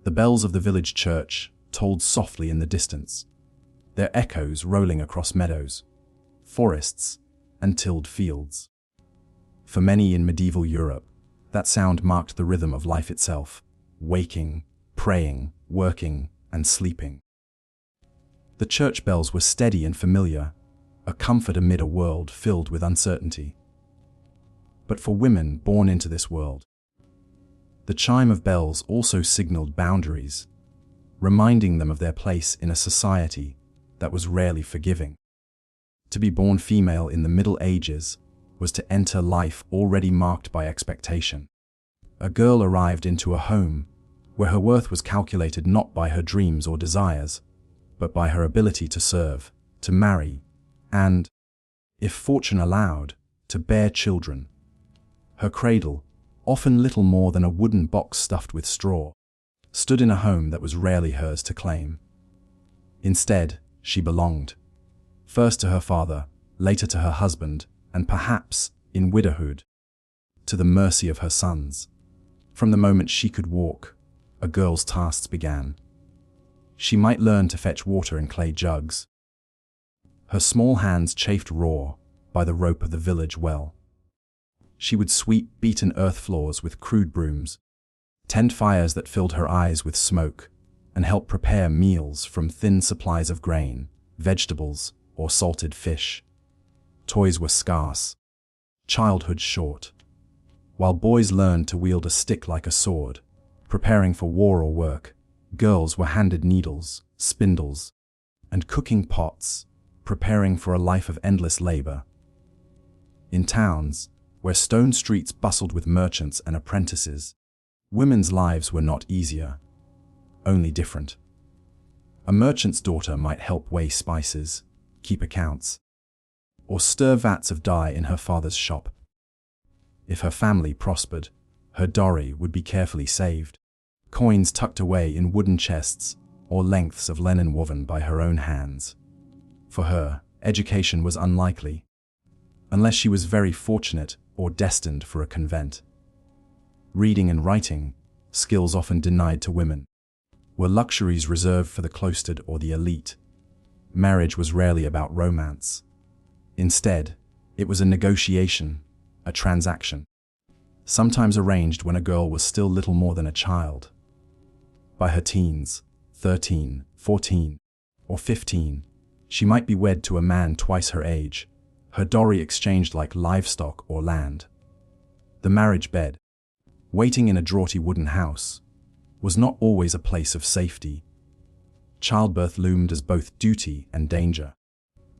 The bells of the village church tolled softly in the distance, their echoes rolling across meadows, forests, and tilled fields. For many in medieval Europe, that sound marked the rhythm of life itself, waking, praying, working, and sleeping. The church bells were steady and familiar, a comfort amid a world filled with uncertainty. But for women born into this world, the chime of bells also signaled boundaries, reminding them of their place in a society that was rarely forgiving. To be born female in the Middle Ages was to enter life already marked by expectation. A girl arrived into a home where her worth was calculated not by her dreams or desires, but by her ability to serve, to marry, and, if fortune allowed, to bear children. Her cradle, often little more than a wooden box stuffed with straw, stood in a home that was rarely hers to claim. Instead, she belonged, first to her father, later to her husband, and perhaps, in widowhood, to the mercy of her sons. From the moment she could walk, a girl's tasks began. She might learn to fetch water in clay jugs. Her small hands chafed raw by the rope of the village well. She would sweep beaten earth floors with crude brooms, tend fires that filled her eyes with smoke, and help prepare meals from thin supplies of grain, vegetables, or salted fish. Toys were scarce, childhood short. While boys learned to wield a stick like a sword, preparing for war or work, girls were handed needles, spindles, and cooking pots, preparing for a life of endless labor. In towns, where stone streets bustled with merchants and apprentices, women's lives were not easier, only different. A merchant's daughter might help weigh spices, keep accounts, or stir vats of dye in her father's shop. If her family prospered, her dowry would be carefully saved, coins tucked away in wooden chests or lengths of linen woven by her own hands. For her, education was unlikely, unless she was very fortunate or destined for a convent. Reading and writing, skills often denied to women, were luxuries reserved for the cloistered or the elite. Marriage was rarely about romance. Instead, it was a negotiation, a transaction, sometimes arranged when a girl was still little more than a child. By her teens, 13, 14, or 15, she might be wed to a man twice her age, her dowry exchanged like livestock or land. The marriage bed, waiting in a draughty wooden house, was not always a place of safety. Childbirth loomed as both duty and danger.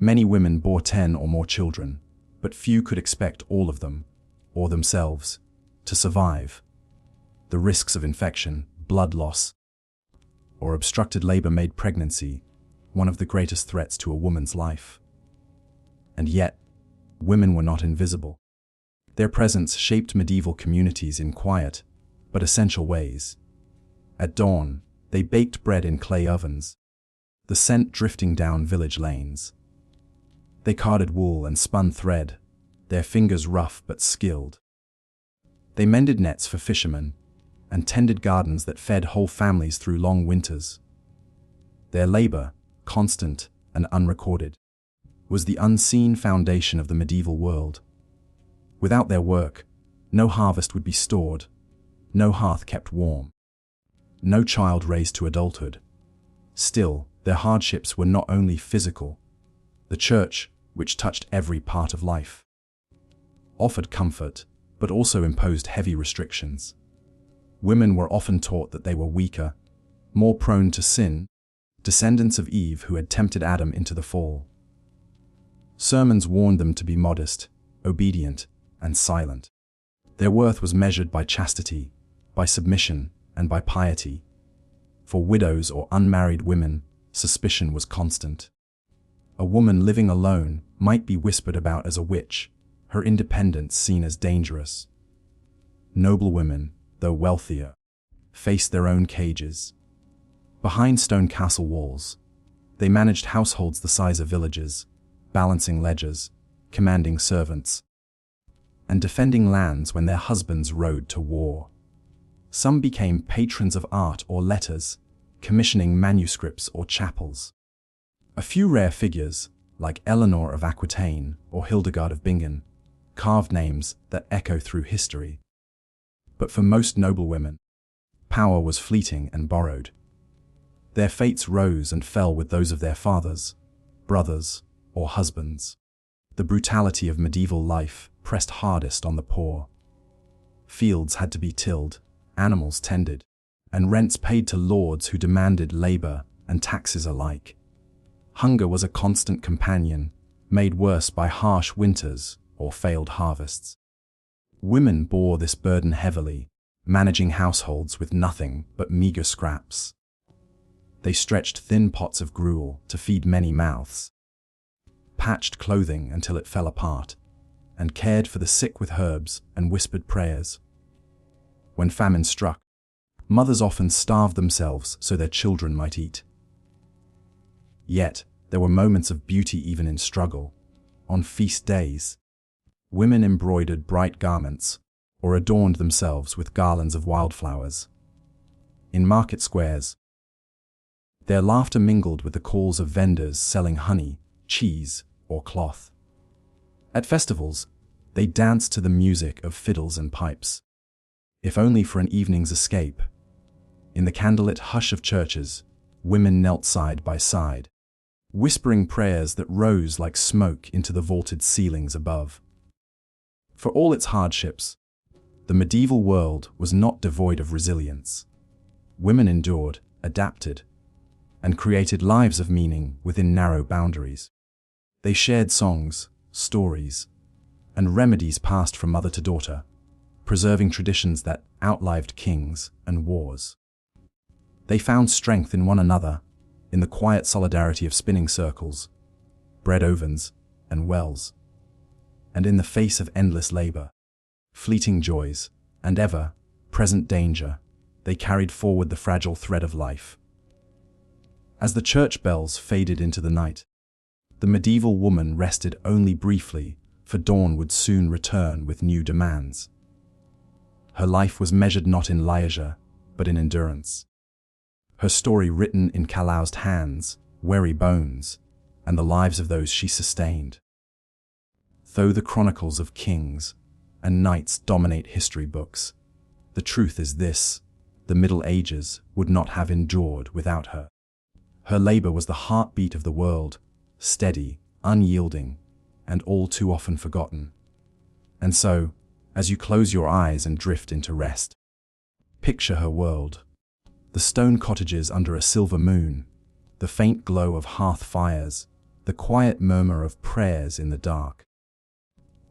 Many women bore 10 or more children, but few could expect all of them, or themselves, to survive. The risks of infection, blood loss, or obstructed labor made pregnancy one of the greatest threats to a woman's life. And yet, women were not invisible. Their presence shaped medieval communities in quiet, but essential ways. At dawn, they baked bread in clay ovens, the scent drifting down village lanes. They carded wool and spun thread, their fingers rough but skilled. They mended nets for fishermen and tended gardens that fed whole families through long winters. Their labor, constant and unrecorded, was the unseen foundation of the medieval world. Without their work, no harvest would be stored, no hearth kept warm, no child raised to adulthood. Still, their hardships were not only physical. The church, which touched every part of life, offered comfort, but also imposed heavy restrictions. Women were often taught that they were weaker, more prone to sin, descendants of Eve who had tempted Adam into the fall. Sermons warned them to be modest, obedient, and silent. Their worth was measured by chastity, by submission, and by piety. For widows or unmarried women, suspicion was constant. A woman living alone might be whispered about as a witch, her independence seen as dangerous. Noble women, though wealthier, faced their own cages. Behind stone castle walls, they managed households the size of villages, balancing ledgers, commanding servants, and defending lands when their husbands rode to war. Some became patrons of art or letters, commissioning manuscripts or chapels. A few rare figures, like Eleanor of Aquitaine or Hildegard of Bingen, carved names that echo through history. But for most noblewomen, power was fleeting and borrowed. Their fates rose and fell with those of their fathers, brothers, or husbands. The brutality of medieval life pressed hardest on the poor. Fields had to be tilled, animals tended, and rents paid to lords who demanded labor and taxes alike. Hunger was a constant companion, made worse by harsh winters or failed harvests. Women bore this burden heavily, managing households with nothing but meager scraps. They stretched thin pots of gruel to feed many mouths, patched clothing until it fell apart, and cared for the sick with herbs and whispered prayers. When famine struck, mothers often starved themselves so their children might eat. Yet, there were moments of beauty even in struggle. On feast days, women embroidered bright garments or adorned themselves with garlands of wildflowers. In market squares, their laughter mingled with the calls of vendors selling honey, cheese, or cloth. At festivals, they danced to the music of fiddles and pipes, if only for an evening's escape. In the candlelit hush of churches, women knelt side by side, whispering prayers that rose like smoke into the vaulted ceilings above. For all its hardships, the medieval world was not devoid of resilience. Women endured, adapted, and created lives of meaning within narrow boundaries. They shared songs, stories, and remedies passed from mother to daughter, preserving traditions that outlived kings and wars. They found strength in one another, in the quiet solidarity of spinning circles, bread ovens, and wells, and in the face of endless labor, fleeting joys, and ever-present danger, they carried forward the fragile thread of life. As the church bells faded into the night, the medieval woman rested only briefly, for dawn would soon return with new demands. Her life was measured not in leisure, but in endurance. Her story written in calloused hands, weary bones, and the lives of those she sustained. Though the chronicles of kings and knights dominate history books, the truth is this: the Middle Ages would not have endured without her. Her labor was the heartbeat of the world, steady, unyielding, and all too often forgotten. And so, as you close your eyes and drift into rest, picture her world: the stone cottages under a silver moon, the faint glow of hearth fires, the quiet murmur of prayers in the dark.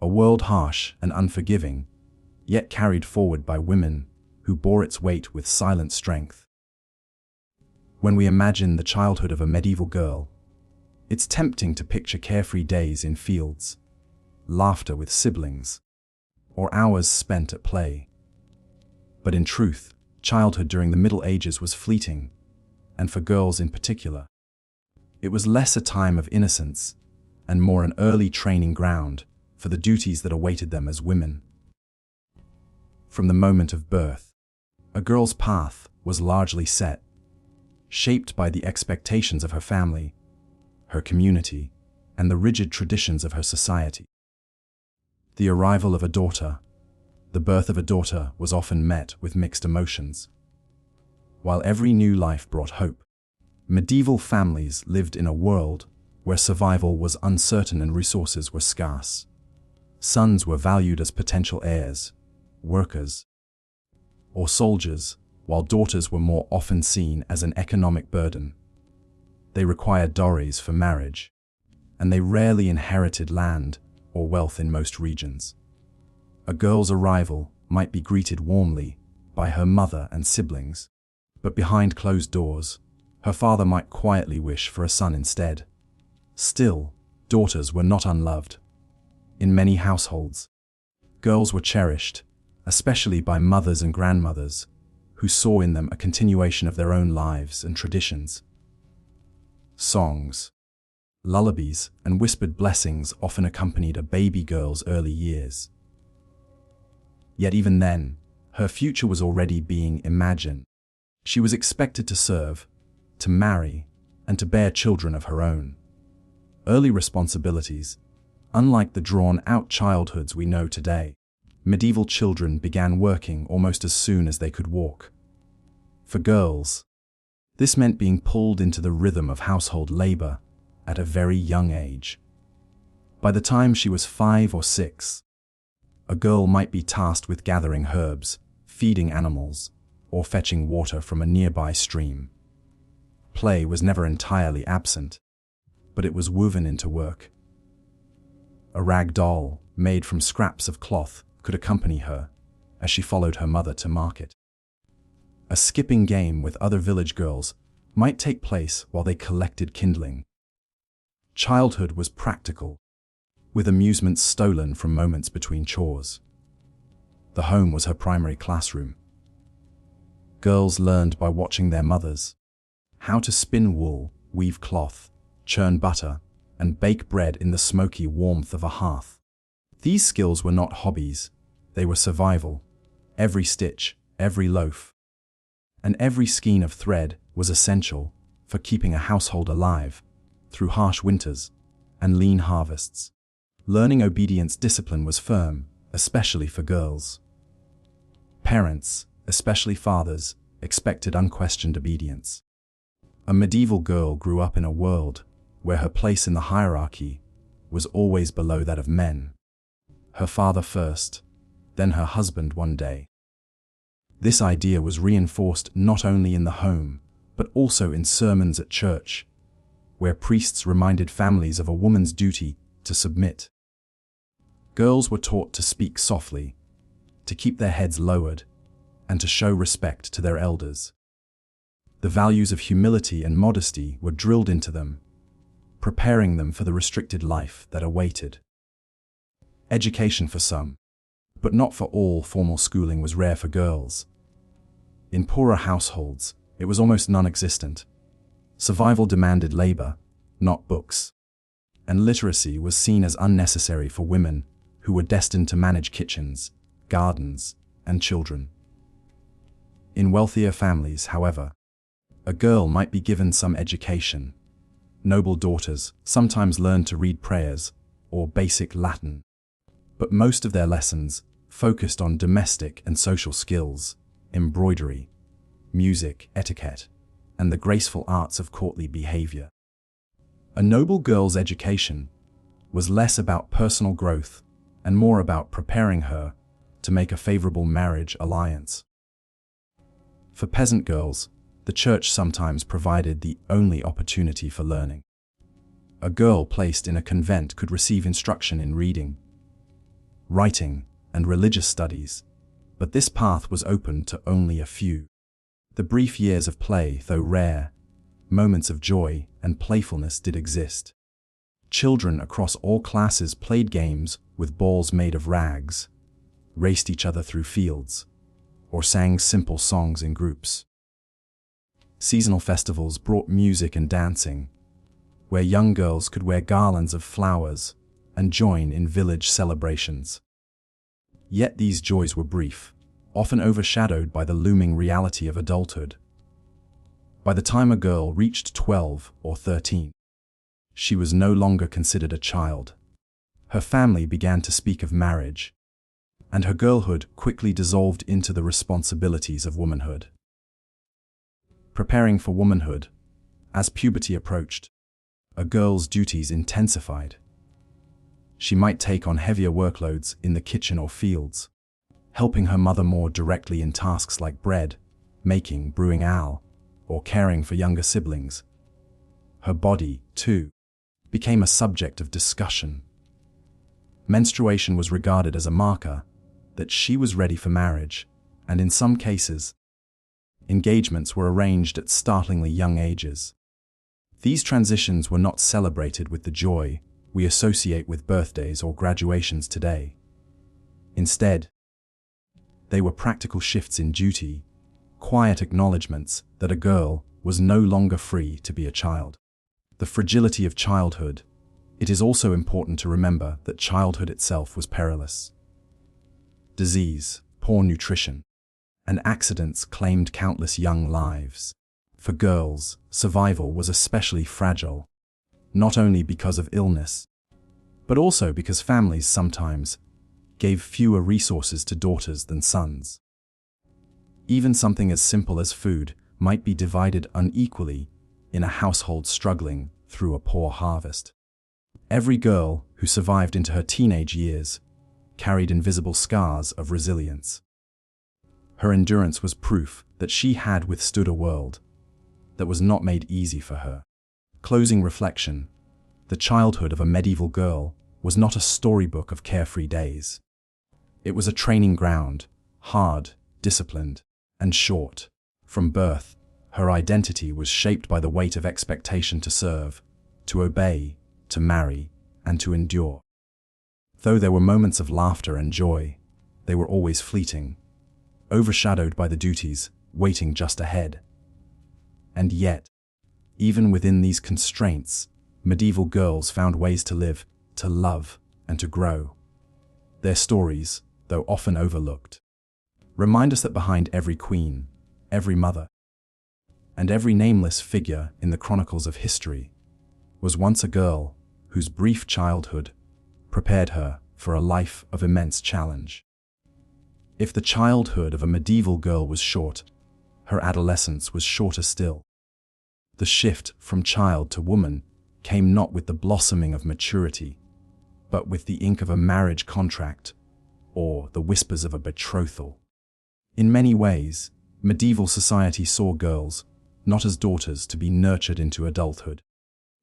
A world harsh and unforgiving, yet carried forward by women who bore its weight with silent strength. When we imagine the childhood of a medieval girl, it's tempting to picture carefree days in fields, laughter with siblings, or hours spent at play. But in truth, childhood during the Middle Ages was fleeting, and for girls in particular, it was less a time of innocence and more an early training ground for the duties that awaited them as women. From the moment of birth, a girl's path was largely set, shaped by the expectations of her family, her community, and the rigid traditions of her society. The arrival of a daughter, the birth of a daughter, was often met with mixed emotions. While every new life brought hope, medieval families lived in a world where survival was uncertain and resources were scarce. Sons were valued as potential heirs, workers, or soldiers, while daughters were more often seen as an economic burden. They required dowries for marriage, and they rarely inherited land or wealth in most regions. A girl's arrival might be greeted warmly by her mother and siblings, but behind closed doors, her father might quietly wish for a son instead. Still, daughters were not unloved. In many households, girls were cherished, especially by mothers and grandmothers, who saw in them a continuation of their own lives and traditions. Songs, lullabies, and whispered blessings often accompanied a baby girl's early years. Yet even then, Her future was already being imagined. She was expected to serve, to marry, and to bear children of her own. Early responsibilities, unlike the drawn-out childhoods we know today. Medieval children began working almost as soon as they could walk. For girls, this meant being pulled into the rhythm of household labor at a very young age. By the time she was 5 or 6, a girl might be tasked with gathering herbs, feeding animals, or fetching water from a nearby stream. Play was never entirely absent, but it was woven into work. A rag doll, made from scraps of cloth, could accompany her as she followed her mother to market. A skipping game with other village girls might take place while they collected kindling. Childhood was practical, with amusements stolen from moments between chores. The home was her primary classroom. Girls learned by watching their mothers how to spin wool, weave cloth, churn butter, and bake bread in the smoky warmth of a hearth. These skills were not hobbies, they were survival. Every stitch, every loaf, and every skein of thread was essential for keeping a household alive through harsh winters and lean harvests. Learning obedience discipline was firm, especially for girls. Parents, especially fathers, expected unquestioned obedience. A medieval girl grew up in a world where her place in the hierarchy was always below that of men. Her father first, then her husband one day. This idea was reinforced not only in the home, but also in sermons at church, where priests reminded families of a woman's duty to submit. Girls were taught to speak softly, to keep their heads lowered, and to show respect to their elders. The values of humility and modesty were drilled into them, preparing them for the restricted life that awaited. Education for some, but not for all, formal schooling was rare for girls. In poorer households, it was almost non-existent. Survival demanded labor, not books, and literacy was seen as unnecessary for women who were destined to manage kitchens, gardens, and children. In wealthier families, however, a girl might be given some education. Noble daughters sometimes learned to read prayers or basic Latin, but most of their lessons focused on domestic and social skills, embroidery, music, etiquette, and the graceful arts of courtly behavior. A noble girl's education was less about personal growth and more about preparing her to make a favorable marriage alliance. For peasant girls, the church sometimes provided the only opportunity for learning. A girl placed in a convent could receive instruction in reading, writing, and religious studies, but this path was open to only a few. The brief years of play, though rare, moments of joy and playfulness did exist. Children across all classes played games with balls made of rags, raced each other through fields, or sang simple songs in groups. Seasonal festivals brought music and dancing, where young girls could wear garlands of flowers and join in village celebrations. Yet these joys were brief, often overshadowed by the looming reality of adulthood. By the time a girl reached 12 or 13, she was no longer considered a child. Her family began to speak of marriage, and her girlhood quickly dissolved into the responsibilities of womanhood. Preparing for womanhood, as puberty approached, a girl's duties intensified. She might take on heavier workloads in the kitchen or fields, helping her mother more directly in tasks like bread, making, brewing ale, or caring for younger siblings. Her body, too, became a subject of discussion. Menstruation was regarded as a marker that she was ready for marriage, and in some cases, engagements were arranged at startlingly young ages. These transitions were not celebrated with the joy we associate with birthdays or graduations today. Instead, they were practical shifts in duty, quiet acknowledgements that a girl was no longer free to be a child. The fragility of childhood. It is also important to remember that childhood itself was perilous. Disease, poor nutrition, and accidents claimed countless young lives. For girls, survival was especially fragile, not only because of illness, but also because families sometimes gave fewer resources to daughters than sons. Even something as simple as food might be divided unequally in a household struggling through a poor harvest. Every girl who survived into her teenage years carried invisible scars of resilience. Her endurance was proof that she had withstood a world that was not made easy for her. Closing reflection: the childhood of a medieval girl was not a storybook of carefree days. It was a training ground, hard, disciplined, and short. From birth, her identity was shaped by the weight of expectation to serve, to obey, to marry, and to endure. Though there were moments of laughter and joy, they were always fleeting, overshadowed by the duties waiting just ahead. And yet, even within these constraints, medieval girls found ways to live, to love, and to grow. Their stories, though often overlooked, remind us that behind every queen, every mother, and every nameless figure in the chronicles of history was once a girl whose brief childhood prepared her for a life of immense challenge. If the childhood of a medieval girl was short, her adolescence was shorter still. The shift from child to woman came not with the blossoming of maturity, but with the ink of a marriage contract or the whispers of a betrothal. In many ways, medieval society saw girls not as daughters to be nurtured into adulthood,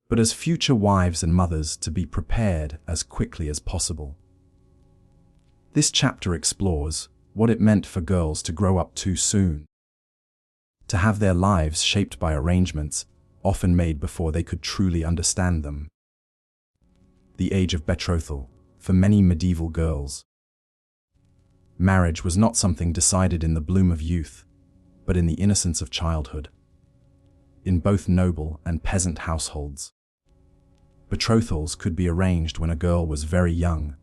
but as future wives and mothers to be prepared as quickly as possible. This chapter explores what it meant for girls to grow up too soon, to have their lives shaped by arrangements often made before they could truly understand them. The age of betrothal, for many medieval girls. Marriage was not something decided in the bloom of youth, but in the innocence of childhood. In both noble and peasant households, betrothals could be arranged when a girl was very young,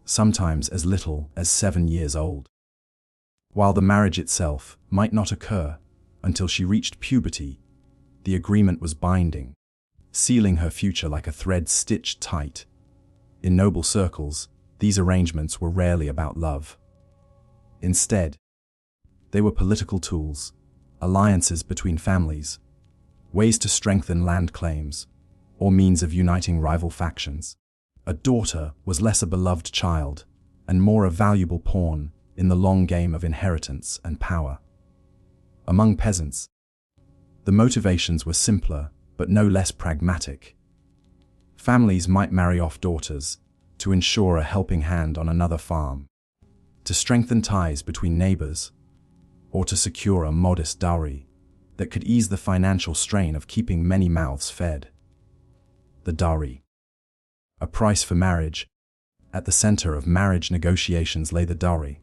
sometimes as little as 7 years old. While the marriage itself might not occur until she reached puberty, the agreement was binding, sealing her future like a thread stitched tight. In noble circles, these arrangements were rarely about love. Instead, they were political tools, alliances between families, ways to strengthen land claims, or means of uniting rival factions. A daughter was less a beloved child and more a valuable pawn in the long game of inheritance and power. Among peasants, the motivations were simpler but no less pragmatic. Families might marry off daughters to ensure a helping hand on another farm, to strengthen ties between neighbors, or to secure a modest dowry that could ease the financial strain of keeping many mouths fed. The dowry, a price for marriage. At the center of marriage negotiations lay the dowry.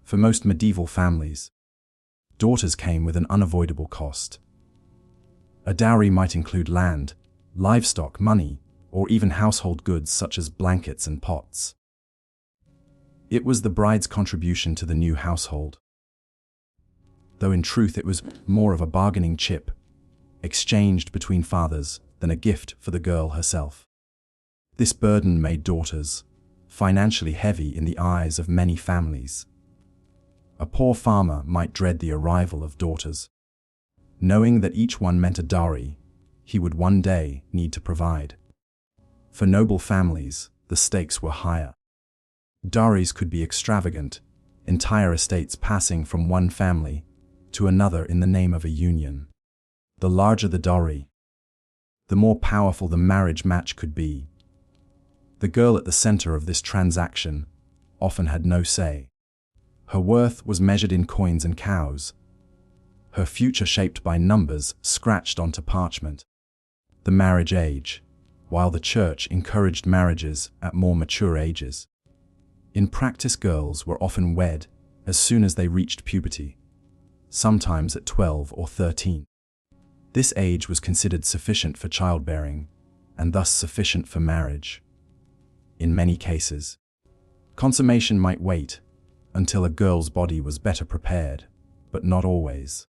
For most medieval families, daughters came with an unavoidable cost. A dowry might include land, livestock, money, or even household goods such as blankets and pots. It was the bride's contribution to the new household, though in truth it was more of a bargaining chip, exchanged between fathers than a gift for the girl herself. This burden made daughters financially heavy in the eyes of many families. A poor farmer might dread the arrival of daughters, knowing that each one meant a dowry he would one day need to provide. For noble families, the stakes were higher. Dowries could be extravagant, entire estates passing from one family to another in the name of a union. The larger the dowry, the more powerful the marriage match could be. The girl at the center of this transaction often had no say. Her worth was measured in coins and cows, her future shaped by numbers scratched onto parchment. The marriage age, while the church encouraged marriages at more mature ages. In practice, girls were often wed as soon as they reached puberty, sometimes at 12 or 13. This age was considered sufficient for childbearing, and thus sufficient for marriage. In many cases, consummation might wait until a girl's body was better prepared, but not always.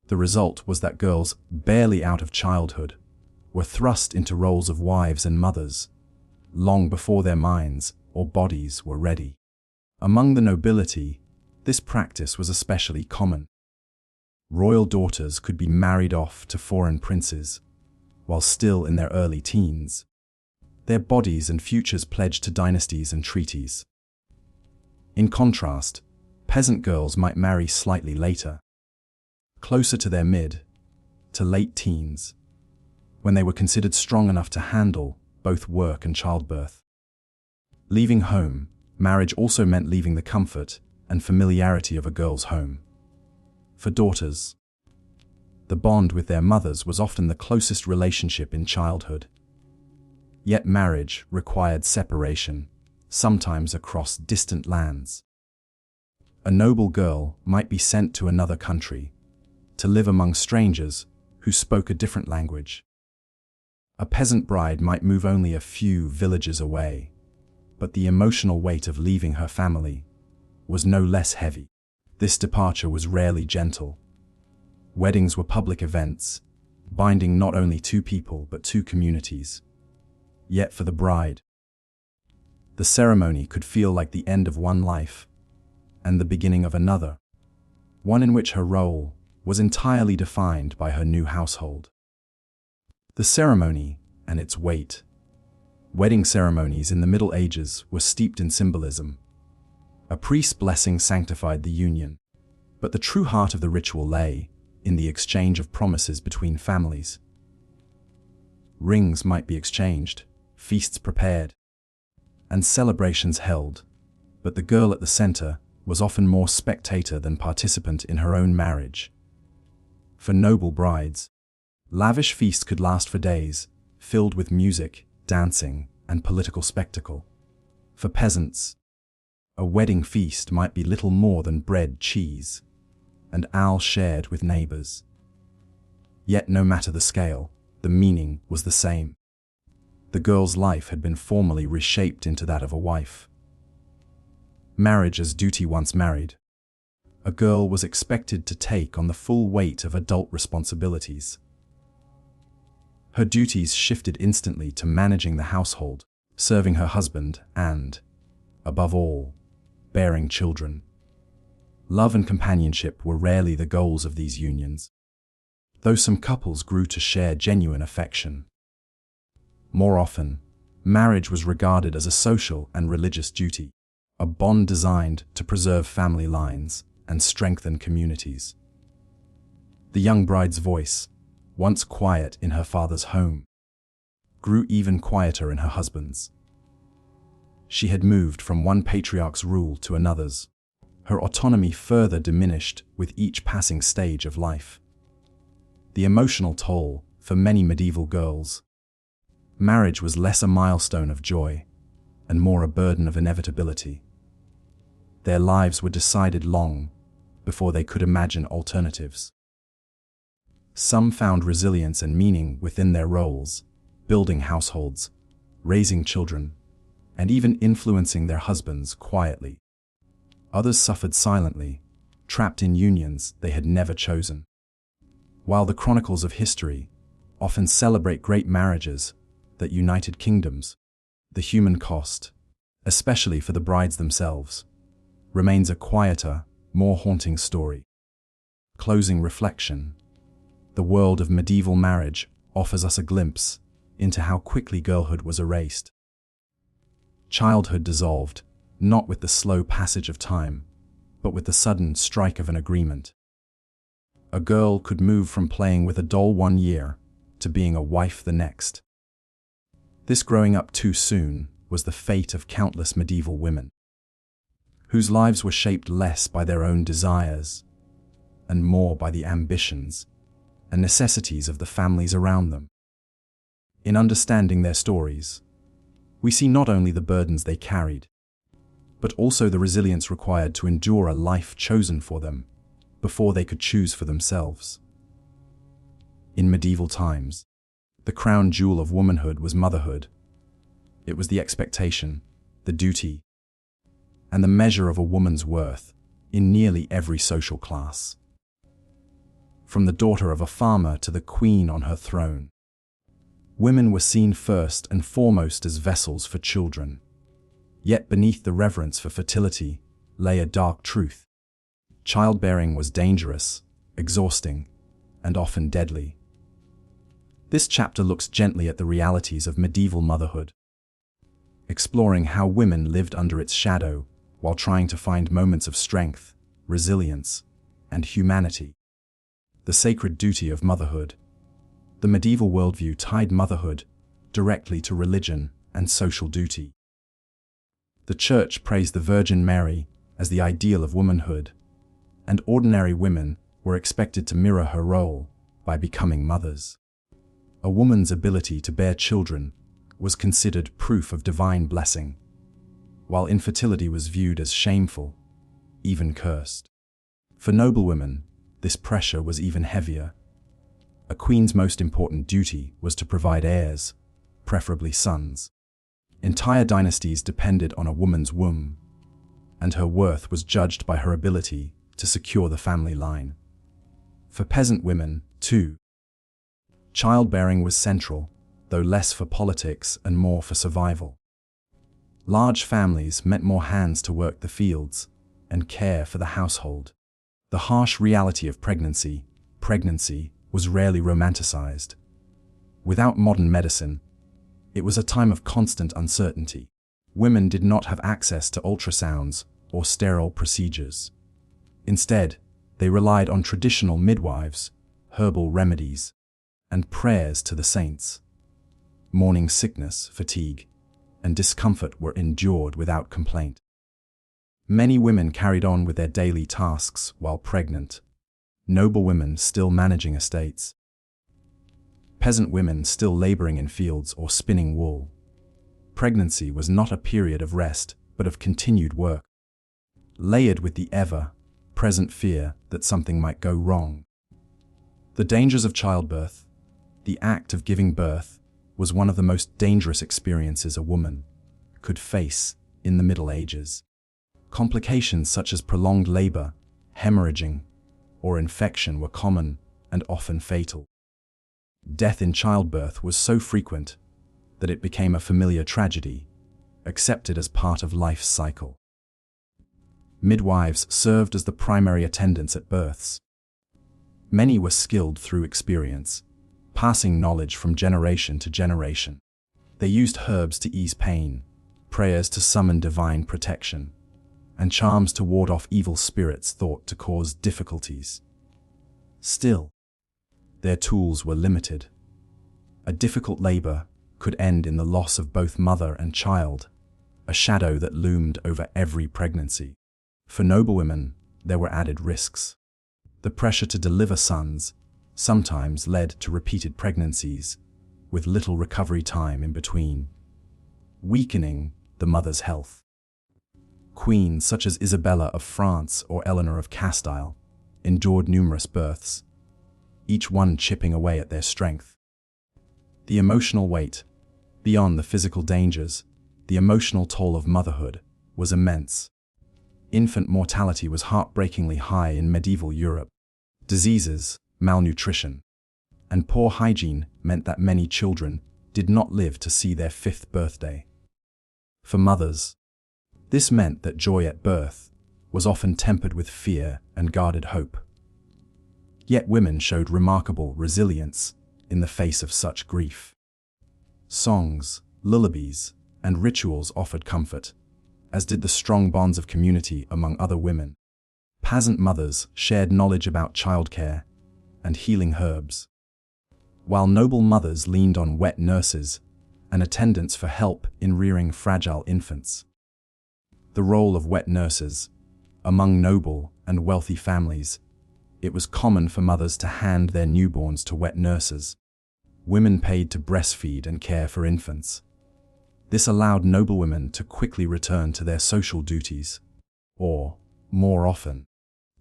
The result was that girls, barely out of childhood, were thrust into roles of wives and mothers, long before their minds or bodies were ready. Among the nobility, this practice was especially common. Royal daughters could be married off to foreign princes, while still in their early teens, their bodies and futures pledged to dynasties and treaties. In contrast, peasant girls might marry slightly later, closer to their mid to late teens, when they were considered strong enough to handle both work and childbirth. Leaving home, marriage also meant leaving the comfort and familiarity of a girl's home. For daughters, the bond with their mothers was often the closest relationship in childhood. Yet marriage required separation, sometimes across distant lands. A noble girl might be sent to another country to live among strangers who spoke a different language. A peasant bride might move only a few villages away, but the emotional weight of leaving her family was no less heavy. This departure was rarely gentle. Weddings were public events, binding not only two people but two communities. Yet for the bride, the ceremony could feel like the end of one life and the beginning of another, one in which her role was entirely defined by her new household. The ceremony and its weight. Wedding ceremonies in the Middle Ages were steeped in symbolism. A priest's blessing sanctified the union, but the true heart of the ritual lay in the exchange of promises between families. Rings might be exchanged, feasts prepared, and celebrations held, but the girl at the center was often more spectator than participant in her own marriage. For noble brides, lavish feasts could last for days, filled with music, dancing, and political spectacle. For peasants, a wedding feast might be little more than bread, cheese, and ale shared with neighbors. Yet no matter the scale, the meaning was the same. The girl's life had been formally reshaped into that of a wife. Marriage as duty. Once married, a girl was expected to take on the full weight of adult responsibilities. Her duties shifted instantly to managing the household, serving her husband, and, above all, bearing children. Love and companionship were rarely the goals of these unions, though some couples grew to share genuine affection. More often, marriage was regarded as a social and religious duty, a bond designed to preserve family lines and strengthen communities. The young bride's voice, once quiet in her father's home, grew even quieter in her husband's. She had moved from one patriarch's rule to another's. Her autonomy further diminished with each passing stage of life. The emotional toll for many medieval girls. Marriage was less a milestone of joy and more a burden of inevitability. Their lives were decided long before they could imagine alternatives. Some found resilience and meaning within their roles, building households, raising children, and even influencing their husbands quietly. Others suffered silently, trapped in unions they had never chosen. While the chronicles of history often celebrate great marriages that united kingdoms, the human cost, especially for the brides themselves, remains a quieter, more haunting story. Closing reflection. The world of medieval marriage offers us a glimpse into how quickly girlhood was erased. Childhood dissolved, not with the slow passage of time, but with the sudden strike of an agreement. A girl could move from playing with a doll 1 year to being a wife the next. This growing up too soon was the fate of countless medieval women, whose lives were shaped less by their own desires and more by the ambitions and necessities of the families around them. In understanding their stories, we see not only the burdens they carried, but also the resilience required to endure a life chosen for them before they could choose for themselves. In medieval times, the crown jewel of womanhood was motherhood. It was the expectation, the duty, and the measure of a woman's worth in nearly every social class. From the daughter of a farmer to the queen on her throne, women were seen first and foremost as vessels for children. Yet beneath the reverence for fertility lay a dark truth. Childbearing was dangerous, exhausting, and often deadly. This chapter looks gently at the realities of medieval motherhood, exploring how women lived under its shadow while trying to find moments of strength, resilience, and humanity. The sacred duty of motherhood. The medieval worldview tied motherhood directly to religion and social duty. The Church praised the Virgin Mary as the ideal of womanhood, and ordinary women were expected to mirror her role by becoming mothers. A woman's ability to bear children was considered proof of divine blessing, while infertility was viewed as shameful, even cursed. For noblewomen, this pressure was even heavier. A queen's most important duty was to provide heirs, preferably sons. Entire dynasties depended on a woman's womb, and her worth was judged by her ability to secure the family line. For peasant women, too, childbearing was central, though less for politics and more for survival. Large families meant more hands to work the fields and care for the household. The harsh reality of pregnancy was rarely romanticized. Without modern medicine, it was a time of constant uncertainty. Women did not have access to ultrasounds or sterile procedures. Instead, they relied on traditional midwives, herbal remedies, and prayers to the saints. Morning sickness, fatigue, and discomfort were endured without complaint. Many women carried on with their daily tasks while pregnant. Noble women still managing estates. Peasant women still laboring in fields or spinning wool. Pregnancy was not a period of rest, but of continued work, layered with the ever-present fear that something might go wrong. The dangers of childbirth. The act of giving birth was one of the most dangerous experiences a woman could face in the Middle Ages. Complications such as prolonged labor, hemorrhaging, or infection were common and often fatal. Death in childbirth was so frequent that it became a familiar tragedy, accepted as part of life's cycle. Midwives served as the primary attendants at births. Many were skilled through experience, passing knowledge from generation to generation. They used herbs to ease pain, prayers to summon divine protection, and charms to ward off evil spirits thought to cause difficulties. Still, their tools were limited. A difficult labor could end in the loss of both mother and child, a shadow that loomed over every pregnancy. For noblewomen, there were added risks. The pressure to deliver sons sometimes led to repeated pregnancies, with little recovery time in between, weakening the mother's health. Queens such as Isabella of France or Eleanor of Castile endured numerous births, each one chipping away at their strength. The emotional weight, beyond the physical dangers, the emotional toll of motherhood was immense. Infant mortality was heartbreakingly high in medieval Europe. Diseases, malnutrition, and poor hygiene meant that many children did not live to see their 5th birthday. For mothers, this meant that joy at birth was often tempered with fear and guarded hope. Yet women showed remarkable resilience in the face of such grief. Songs, lullabies, and rituals offered comfort, as did the strong bonds of community among other women. Peasant mothers shared knowledge about childcare and healing herbs, while noble mothers leaned on wet nurses and attendants for help in rearing fragile infants. The role of wet nurses. Among noble and wealthy families, it was common for mothers to hand their newborns to wet nurses. Women paid to breastfeed and care for infants. This allowed noblewomen to quickly return to their social duties, or, more often,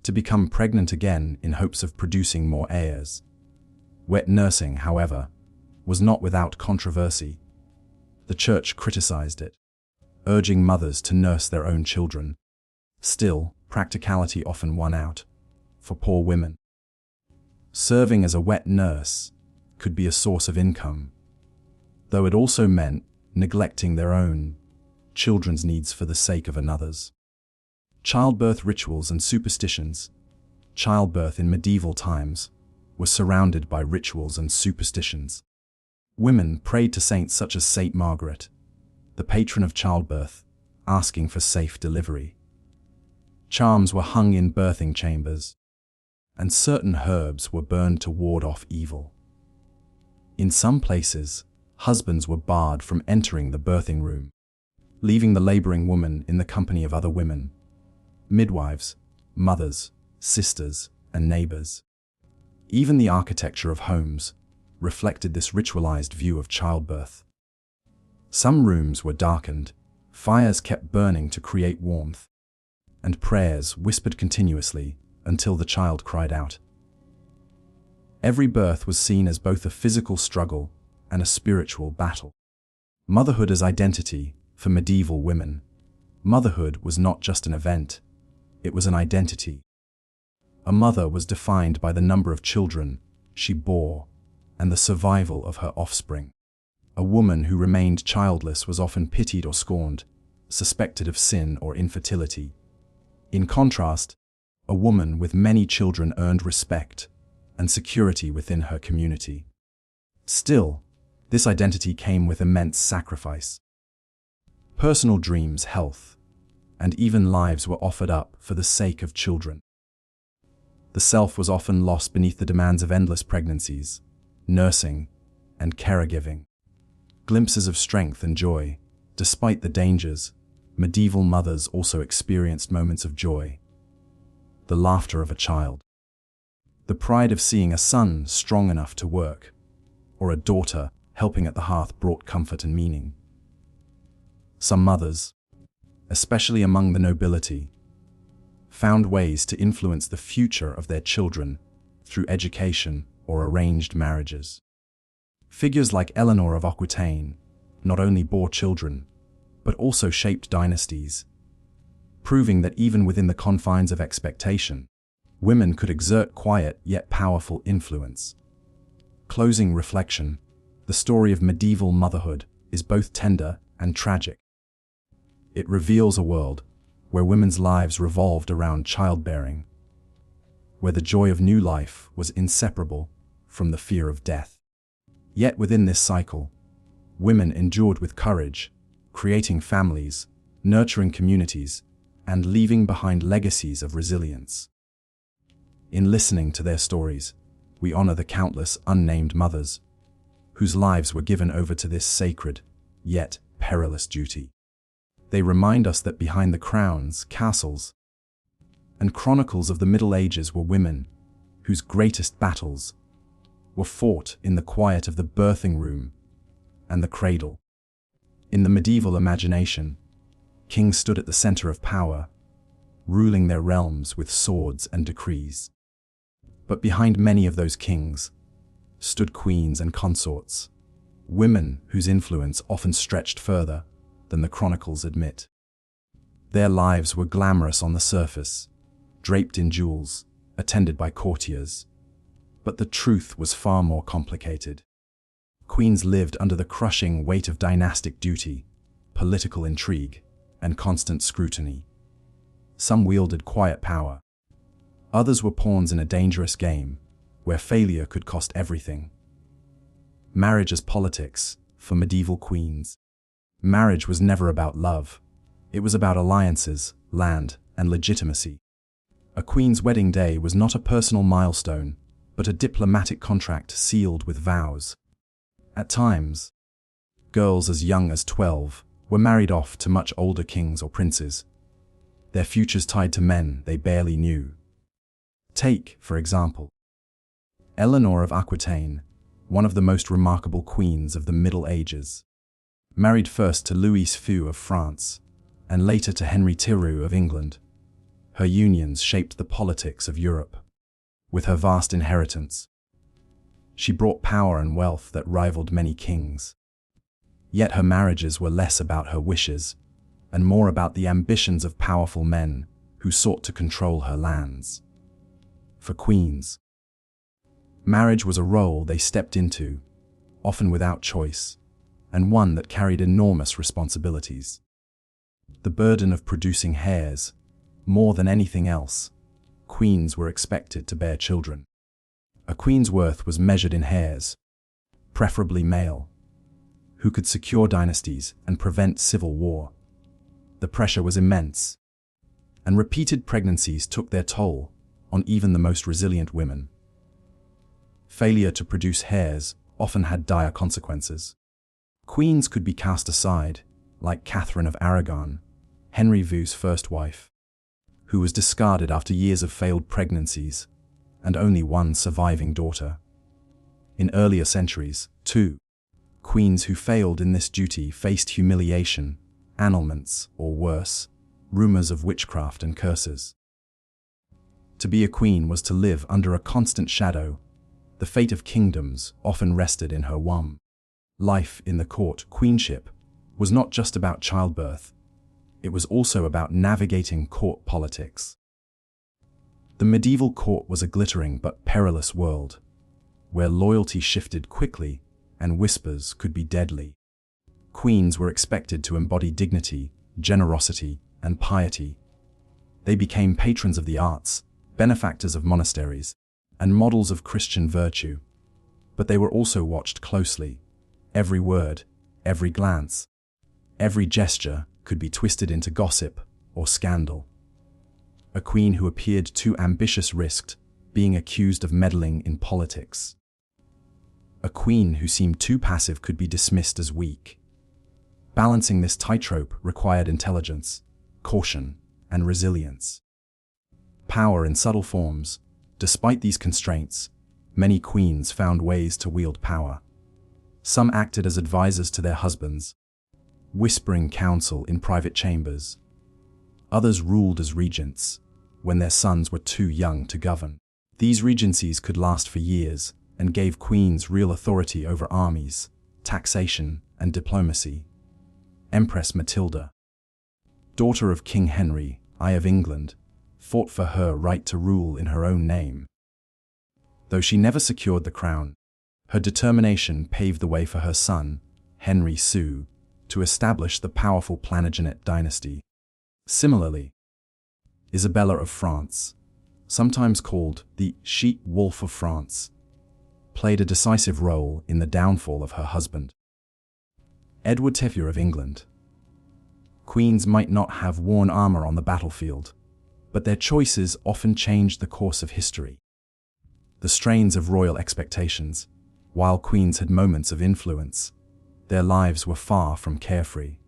to become pregnant again in hopes of producing more heirs. Wet nursing, however, was not without controversy. The Church criticized it, urging mothers to nurse their own children. Still, practicality often won out for poor women. Serving as a wet nurse could be a source of income, though it also meant neglecting their own children's needs for the sake of another's. Childbirth rituals and superstitions. Childbirth in medieval times was surrounded by rituals and superstitions. Women prayed to saints such as Saint Margaret, the patron of childbirth, asking for safe delivery. Charms were hung in birthing chambers, and certain herbs were burned to ward off evil. In some places, husbands were barred from entering the birthing room, leaving the laboring woman in the company of other women, midwives, mothers, sisters, and neighbors. Even the architecture of homes reflected this ritualized view of childbirth. Some rooms were darkened, fires kept burning to create warmth, and prayers whispered continuously until the child cried out. Every birth was seen as both a physical struggle and a spiritual battle. Motherhood as identity for medieval women. Motherhood was not just an event, it was an identity. A mother was defined by the number of children she bore and the survival of her offspring. A woman who remained childless was often pitied or scorned, suspected of sin or infertility. In contrast, a woman with many children earned respect and security within her community. Still, this identity came with immense sacrifice. Personal dreams, health, and even lives were offered up for the sake of children. The self was often lost beneath the demands of endless pregnancies, nursing, and caregiving. Glimpses of strength and joy. Despite the dangers, medieval mothers also experienced moments of joy. The laughter of a child. The pride of seeing a son strong enough to work, or a daughter helping at the hearth brought comfort and meaning. Some mothers, especially among the nobility, found ways to influence the future of their children through education or arranged marriages. Figures like Eleanor of Aquitaine not only bore children, but also shaped dynasties, proving that even within the confines of expectation, women could exert quiet yet powerful influence. Closing reflection. The story of medieval motherhood is both tender and tragic. It reveals a world where women's lives revolved around childbearing, where the joy of new life was inseparable from the fear of death. Yet within this cycle, women endured with courage, creating families, nurturing communities, and leaving behind legacies of resilience. In listening to their stories, we honor the countless unnamed mothers whose lives were given over to this sacred, yet perilous duty. They remind us that behind the crowns, castles, and chronicles of the Middle Ages were women whose greatest battles were fought in the quiet of the birthing room and the cradle. In the medieval imagination, kings stood at the center of power, ruling their realms with swords and decrees. But behind many of those kings stood queens and consorts, women whose influence often stretched further than the chronicles admit. Their lives were glamorous on the surface, draped in jewels, attended by courtiers. But the truth was far more complicated. Queens lived under the crushing weight of dynastic duty, political intrigue, and constant scrutiny. Some wielded quiet power. Others were pawns in a dangerous game, where failure could cost everything. Marriage as politics for medieval queens. Marriage was never about love. It was about alliances, land, and legitimacy. A queen's wedding day was not a personal milestone, but a diplomatic contract sealed with vows. At times, girls as young as 12 were married off to much older kings or princes, their futures tied to men they barely knew. Take, for example, Eleanor of Aquitaine, one of the most remarkable queens of the Middle Ages. Married first to Louis Feu of France, and later to Henry Thiroux of England, her unions shaped the politics of Europe. With her vast inheritance, she brought power and wealth that rivaled many kings. Yet her marriages were less about her wishes and more about the ambitions of powerful men who sought to control her lands. For queens, marriage was a role they stepped into, often without choice, and one that carried enormous responsibilities. The burden of producing heirs, more than anything else, queens were expected to bear children. A queen's worth was measured in heirs, preferably male, who could secure dynasties and prevent civil war. The pressure was immense, and repeated pregnancies took their toll on even the most resilient women. Failure to produce heirs often had dire consequences. Queens could be cast aside, like Catherine of Aragon, Henry VII's first wife, who was discarded after years of failed pregnancies and only one surviving daughter. In earlier centuries, too, queens who failed in this duty faced humiliation, annulments, or worse, rumors of witchcraft and curses. To be a queen was to live under a constant shadow. The fate of kingdoms often rested in her womb. Life in the court, queenship, was not just about childbirth. It was also about navigating court politics. The medieval court was a glittering but perilous world, where loyalty shifted quickly and whispers could be deadly. Queens were expected to embody dignity, generosity, and piety. They became patrons of the arts, benefactors of monasteries, and models of Christian virtue. But they were also watched closely. Every word, every glance, every gesture could be twisted into gossip or scandal. A queen who appeared too ambitious risked being accused of meddling in politics. A queen who seemed too passive could be dismissed as weak. Balancing this tightrope required intelligence, caution, and resilience. Power in subtle forms. Despite these constraints, many queens found ways to wield power. Some acted as advisors to their husbands, whispering counsel in private chambers. Others ruled as regents, when their sons were too young to govern. These regencies could last for years and gave queens real authority over armies, taxation, and diplomacy. Empress Matilda, daughter of King Henry I of England, fought for her right to rule in her own name. Though she never secured the crown, her determination paved the way for her son, Henry VI, to establish the powerful Plantagenet dynasty. Similarly, Isabella of France, sometimes called the she-wolf of France, played a decisive role in the downfall of her husband. Edward IV of England. Queens might not have worn armor on the battlefield, but their choices often changed the course of history. The strains of royal expectations, while queens had moments of influence, their lives were far from carefree.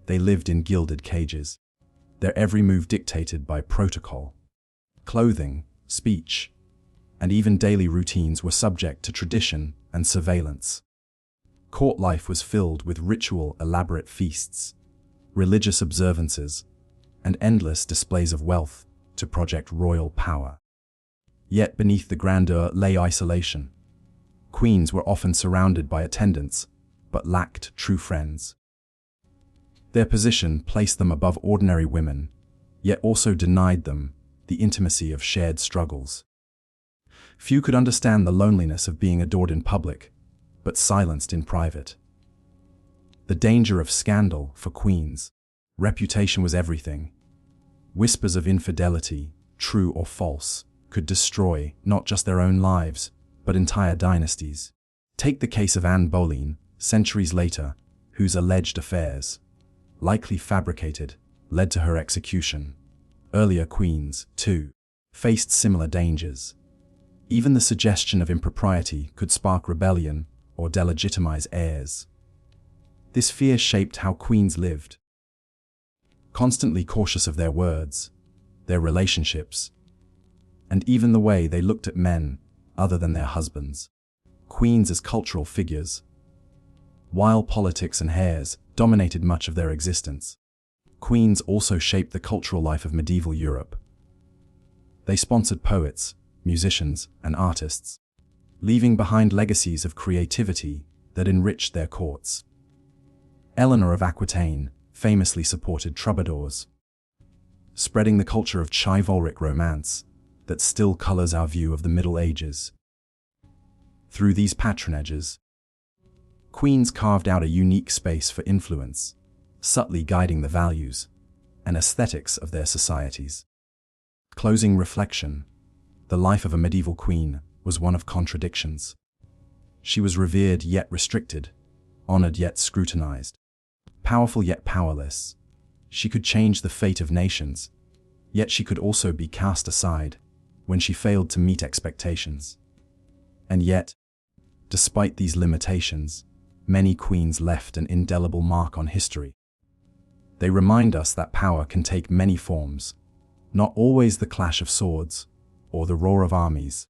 They lived in gilded cages, their every move dictated by protocol. Clothing, speech, and even daily routines were subject to tradition and surveillance. Court life was filled with ritual, elaborate feasts, religious observances, and endless displays of wealth to project royal power. Yet beneath the grandeur lay isolation. Queens were often surrounded by attendants, but lacked true friends. Their position placed them above ordinary women, yet also denied them the intimacy of shared struggles. Few could understand the loneliness of being adored in public, but silenced in private. The danger of scandal for queens. Reputation was everything. Whispers of infidelity, true or false, could destroy not just their own lives, but entire dynasties. Take the case of Anne Boleyn, centuries later, whose alleged affairs, likely fabricated, led to her execution. Earlier queens, too, faced similar dangers. Even the suggestion of impropriety could spark rebellion or delegitimize heirs. This fear shaped how queens lived, constantly cautious of their words, their relationships, and even the way they looked at men other than their husbands. Queens as cultural figures. While politics and heirs dominated much of their existence, queens also shaped the cultural life of medieval Europe. They sponsored poets, musicians, and artists, leaving behind legacies of creativity that enriched their courts. Eleanor of Aquitaine, famously supported troubadours, spreading the culture of chivalric romance that still colors our view of the Middle Ages. Through these patronages, queens carved out a unique space for influence, subtly guiding the values and aesthetics of their societies. Closing reflection, the life of a medieval queen was one of contradictions. She was revered yet restricted, honored yet scrutinized, powerful yet powerless. She could change the fate of nations, yet she could also be cast aside when she failed to meet expectations. And yet, despite these limitations, many queens left an indelible mark on history. They remind us that power can take many forms, not always the clash of swords or the roar of armies,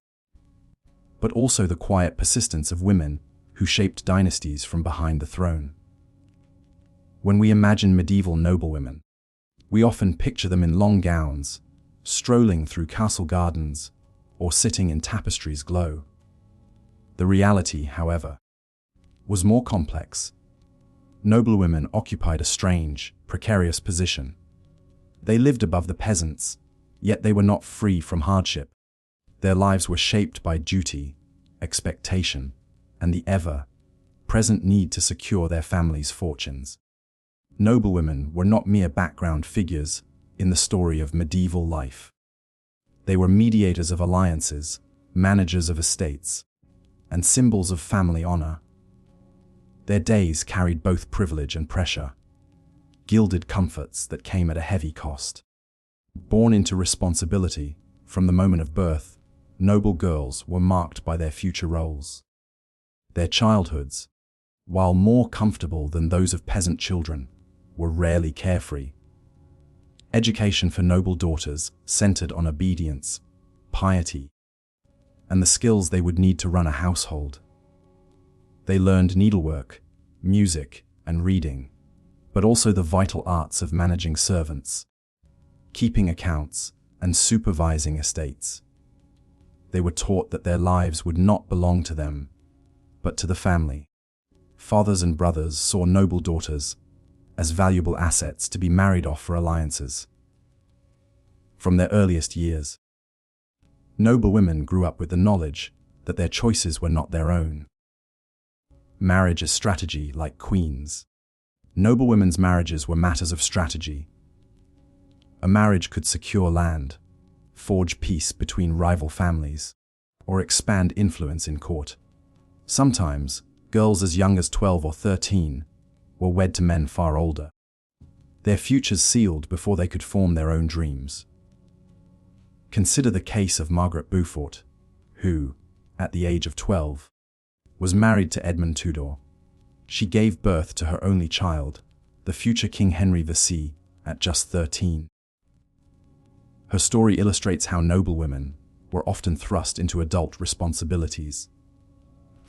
but also the quiet persistence of women who shaped dynasties from behind the throne. When we imagine medieval noblewomen, we often picture them in long gowns, strolling through castle gardens, or sitting in tapestries aglow. The reality, however, was more complex. Noblewomen occupied a strange, precarious position. They lived above the peasants, yet they were not free from hardship. Their lives were shaped by duty, expectation, and the ever-present need to secure their families' fortunes. Noblewomen were not mere background figures in the story of medieval life. They were mediators of alliances, managers of estates, and symbols of family honor. Their days carried both privilege and pressure, gilded comforts that came at a heavy cost. Born into responsibility from the moment of birth, noble girls were marked by their future roles. Their childhoods, while more comfortable than those of peasant children, were rarely carefree. Education for noble daughters centered on obedience, piety, and the skills they would need to run a household. They learned needlework, music, and reading, but also the vital arts of managing servants, keeping accounts, and supervising estates. They were taught that their lives would not belong to them, but to the family. Fathers and brothers saw noble daughters as valuable assets to be married off for alliances. From their earliest years, noble women grew up with the knowledge that their choices were not their own. Marriage as strategy, like queens. Noble women's marriages were matters of strategy. A marriage could secure land, forge peace between rival families, or expand influence in court. Sometimes, girls as young as 12 or 13 were wed to men far older, their futures sealed before they could form their own dreams. Consider the case of Margaret Beaufort, who, at the age of 12, was married to Edmund Tudor. She gave birth to her only child, the future King Henry VI, at just 13. Her story illustrates how noblewomen were often thrust into adult responsibilities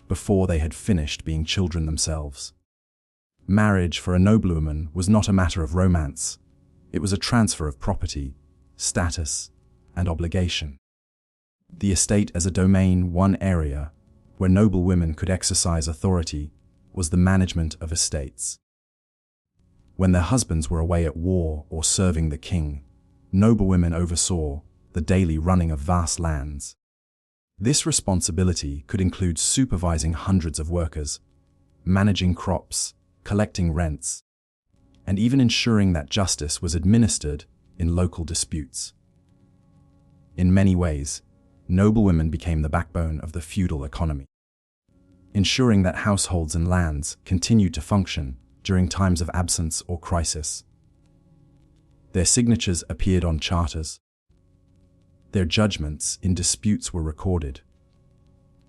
before they had finished being children themselves. Marriage for a noblewoman was not a matter of romance. It was a transfer of property, status, and obligation. The estate as a domain, one area where noble women could exercise authority, was the management of estates. When their husbands were away at war or serving the king, noble women oversaw the daily running of vast lands. This responsibility could include supervising hundreds of workers, managing crops, collecting rents, and even ensuring that justice was administered in local disputes. In many ways, noblewomen became the backbone of the feudal economy, ensuring that households and lands continued to function during times of absence or crisis. Their signatures appeared on charters. Their judgments in disputes were recorded,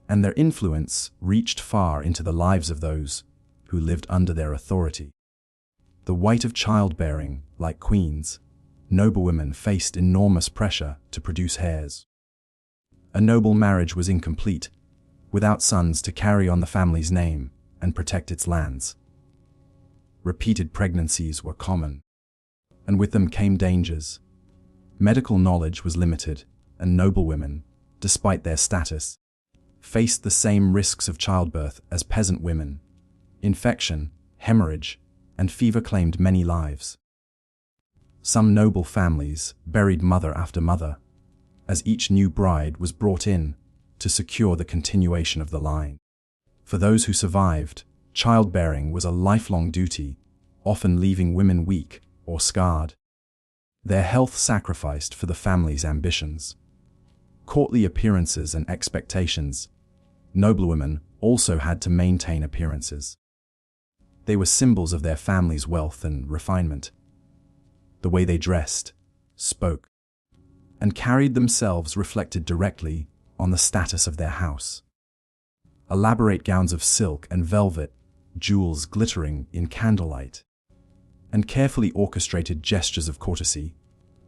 and their influence reached far into the lives of those who lived under their authority. The weight of childbearing, like queens, noblewomen faced enormous pressure to produce heirs. A noble marriage was incomplete without sons to carry on the family's name and protect its lands. Repeated pregnancies were common, and with them came dangers. Medical knowledge was limited, and noblewomen, despite their status, faced the same risks of childbirth as peasant women: infection, hemorrhage, and fever claimed many lives. Some noble families buried mother after mother, as each new bride was brought in to secure the continuation of the line. For those who survived, childbearing was a lifelong duty, often leaving women weak or scarred. Their health sacrificed for the family's ambitions. Courtly appearances and expectations. Noblewomen also had to maintain appearances. They were symbols of their family's wealth and refinement. The way they dressed, spoke, and carried themselves reflected directly on the status of their house. Elaborate gowns of silk and velvet, jewels glittering in candlelight, and carefully orchestrated gestures of courtesy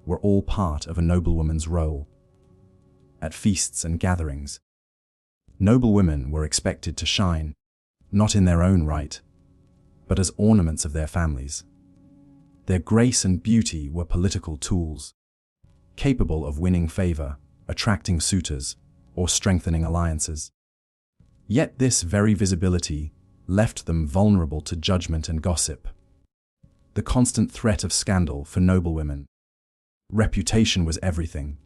were all part of a noblewoman's role. At feasts and gatherings, noblewomen were expected to shine, not in their own right, but as ornaments of their families. Their grace and beauty were political tools, capable of winning favor, attracting suitors, or strengthening alliances. Yet this very visibility left them vulnerable to judgment and gossip. The constant threat of scandal for noblewomen. Reputation was everything.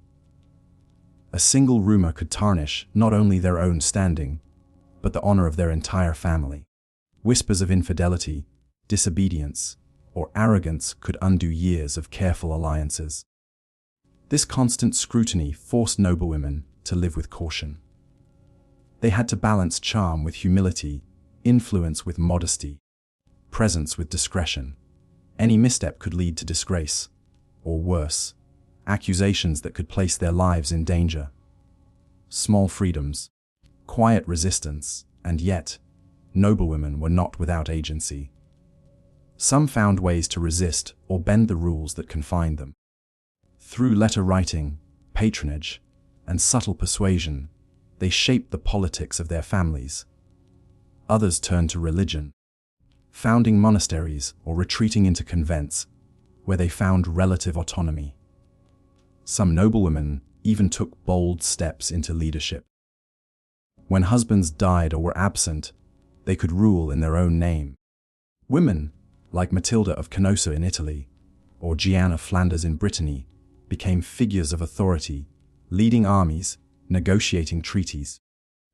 A single rumor could tarnish not only their own standing, but the honor of their entire family. Whispers of infidelity, disobedience, or arrogance could undo years of careful alliances. This constant scrutiny forced noblewomen to live with caution. They had to balance charm with humility, influence with modesty, presence with discretion. Any misstep could lead to disgrace, or worse, accusations that could place their lives in danger. Small freedoms, quiet resistance, and yet, noblewomen were not without agency. Some found ways to resist or bend the rules that confined them. Through letter writing, patronage, and subtle persuasion, they shaped the politics of their families. Others turned to religion, founding monasteries or retreating into convents, where they found relative autonomy. Some noblewomen even took bold steps into leadership. When husbands died or were absent, they could rule in their own name. Women, like Matilda of Canossa in Italy, or Jeanne of Flanders in Brittany, became figures of authority, leading armies, negotiating treaties,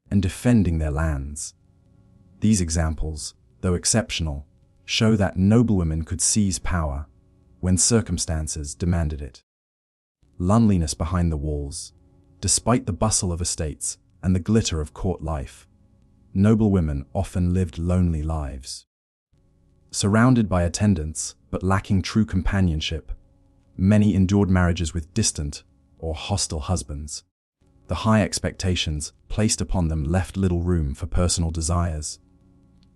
and defending their lands. These examples, though exceptional, show that noblewomen could seize power when circumstances demanded it. Loneliness behind the walls. Despite the bustle of estates and the glitter of court life, noblewomen often lived lonely lives. Surrounded by attendants, but lacking true companionship, many endured marriages with distant or hostile husbands. The high expectations placed upon them left little room for personal desires.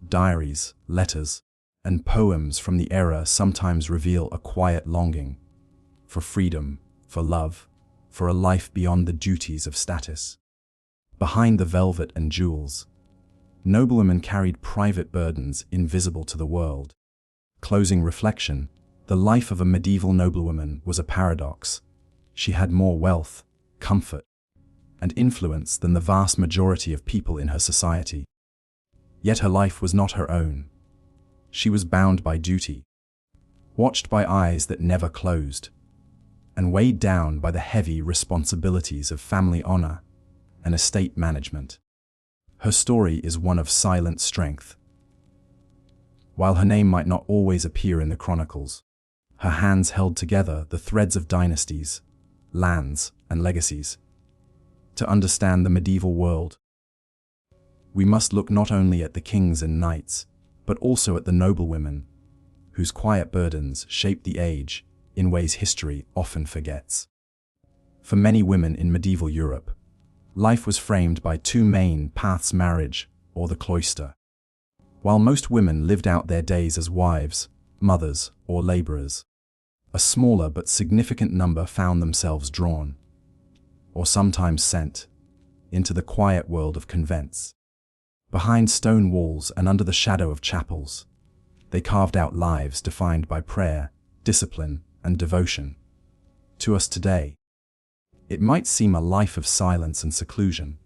Diaries, letters, and poems from the era sometimes reveal a quiet longing for freedom, for love, for a life beyond the duties of status. Behind the velvet and jewels, noblewomen carried private burdens invisible to the world. Closing reflection, the life of a medieval noblewoman was a paradox. She had more wealth, comfort, and influence than the vast majority of people in her society. Yet her life was not her own. She was bound by duty, watched by eyes that never closed, and weighed down by the heavy responsibilities of family honor and estate management. Her story is one of silent strength. While her name might not always appear in the chronicles, her hands held together the threads of dynasties, lands, and legacies. To understand the medieval world, we must look not only at the kings and knights, but also at the noblewomen, whose quiet burdens shaped the age in ways history often forgets. For many women in medieval Europe, life was framed by two main paths: marriage or the cloister. While most women lived out their days as wives, mothers, or laborers, a smaller but significant number found themselves drawn, or sometimes sent, into the quiet world of convents. Behind stone walls and under the shadow of chapels, they carved out lives defined by prayer, discipline, and devotion. To us today, it might seem a life of silence and seclusion.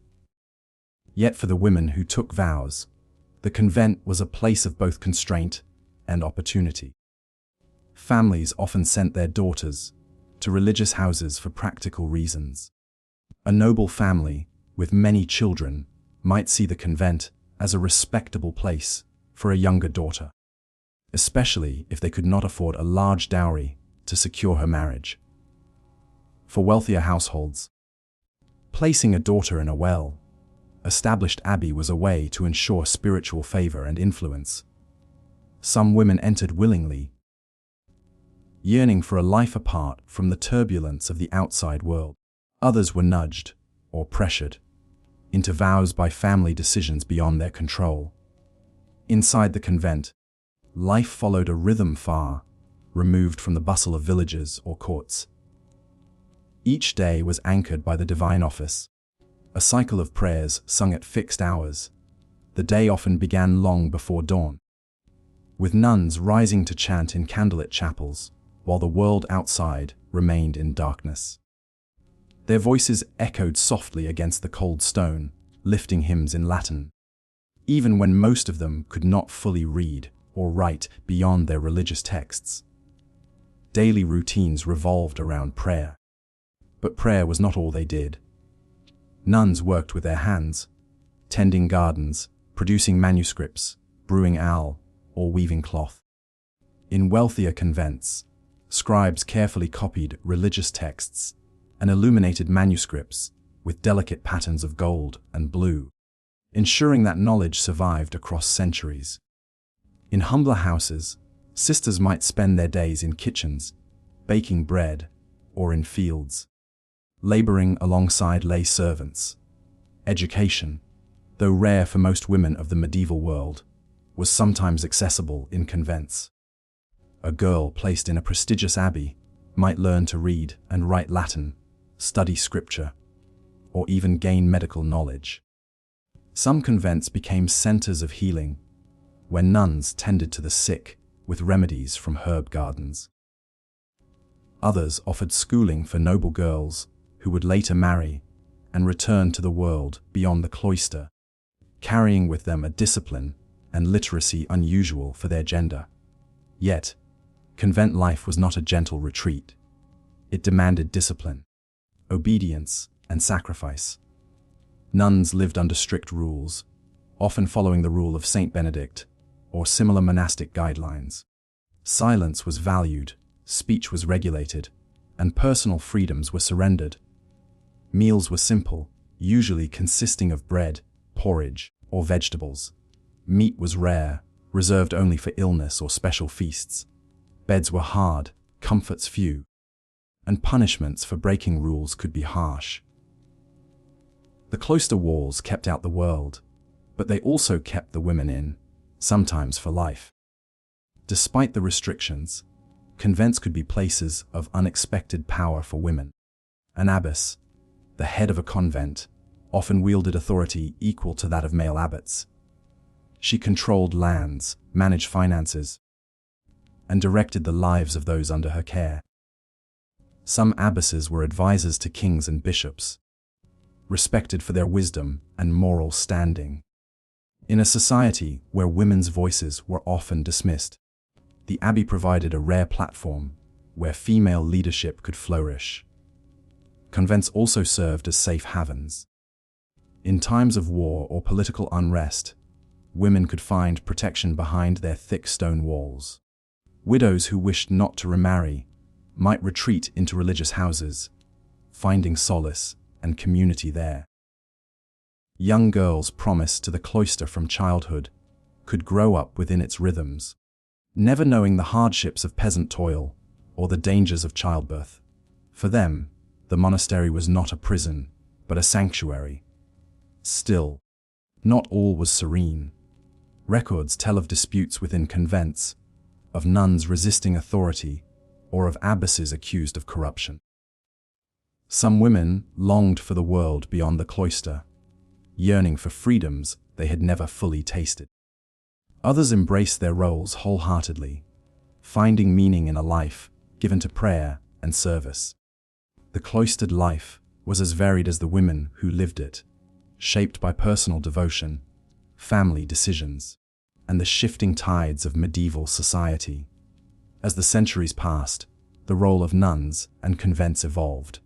Yet for the women who took vows, the convent was a place of both constraint and opportunity. Families often sent their daughters to religious houses for practical reasons. A noble family with many children might see the convent as a respectable place for a younger daughter, especially if they could not afford a large dowry to secure her marriage. For wealthier households, placing a daughter in a well-established abbey was a way to ensure spiritual favor and influence. Some women entered willingly, yearning for a life apart from the turbulence of the outside world. Others were nudged, or pressured, into vows by family decisions beyond their control. Inside the convent, life followed a rhythm far removed from the bustle of villages or courts. Each day was anchored by the divine office, a cycle of prayers sung at fixed hours. The day often began long before dawn, with nuns rising to chant in candlelit chapels, while the world outside remained in darkness. Their voices echoed softly against the cold stone, lifting hymns in Latin, even when most of them could not fully read or write beyond their religious texts. Daily routines revolved around prayer. But prayer was not all they did. Nuns worked with their hands, tending gardens, producing manuscripts, brewing ale, or weaving cloth. In wealthier convents, scribes carefully copied religious texts and illuminated manuscripts with delicate patterns of gold and blue, ensuring that knowledge survived across centuries. In humbler houses, sisters might spend their days in kitchens, baking bread, or in fields, laboring alongside lay servants. Education, though rare for most women of the medieval world, was sometimes accessible in convents. A girl placed in a prestigious abbey might learn to read and write Latin, study scripture, or even gain medical knowledge. Some convents became centers of healing, where nuns tended to the sick with remedies from herb gardens. Others offered schooling for noble girls who would later marry and return to the world beyond the cloister, carrying with them a discipline and literacy unusual for their gender. Yet, convent life was not a gentle retreat. It demanded discipline, obedience, and sacrifice. Nuns lived under strict rules, often following the rule of Saint Benedict or similar monastic guidelines. Silence was valued, speech was regulated, and personal freedoms were surrendered. Meals were simple, usually consisting of bread, porridge, or vegetables. Meat was rare, reserved only for illness or special feasts. Beds were hard, comforts few, and punishments for breaking rules could be harsh. The cloister walls kept out the world, but they also kept the women in, sometimes for life. Despite the restrictions, convents could be places of unexpected power for women. An abbess, the head of a convent, often wielded authority equal to that of male abbots. She controlled lands, managed finances, and directed the lives of those under her care. Some abbesses were advisors to kings and bishops, respected for their wisdom and moral standing. In a society where women's voices were often dismissed, the abbey provided a rare platform where female leadership could flourish. Convents also served as safe havens. In times of war or political unrest, women could find protection behind their thick stone walls. Widows who wished not to remarry might retreat into religious houses, finding solace and community there. Young girls promised to the cloister from childhood could grow up within its rhythms, never knowing the hardships of peasant toil or the dangers of childbirth. For them, the monastery was not a prison, but a sanctuary. Still, not all was serene. Records tell of disputes within convents, of nuns resisting authority, or of abbesses accused of corruption. Some women longed for the world beyond the cloister, yearning for freedoms they had never fully tasted. Others embraced their roles wholeheartedly, finding meaning in a life given to prayer and service. The cloistered life was as varied as the women who lived it, shaped by personal devotion, family decisions, and the shifting tides of medieval society. As the centuries passed, the role of nuns and convents evolved.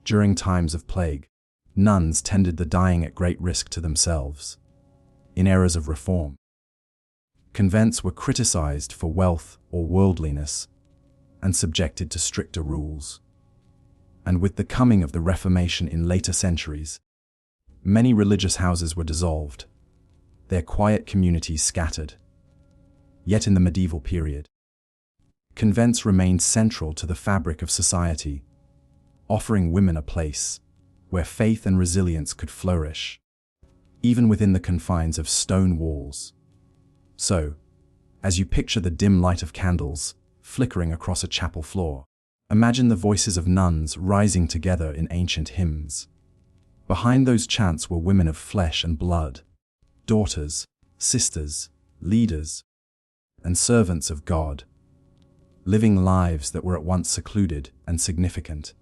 During times of plague, nuns tended the dying at great risk to themselves. In eras of reform, convents were criticized for wealth or worldliness and subjected to stricter rules. And with the coming of the Reformation in later centuries, many religious houses were dissolved, their quiet communities scattered. Yet in the medieval period, convents remained central to the fabric of society, offering women a place where faith and resilience could flourish, even within the confines of stone walls. So, as you picture the dim light of candles flickering across a chapel floor, imagine the voices of nuns rising together in ancient hymns. Behind those chants were women of flesh and blood, daughters, sisters, leaders, and servants of God, living lives that were at once secluded and significant.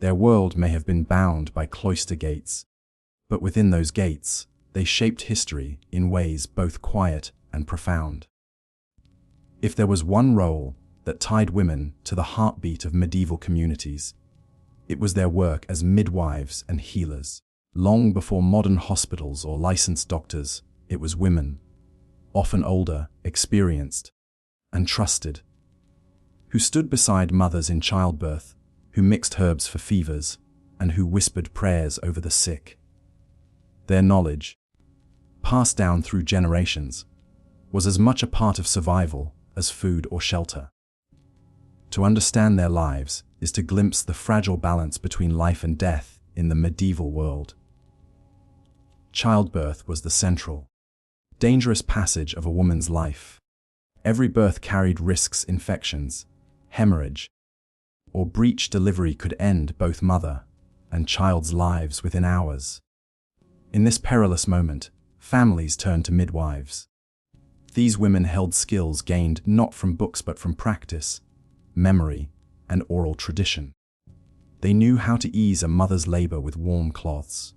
Their world may have been bound by cloister gates, but within those gates, they shaped history in ways both quiet and profound. If there was one role that tied women to the heartbeat of medieval communities, it was their work as midwives and healers. Long before modern hospitals or licensed doctors, it was women, often older, experienced, and trusted, who stood beside mothers in childbirth, who mixed herbs for fevers, and who whispered prayers over the sick. Their knowledge, passed down through generations, was as much a part of survival as food or shelter. To understand their lives is to glimpse the fragile balance between life and death in the medieval world. Childbirth was the central, dangerous passage of a woman's life. Every birth carried risks: infections, hemorrhage, or breech delivery could end both mother and child's lives within hours. In this perilous moment, families turned to midwives. These women held skills gained not from books but from practice, memory, and oral tradition. They knew how to ease a mother's labor with warm cloths,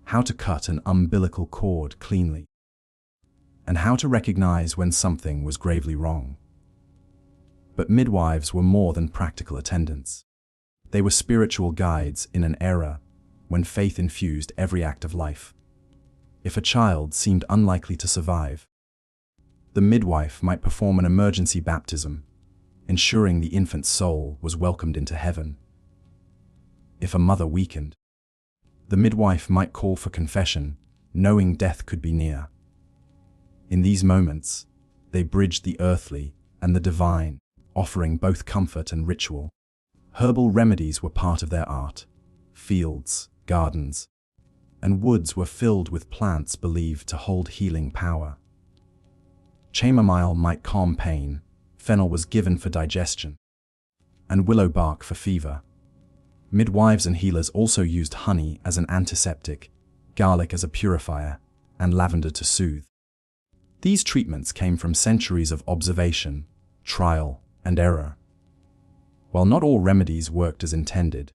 how to cut an umbilical cord cleanly, and how to recognize when something was gravely wrong. But midwives were more than practical attendants. They were spiritual guides in an era when faith infused every act of life. If a child seemed unlikely to survive, the midwife might perform an emergency baptism, ensuring the infant's soul was welcomed into heaven. If a mother weakened, the midwife might call for confession, knowing death could be near. In these moments, they bridged the earthly and the divine, offering both comfort and ritual. Herbal remedies were part of their art. Fields, gardens, and woods were filled with plants believed to hold healing power. Chamomile might calm pain, fennel was given for digestion, and willow bark for fever. Midwives and healers also used honey as an antiseptic, garlic as a purifier, and lavender to soothe. These treatments came from centuries of observation, trial, and error. While not all remedies worked as intended,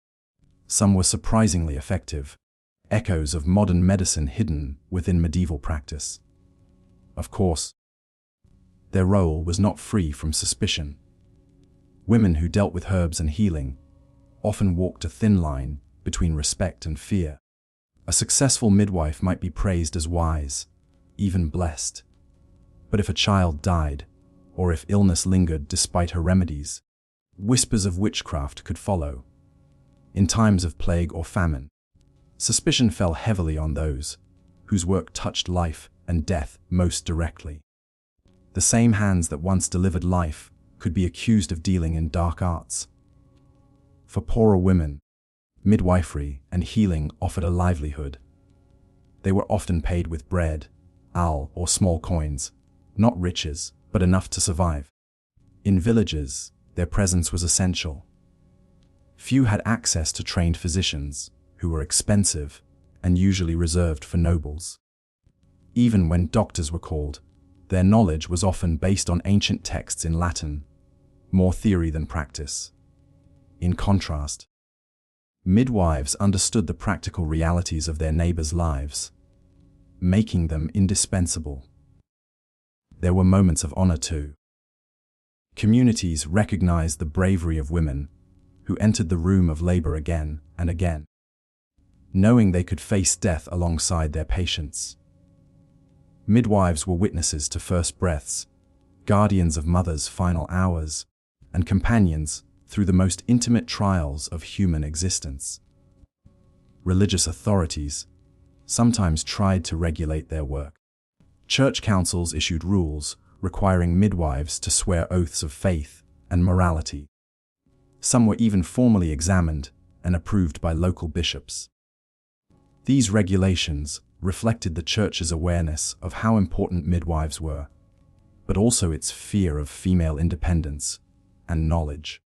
some were surprisingly effective, echoes of modern medicine hidden within medieval practice. Of course, their role was not free from suspicion. Women who dealt with herbs and healing often walked a thin line between respect and fear. A successful midwife might be praised as wise, even blessed. But if a child died, or if illness lingered despite her remedies, whispers of witchcraft could follow. In times of plague or famine, suspicion fell heavily on those whose work touched life and death most directly. The same hands that once delivered life could be accused of dealing in dark arts. For poorer women, midwifery and healing offered a livelihood. They were often paid with bread, alms, or small coins, not riches, but enough to survive. In villages, their presence was essential. Few had access to trained physicians, who were expensive and usually reserved for nobles. Even when doctors were called, their knowledge was often based on ancient texts in Latin, more theory than practice. In contrast, midwives understood the practical realities of their neighbors' lives, making them indispensable. there were moments of honor too. Communities recognized the bravery of women who entered the room of labor again and again, knowing they could face death alongside their patients. Midwives were witnesses to first breaths, guardians of mothers' final hours, and companions through the most intimate trials of human existence. Religious authorities sometimes tried to regulate their work. Church councils issued rules requiring midwives to swear oaths of faith and morality. Some were even formally examined and approved by local bishops. These regulations reflected the Church's awareness of how important midwives were, but also its fear of female independence and knowledge.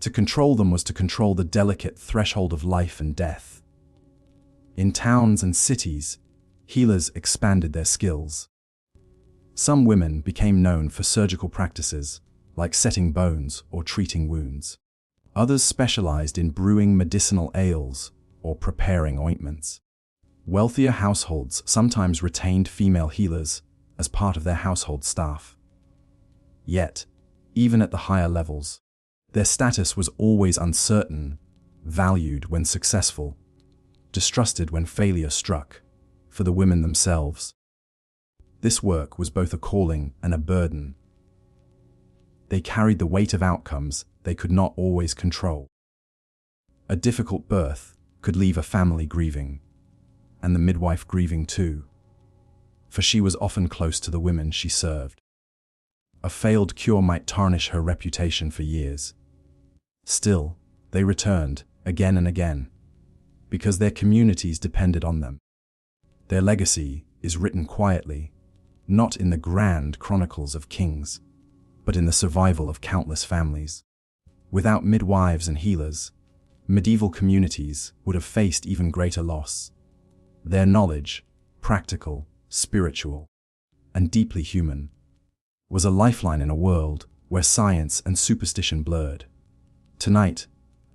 To control them was to control the delicate threshold of life and death. In towns and cities, healers expanded their skills. Some women became known for surgical practices, like setting bones or treating wounds. Others specialized in brewing medicinal ales or preparing ointments. Wealthier households sometimes retained female healers as part of their household staff. Yet, even at the higher levels, their status was always uncertain, valued when successful, distrusted when failure struck. For the women themselves, this work was both a calling and a burden. They carried the weight of outcomes they could not always control. A difficult birth could leave a family grieving, and the midwife grieving too, for she was often close to the women she served. A failed cure might tarnish her reputation for years. Still, they returned again and again, because their communities depended on them. Their legacy is written quietly, not in the grand chronicles of kings, but in the survival of countless families. Without midwives and healers, medieval communities would have faced even greater loss. Their knowledge, practical, spiritual, and deeply human, was a lifeline in a world where science and superstition blurred. Tonight,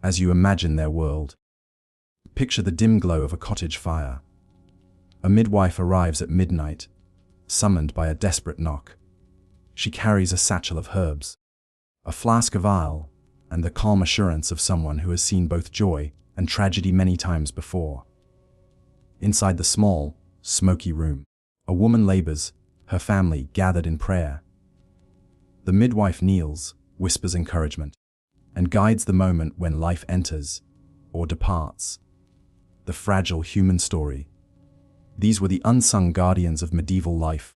as you imagine their world, picture the dim glow of a cottage fire. A midwife arrives at midnight, summoned by a desperate knock. She carries a satchel of herbs, a flask of ale, and the calm assurance of someone who has seen both joy and tragedy many times before. Inside the small, smoky room, a woman labors, her family gathered in prayer. The midwife kneels, whispers encouragement, and guides the moment when life enters or departs. The fragile human story. These were the unsung guardians of medieval life.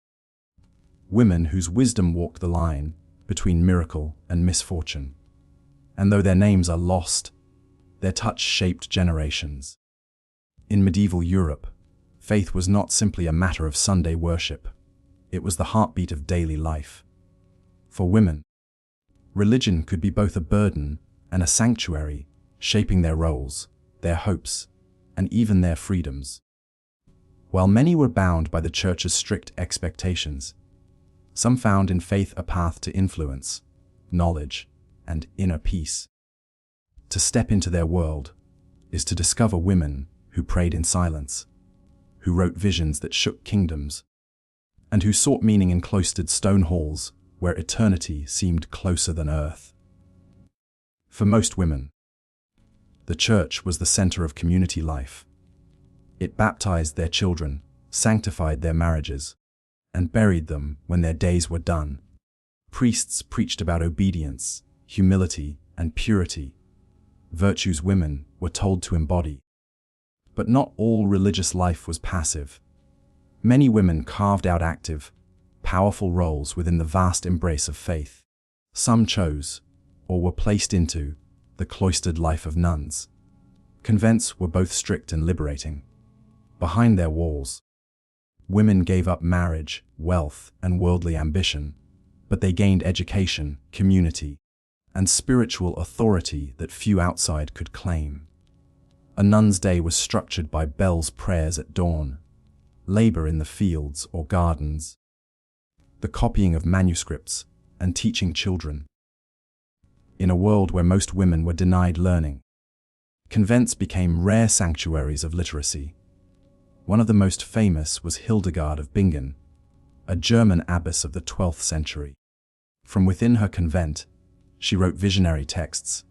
Women whose wisdom walked the line between miracle and misfortune. And though their names are lost, their touch shaped generations. In medieval Europe, faith was not simply a matter of Sunday worship. It was the heartbeat of daily life. For women, religion could be both a burden and a sanctuary, shaping their roles, their hopes, and even their freedoms. While many were bound by the Church's strict expectations, some found in faith a path to influence, knowledge, and inner peace. To step into their world is to discover women who prayed in silence, who wrote visions that shook kingdoms, and who sought meaning in cloistered stone halls where eternity seemed closer than earth. For most women, the Church was the center of community life. It baptized their children, sanctified their marriages, and buried them when their days were done. Priests preached about obedience, humility, and purity, virtues women were told to embody. But not all religious life was passive. Many women carved out active, powerful roles within the vast embrace of faith. Some chose, or were placed into, the cloistered life of nuns. Convents were both strict and liberating. Behind their walls, women gave up marriage, wealth, and worldly ambition, but they gained education, community, and spiritual authority that few outside could claim. A nun's day was structured by bells' prayers at dawn, labor in the fields or gardens, the copying of manuscripts, and teaching children. In a world where most women were denied learning, convents became rare sanctuaries of literacy. One of the most famous was Hildegard of Bingen, a German abbess of the 12th century. From within her convent, she wrote visionary texts,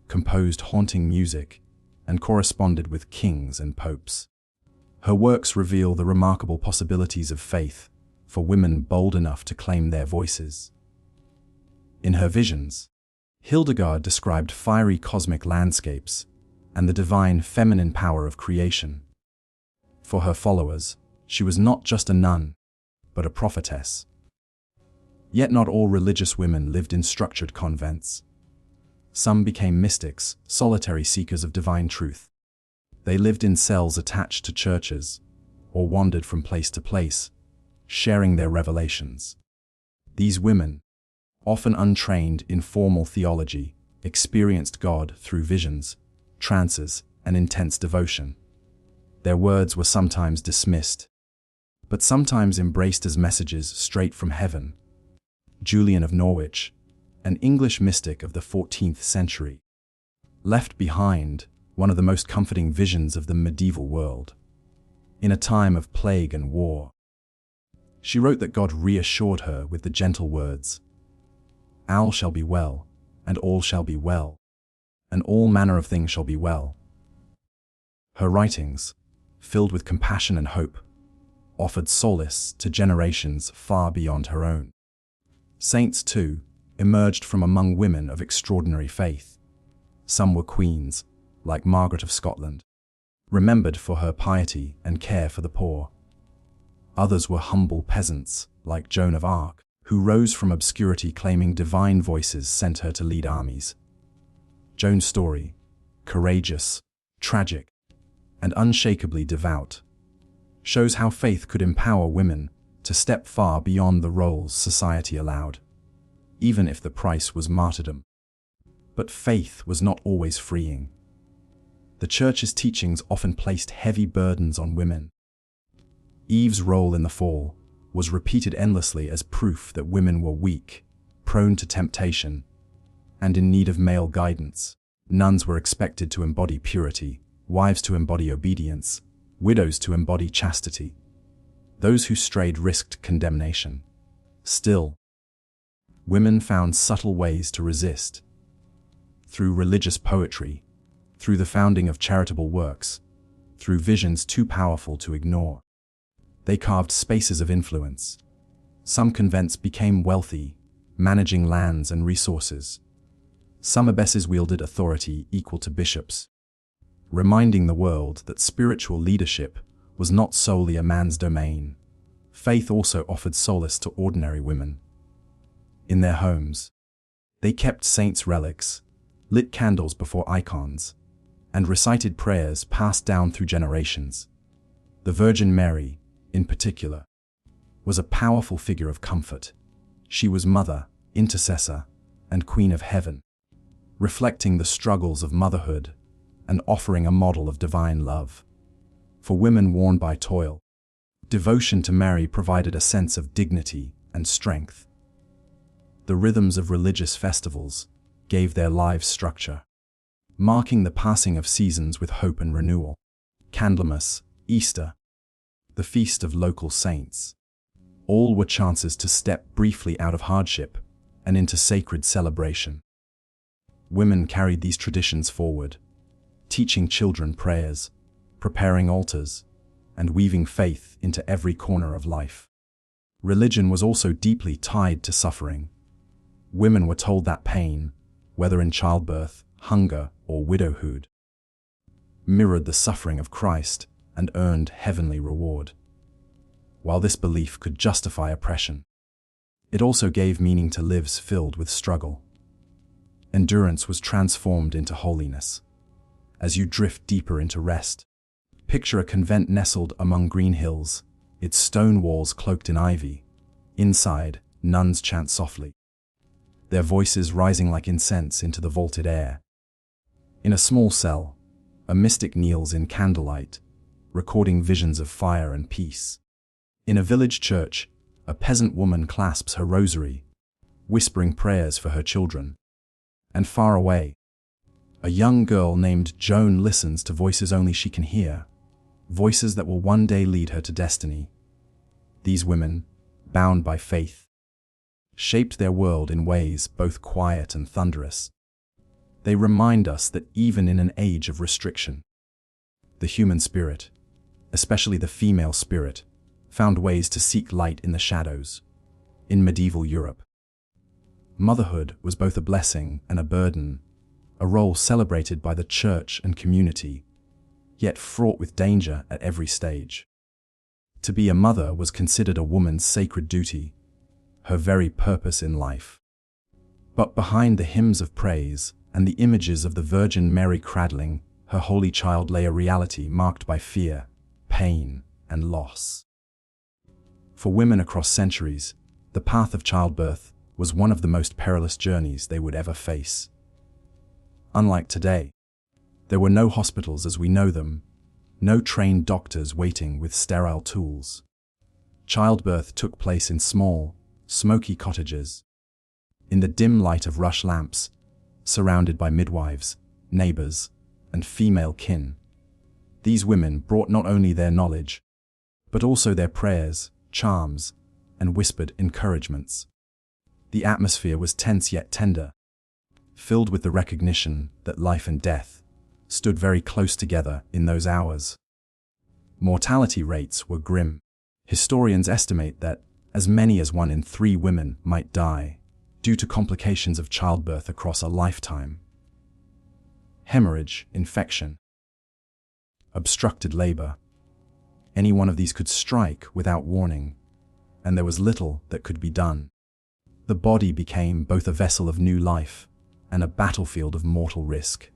composed haunting music, and corresponded with kings and popes. Her works reveal the remarkable possibilities of faith for women bold enough to claim their voices. In her visions, Hildegard described fiery cosmic landscapes and the divine feminine power of creation. For her followers, she was not just a nun, but a prophetess. Yet not all religious women lived in structured convents. Some became mystics, solitary seekers of divine truth. They lived in cells attached to churches, or wandered from place to place, sharing their revelations. These women, often untrained in formal theology, experienced God through visions, trances, and intense devotion. Their words were sometimes dismissed, but sometimes embraced as messages straight from heaven. Julian of Norwich, an English mystic of the 14th century, left behind one of the most comforting visions of the medieval world. In a time of plague and war, she wrote that God reassured her with the gentle words, "All shall be well, and all shall be well, and all manner of things shall be well." Her writings, filled with compassion and hope, offered solace to generations far beyond her own. Saints, too, emerged from among women of extraordinary faith. Some were queens, like Margaret of Scotland, remembered for her piety and care for the poor. Others were humble peasants, like Joan of Arc, who rose from obscurity claiming divine voices sent her to lead armies. Joan's story, courageous, tragic, and unshakably devout, shows how faith could empower women to step far beyond the roles society allowed, even if the price was martyrdom. But faith was not always freeing. The Church's teachings often placed heavy burdens on women. Eve's role in the fall was repeated endlessly as proof that women were weak, prone to temptation, and in need of male guidance. Nuns were expected to embody purity, wives to embody obedience, widows to embody chastity. Those who strayed risked condemnation. Still, women found subtle ways to resist. Through religious poetry, through the founding of charitable works, through visions too powerful to ignore. They carved spaces of influence. Some convents became wealthy, managing lands and resources. Some abbesses wielded authority equal to bishops, reminding the world that spiritual leadership was not solely a man's domain. Faith also offered solace to ordinary women. In their homes, they kept saints' relics, lit candles before icons, and recited prayers passed down through generations. The Virgin Mary, in particular, was a powerful figure of comfort. She was mother, intercessor, and queen of heaven, reflecting the struggles of motherhood and offering a model of divine love. For women worn by toil, devotion to Mary provided a sense of dignity and strength. The rhythms of religious festivals gave their lives structure, marking the passing of seasons with hope and renewal. Candlemas, Easter, the feast of local saints, all were chances to step briefly out of hardship and into sacred celebration. Women carried these traditions forward, teaching children prayers, preparing altars, and weaving faith into every corner of life. Religion was also deeply tied to suffering. Women were told that pain, whether in childbirth, hunger, or widowhood, mirrored the suffering of Christ and earned heavenly reward. While this belief could justify oppression, it also gave meaning to lives filled with struggle. Endurance was transformed into holiness. As you drift deeper into rest, picture a convent nestled among green hills, its stone walls cloaked in ivy. Inside, nuns chant softly, their voices rising like incense into the vaulted air. In a small cell, a mystic kneels in candlelight, recording visions of fire and peace. In a village church, a peasant woman clasps her rosary, whispering prayers for her children. And far away, a young girl named Joan listens to voices only she can hear, voices that will one day lead her to destiny. These women, bound by faith, shaped their world in ways both quiet and thunderous. They remind us that even in an age of restriction, the human spirit, especially the female spirit, found ways to seek light in the shadows. In medieval Europe, motherhood was both a blessing and a burden, a role celebrated by the church and community, yet fraught with danger at every stage. To be a mother was considered a woman's sacred duty, her very purpose in life. But behind the hymns of praise and the images of the Virgin Mary cradling her holy child lay a reality marked by fear, pain, and loss. For women across centuries, the path of childbirth was one of the most perilous journeys they would ever face. Unlike today, there were no hospitals as we know them, no trained doctors waiting with sterile tools. Childbirth took place in small, smoky cottages, in the dim light of rush lamps, surrounded by midwives, neighbors, and female kin. These women brought not only their knowledge, but also their prayers, charms, and whispered encouragements. The atmosphere was tense yet tender, filled with the recognition that life and death stood very close together in those hours. Mortality rates were grim. Historians estimate that as many as 1 in 3 women might die due to complications of childbirth across a lifetime. Hemorrhage, infection, obstructed labor. Any one of these could strike without warning, and there was little that could be done. The body became both a vessel of new life and a battlefield of mortal risk.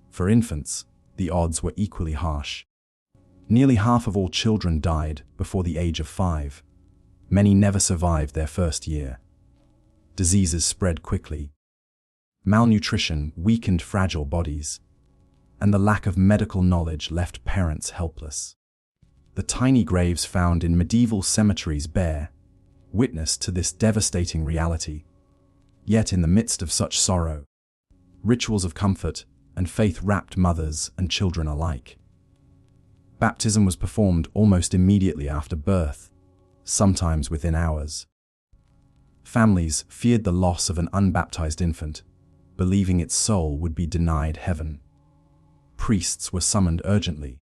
For infants, the odds were equally harsh. Nearly half of all children died before the age of 5. Many never survived their first year. Diseases spread quickly. Malnutrition weakened fragile bodies, and the lack of medical knowledge left parents helpless. The tiny graves found in medieval cemeteries bear witness to this devastating reality. Yet in the midst of such sorrow, rituals of comfort and faith wrapped mothers and children alike. Baptism was performed almost immediately after birth, sometimes within hours. Families feared the loss of an unbaptized infant, believing its soul would be denied heaven. Priests were summoned urgently,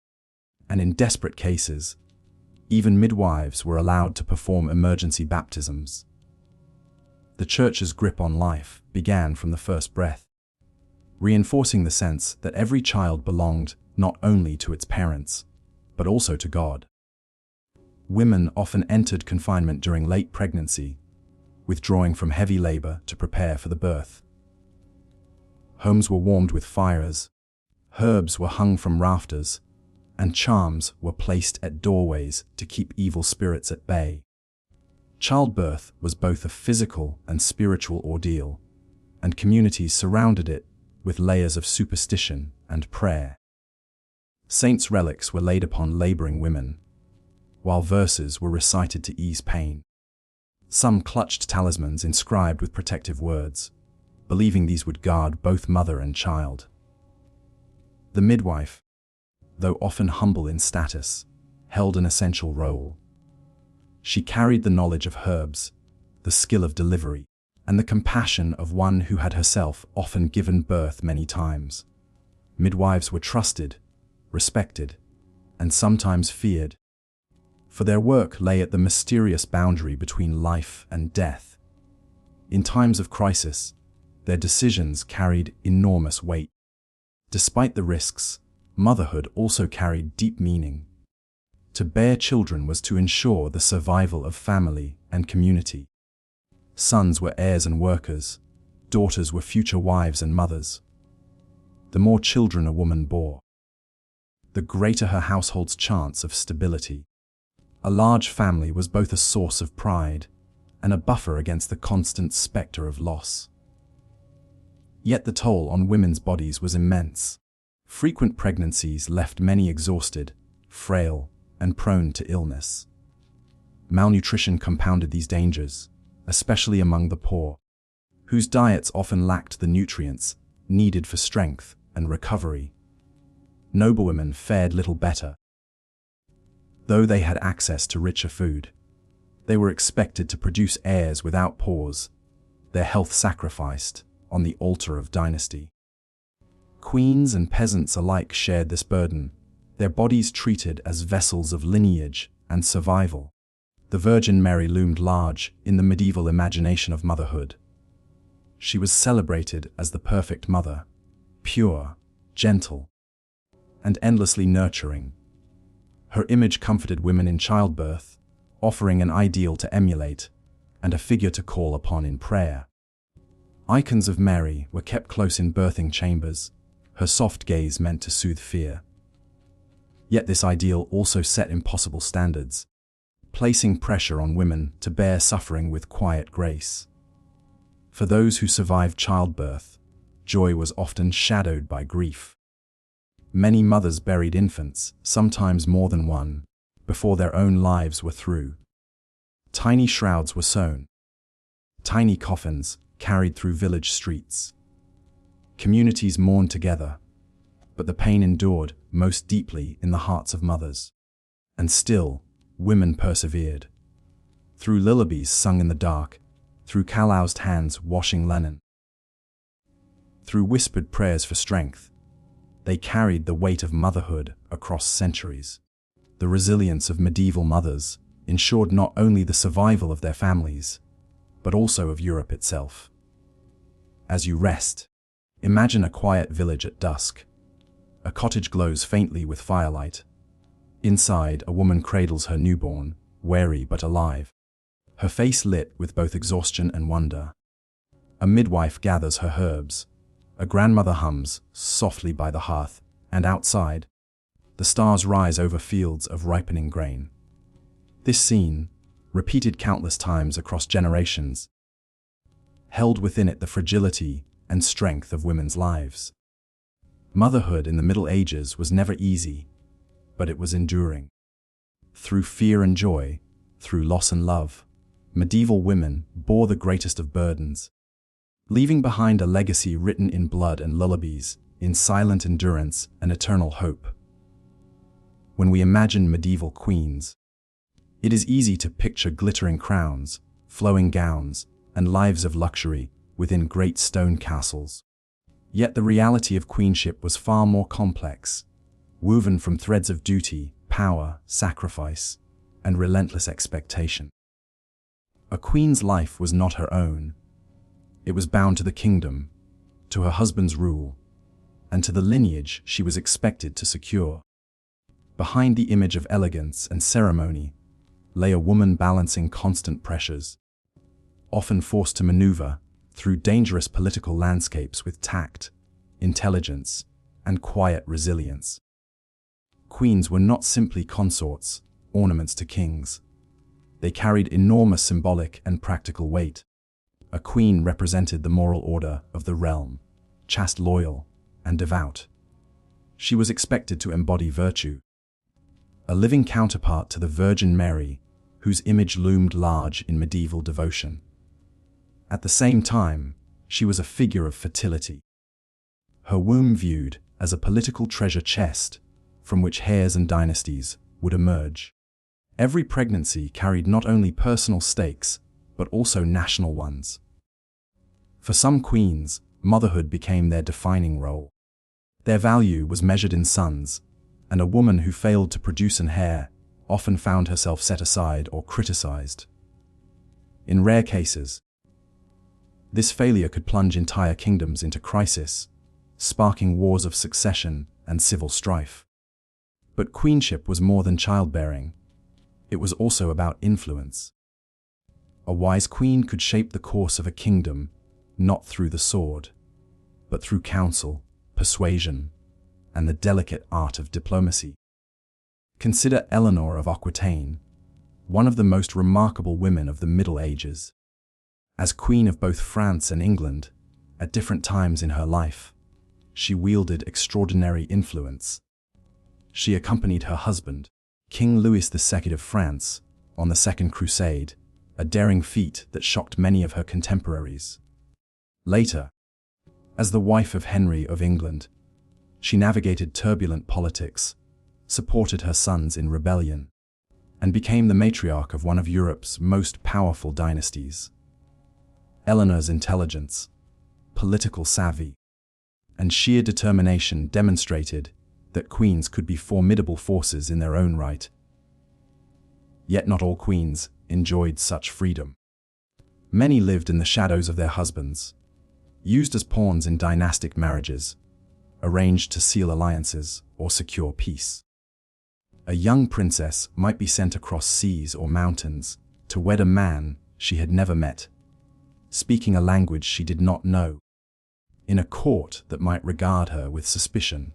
and in desperate cases, even midwives were allowed to perform emergency baptisms. The Church's grip on life began from the first breath, reinforcing the sense that every child belonged not only to its parents, but also to God. Women often entered confinement during late pregnancy, withdrawing from heavy labor to prepare for the birth. Homes were warmed with fires, herbs were hung from rafters, and charms were placed at doorways to keep evil spirits at bay. Childbirth was both a physical and spiritual ordeal, and communities surrounded it with layers of superstition and prayer. Saints' relics were laid upon laboring women, while verses were recited to ease pain. Some clutched talismans inscribed with protective words, believing these would guard both mother and child. The midwife, though often humble in status, held an essential role. She carried the knowledge of herbs, the skill of delivery, and the compassion of one who had herself often given birth many times. Midwives were trusted, respected, and sometimes feared, for their work lay at the mysterious boundary between life and death. In times of crisis, their decisions carried enormous weight. Despite the risks, motherhood also carried deep meaning. To bear children was to ensure the survival of family and community. Sons were heirs and workers, daughters were future wives and mothers. The more children a woman bore, the greater her household's chance of stability. A large family was both a source of pride and a buffer against the constant specter of loss. Yet the toll on women's bodies was immense. Frequent pregnancies left many exhausted, frail, and prone to illness. Malnutrition compounded these dangers, especially among the poor, whose diets often lacked the nutrients needed for strength and recovery. Noblewomen fared little better. Though they had access to richer food, They were expected to produce heirs without pause, their health sacrificed on the altar of dynasty. Queens and peasants alike shared this burden, their bodies treated as vessels of lineage and survival. The Virgin Mary loomed large in the medieval imagination of motherhood. She was celebrated as the perfect mother, pure, gentle, and endlessly nurturing. Her image comforted women in childbirth, offering an ideal to emulate and a figure to call upon in prayer. Icons of Mary were kept close in birthing chambers, her soft gaze meant to soothe fear. Yet this ideal also set impossible standards, placing pressure on women to bear suffering with quiet grace. For those who survived childbirth, joy was often shadowed by grief. Many mothers buried infants, sometimes more than one, before their own lives were through. Tiny shrouds were sewn, tiny coffins carried through village streets. Communities mourned together, but the pain endured most deeply in the hearts of mothers. And still, women persevered. Through lullabies sung in the dark, through calloused hands washing linen, through whispered prayers for strength, they carried the weight of motherhood across centuries. The resilience of medieval mothers ensured not only the survival of their families, but also of Europe itself. As you rest, imagine a quiet village at dusk. A cottage glows faintly with firelight. Inside, a woman cradles her newborn, wary but alive, her face lit with both exhaustion and wonder. A midwife gathers her herbs. A grandmother hums softly by the hearth, and outside, the stars rise over fields of ripening grain. This scene, repeated countless times across generations, held within it the fragility and strength of women's lives. Motherhood in the Middle Ages was never easy, but it was enduring. Through fear and joy, through loss and love, medieval women bore the greatest of burdens, leaving behind a legacy written in blood and lullabies, in silent endurance and eternal hope. When we imagine medieval queens, it is easy to picture glittering crowns, flowing gowns, and lives of luxury within great stone castles. Yet the reality of queenship was far more complex, woven from threads of duty, power, sacrifice, and relentless expectation. A queen's life was not her own. It was bound to the kingdom, to her husband's rule, and to the lineage she was expected to secure. Behind the image of elegance and ceremony lay a woman balancing constant pressures, often forced to maneuver through dangerous political landscapes with tact, intelligence, and quiet resilience. Queens were not simply consorts, ornaments to kings. They carried enormous symbolic and practical weight. A queen represented the moral order of the realm, chaste, loyal, and devout. She was expected to embody virtue, a living counterpart to the Virgin Mary, whose image loomed large in medieval devotion. At the same time, she was a figure of fertility. Her womb viewed as a political treasure chest from which heirs and dynasties would emerge. Every pregnancy carried not only personal stakes, but also national ones. For some queens, motherhood became their defining role. Their value was measured in sons, and a woman who failed to produce an heir often found herself set aside or criticized. In rare cases, this failure could plunge entire kingdoms into crisis, sparking wars of succession and civil strife. But queenship was more than childbearing. It was also about influence. A wise queen could shape the course of a kingdom, not through the sword, but through counsel, persuasion, and the delicate art of diplomacy. Consider Eleanor of Aquitaine, one of the most remarkable women of the Middle Ages. As queen of both France and England, at different times in her life, she wielded extraordinary influence. She accompanied her husband, King Louis II of France, on the Second Crusade, a daring feat that shocked many of her contemporaries. Later, as the wife of Henry of England, she navigated turbulent politics, supported her sons in rebellion, and became the matriarch of one of Europe's most powerful dynasties. Eleanor's intelligence, political savvy, and sheer determination demonstrated that queens could be formidable forces in their own right. Yet not all queens enjoyed such freedom. Many lived in the shadows of their husbands, used as pawns in dynastic marriages, arranged to seal alliances or secure peace. A young princess might be sent across seas or mountains to wed a man she had never met, speaking a language she did not know, in a court that might regard her with suspicion.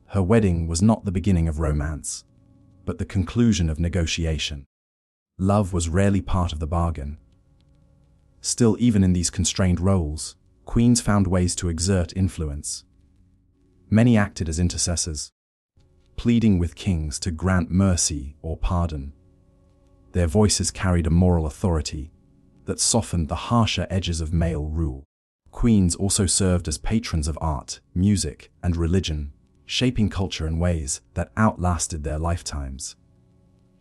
Her wedding was not the beginning of romance, but the conclusion of negotiation. Love was rarely part of the bargain. Still, even in these constrained roles, queens found ways to exert influence. Many acted as intercessors, pleading with kings to grant mercy or pardon. Their voices carried a moral authority that softened the harsher edges of male rule. Queens also served as patrons of art, music, and religion, shaping culture in ways that outlasted their lifetimes.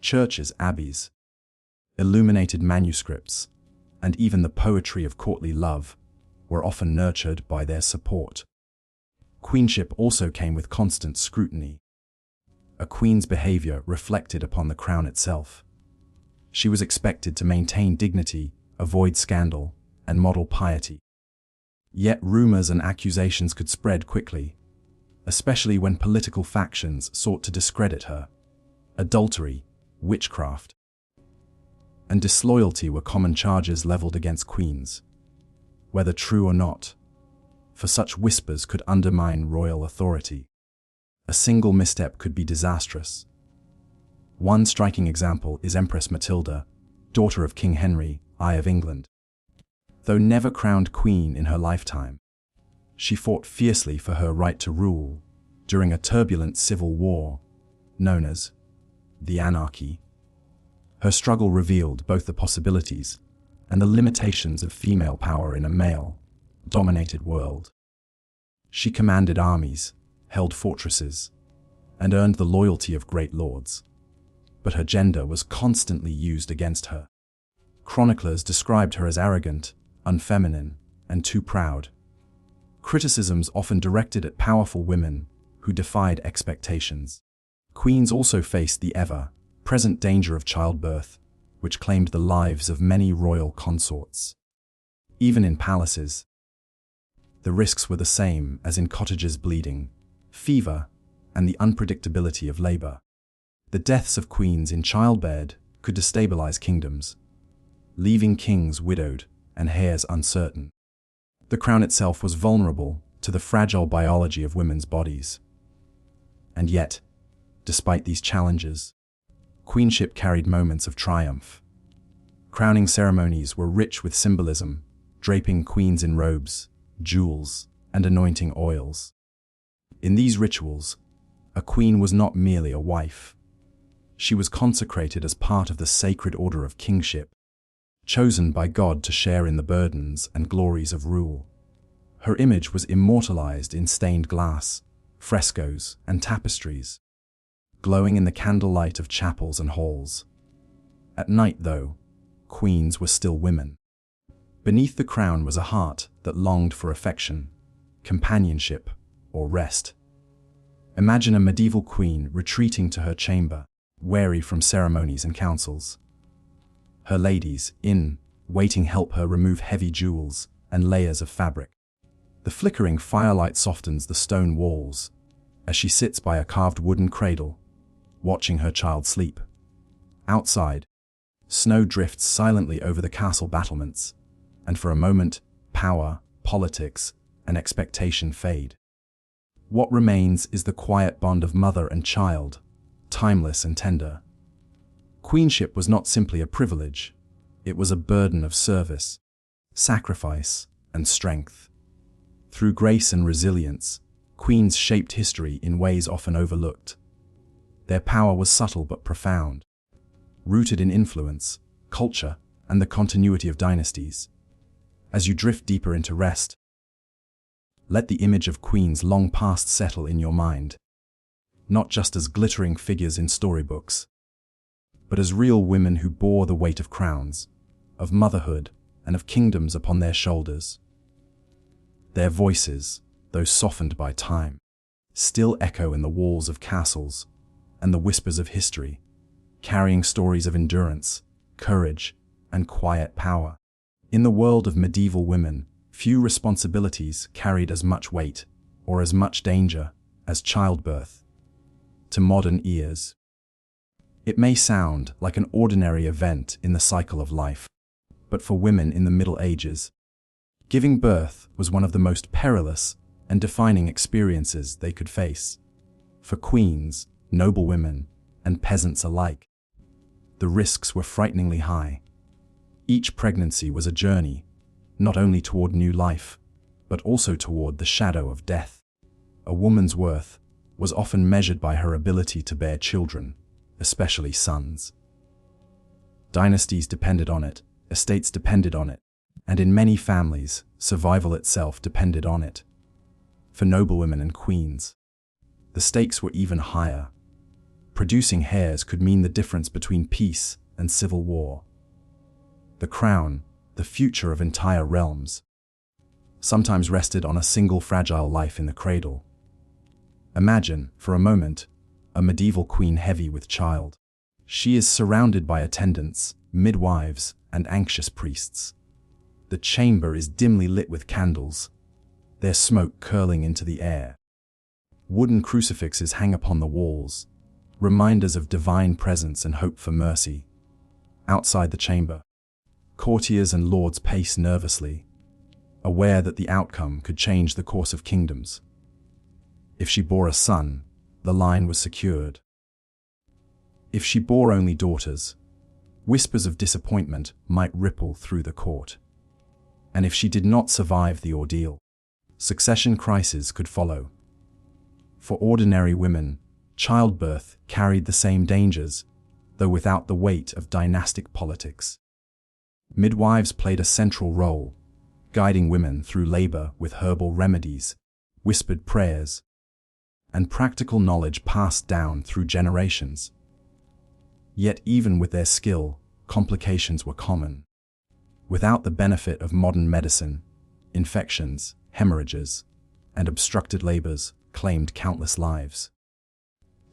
Churches, abbeys, illuminated manuscripts, and even the poetry of courtly love were often nurtured by their support. Queenship also came with constant scrutiny. A queen's behavior reflected upon the crown itself. She was expected to maintain dignity, avoid scandal, and model piety. Yet rumors and accusations could spread quickly, especially when political factions sought to discredit her. Adultery, witchcraft, and disloyalty were common charges leveled against queens, whether true or not, for such whispers could undermine royal authority. A single misstep could be disastrous. One striking example is Empress Matilda, daughter of King Henry I of England. Though never crowned queen in her lifetime, she fought fiercely for her right to rule during a turbulent civil war known as the Anarchy. Her struggle revealed both the possibilities and the limitations of female power in a male-dominated world. She commanded armies, held fortresses, and earned the loyalty of great lords, but her gender was constantly used against her. Chroniclers described her as arrogant, unfeminine, and too proud. Criticisms often directed at powerful women who defied expectations. Queens also faced the ever-present danger of childbirth, which claimed the lives of many royal consorts. Even in palaces, the risks were the same as in cottages: bleeding, fever, and the unpredictability of labor. The deaths of queens in childbed could destabilize kingdoms, leaving kings widowed and heirs uncertain. The crown itself was vulnerable to the fragile biology of women's bodies. And yet, despite these challenges, queenship carried moments of triumph. Crowning ceremonies were rich with symbolism, draping queens in robes, jewels, and anointing oils. In these rituals, a queen was not merely a wife. She was consecrated as part of the sacred order of kingship, chosen by God to share in the burdens and glories of rule. Her image was immortalized in stained glass, frescoes, and tapestries, glowing in the candlelight of chapels and halls. At night, though, queens were still women. Beneath the crown was a heart that longed for affection, companionship, or rest. Imagine a medieval queen retreating to her chamber, wary from ceremonies and councils. Her ladies, in waiting, help her remove heavy jewels and layers of fabric. The flickering firelight softens the stone walls as she sits by a carved wooden cradle, watching her child sleep. Outside, snow drifts silently over the castle battlements, and for a moment, power, politics, and expectation fade. What remains is the quiet bond of mother and child, timeless and tender. Queenship was not simply a privilege, it was a burden of service, sacrifice, and strength. Through grace and resilience, queens shaped history in ways often overlooked. Their power was subtle but profound, rooted in influence, culture, and the continuity of dynasties. As you drift deeper into rest, let the image of queens long past settle in your mind, not just as glittering figures in storybooks, but as real women who bore the weight of crowns, of motherhood, and of kingdoms upon their shoulders. Their voices, though softened by time, still echo in the walls of castles and the whispers of history, carrying stories of endurance, courage, and quiet power. In the world of medieval women, few responsibilities carried as much weight or as much danger as childbirth. To modern ears, it may sound like an ordinary event in the cycle of life, but for women in the Middle Ages, giving birth was one of the most perilous and defining experiences they could face. For queens, noblewomen, and peasants alike, the risks were frighteningly high. Each pregnancy was a journey, not only toward new life, but also toward the shadow of death. A woman's worth was often measured by her ability to bear children, especially sons. Dynasties depended on it, estates depended on it, and in many families, survival itself depended on it. For noblewomen and queens, the stakes were even higher. Producing heirs could mean the difference between peace and civil war. The crown, the future of entire realms, sometimes rested on a single fragile life in the cradle. Imagine, for a moment, a medieval queen heavy with child. She is surrounded by attendants, midwives, and anxious priests. The chamber is dimly lit with candles, their smoke curling into the air. Wooden crucifixes hang upon the walls, reminders of divine presence and hope for mercy. Outside the chamber, courtiers and lords pace nervously, aware that the outcome could change the course of kingdoms. If she bore a son, the line was secured. If she bore only daughters, whispers of disappointment might ripple through the court. And if she did not survive the ordeal, succession crises could follow. For ordinary women, childbirth carried the same dangers, though without the weight of dynastic politics. Midwives played a central role, guiding women through labor with herbal remedies, whispered prayers, and practical knowledge passed down through generations. Yet even with their skill, complications were common. Without the benefit of modern medicine, infections, hemorrhages, and obstructed labors claimed countless lives.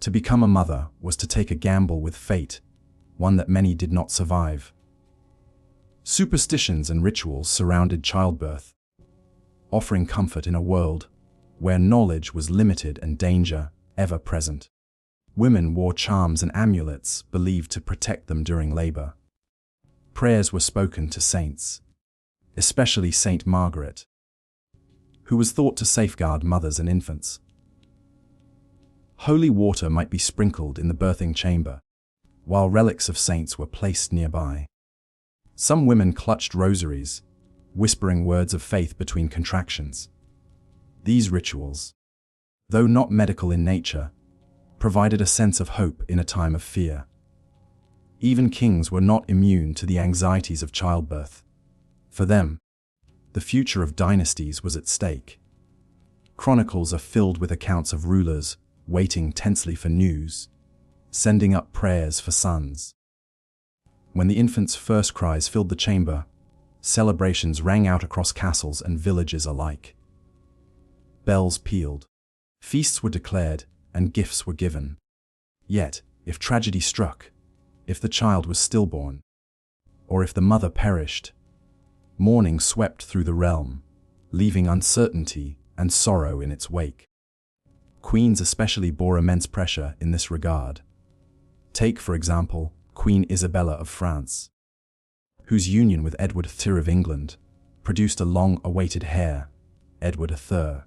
To become a mother was to take a gamble with fate, one that many did not survive. Superstitions and rituals surrounded childbirth, offering comfort in a world where knowledge was limited and danger ever present. Women wore charms and amulets believed to protect them during labor. Prayers were spoken to saints, especially Saint Margaret, who was thought to safeguard mothers and infants. Holy water might be sprinkled in the birthing chamber, while relics of saints were placed nearby. Some women clutched rosaries, whispering words of faith between contractions. These rituals, though not medical in nature, provided a sense of hope in a time of fear. Even kings were not immune to the anxieties of childbirth. For them, the future of dynasties was at stake. Chronicles are filled with accounts of rulers waiting tensely for news, sending up prayers for sons. When the infant's first cries filled the chamber, celebrations rang out across castles and villages alike. Bells pealed, feasts were declared, and gifts were given. Yet, if tragedy struck, if the child was stillborn, or if the mother perished, mourning swept through the realm, leaving uncertainty and sorrow in its wake. Queens especially bore immense pressure in this regard. Take, for example, Queen Isabella of France, whose union with Edward III of England produced a long-awaited heir, Edward III.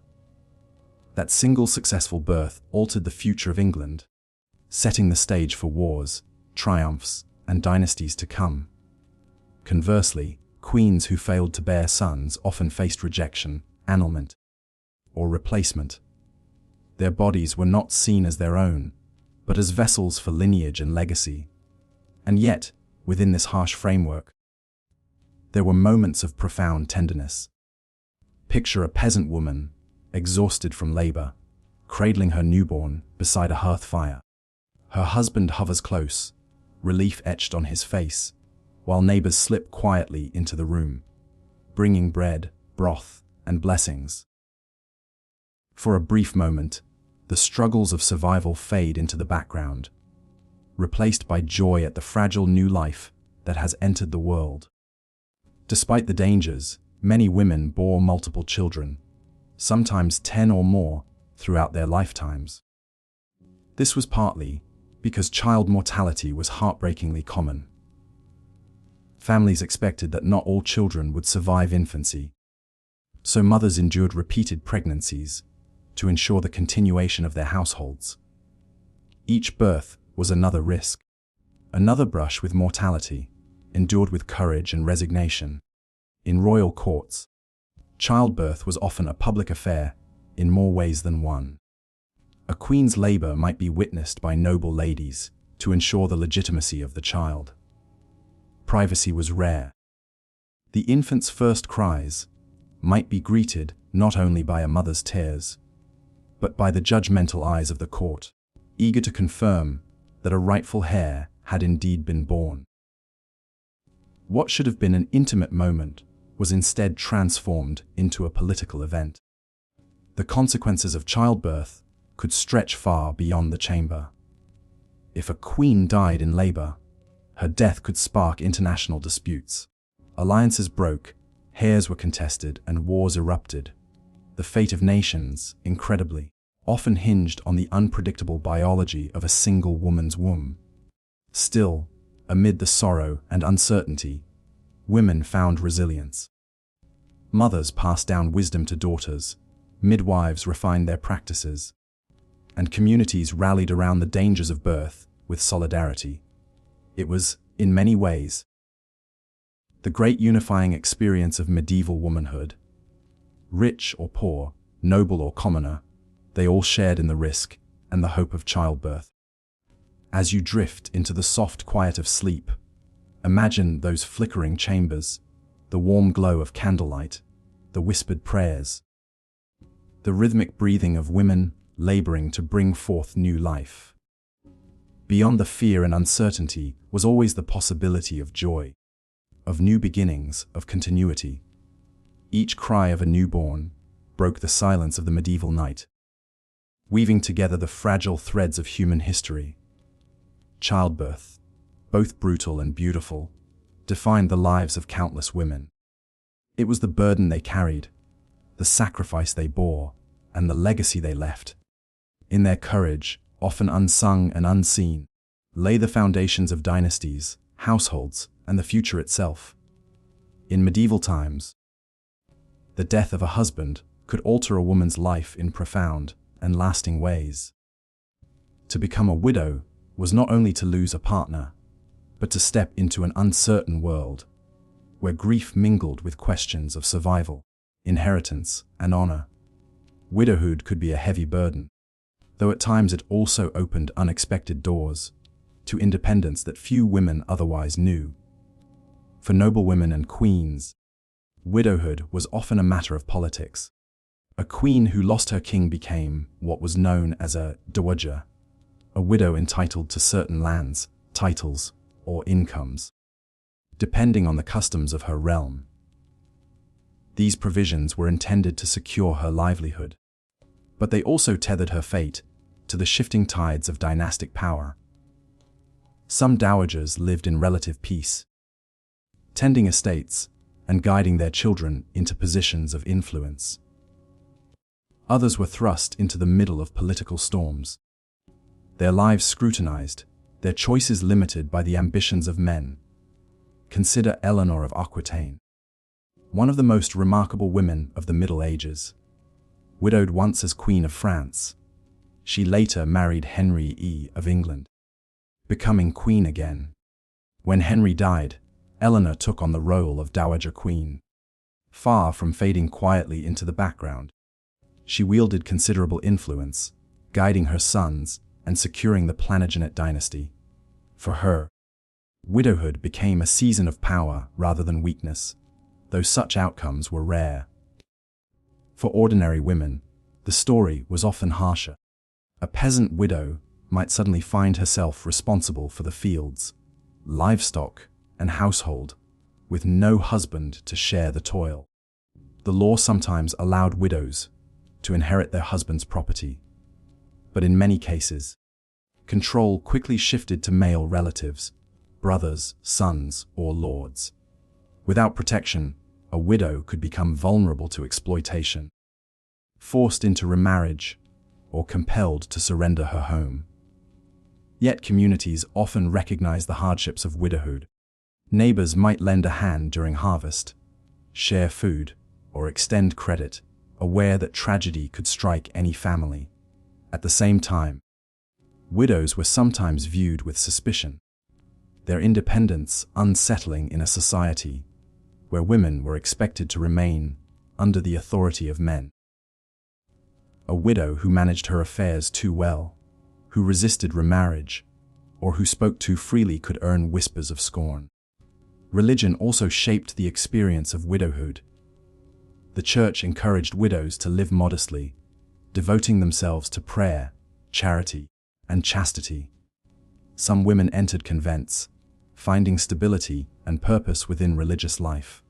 That single successful birth altered the future of England, setting the stage for wars, triumphs, and dynasties to come. Conversely, queens who failed to bear sons often faced rejection, annulment, or replacement. Their bodies were not seen as their own, but as vessels for lineage and legacy. And yet, within this harsh framework, there were moments of profound tenderness. Picture a peasant woman, exhausted from labor, cradling her newborn beside a hearth fire. Her husband hovers close, relief etched on his face, while neighbors slip quietly into the room, bringing bread, broth, and blessings. For a brief moment, the struggles of survival fade into the background, replaced by joy at the fragile new life that has entered the world. Despite the dangers, many women bore multiple children, sometimes 10 or more, throughout their lifetimes. This was partly because child mortality was heartbreakingly common. Families expected that not all children would survive infancy, so mothers endured repeated pregnancies to ensure the continuation of their households. Each birth was another risk, another brush with mortality, endured with courage and resignation. In royal courts, childbirth was often a public affair in more ways than one. A queen's labor might be witnessed by noble ladies to ensure the legitimacy of the child. Privacy was rare. The infant's first cries might be greeted not only by a mother's tears, but by the judgmental eyes of the court, eager to confirm that a rightful heir had indeed been born. What should have been an intimate moment was instead transformed into a political event. The consequences of childbirth could stretch far beyond the chamber. If a queen died in labor, her death could spark international disputes. Alliances broke, heirs were contested, and wars erupted. The fate of nations, incredibly, often hinged on the unpredictable biology of a single woman's womb. Still, amid the sorrow and uncertainty, women found resilience. Mothers passed down wisdom to daughters, midwives refined their practices, and communities rallied around the dangers of birth with solidarity. It was, in many ways, the great unifying experience of medieval womanhood. Rich or poor, noble or commoner, they all shared in the risk and the hope of childbirth. As you drift into the soft quiet of sleep, imagine those flickering chambers, the warm glow of candlelight, the whispered prayers, the rhythmic breathing of women laboring to bring forth new life. Beyond the fear and uncertainty was always the possibility of joy, of new beginnings, of continuity. Each cry of a newborn broke the silence of the medieval night, weaving together the fragile threads of human history. Childbirth, both brutal and beautiful, defined the lives of countless women. It was the burden they carried, the sacrifice they bore, and the legacy they left. In their courage, often unsung and unseen, lay the foundations of dynasties, households, and the future itself. In medieval times, the death of a husband could alter a woman's life in profound and lasting ways. To become a widow was not only to lose a partner, but to step into an uncertain world, where grief mingled with questions of survival, inheritance, and honor. Widowhood could be a heavy burden, though at times it also opened unexpected doors to independence that few women otherwise knew. For noble women and queens, widowhood was often a matter of politics. A queen who lost her king became what was known as a dowager, a widow entitled to certain lands, titles, or incomes, depending on the customs of her realm. These provisions were intended to secure her livelihood, but they also tethered her fate to the shifting tides of dynastic power. Some dowagers lived in relative peace, tending estates and guiding their children into positions of influence. Others were thrust into the middle of political storms, their lives scrutinized, their choices limited by the ambitions of men. Consider Eleanor of Aquitaine, one of the most remarkable women of the Middle Ages. Widowed once as Queen of France, she later married Henry I of England, becoming queen again. When Henry died, Eleanor took on the role of Dowager Queen. Far from fading quietly into the background, she wielded considerable influence, guiding her sons and securing the Plantagenet dynasty. For her, widowhood became a season of power rather than weakness, though such outcomes were rare. For ordinary women, the story was often harsher. A peasant widow might suddenly find herself responsible for the fields, livestock, and household, with no husband to share the toil. The law sometimes allowed widows to inherit their husband's property, but in many cases, control quickly shifted to male relatives, brothers, sons, or lords. Without protection, a widow could become vulnerable to exploitation, forced into remarriage, or compelled to surrender her home. Yet communities often recognize the hardships of widowhood. Neighbors might lend a hand during harvest, share food, or extend credit, aware that tragedy could strike any family. At the same time, widows were sometimes viewed with suspicion, their independence unsettling in a society where women were expected to remain under the authority of men. A widow who managed her affairs too well, who resisted remarriage, or who spoke too freely could earn whispers of scorn. Religion also shaped the experience of widowhood. The church encouraged widows to live modestly, devoting themselves to prayer, charity, and chastity. Some women entered convents, finding stability and purpose within religious life.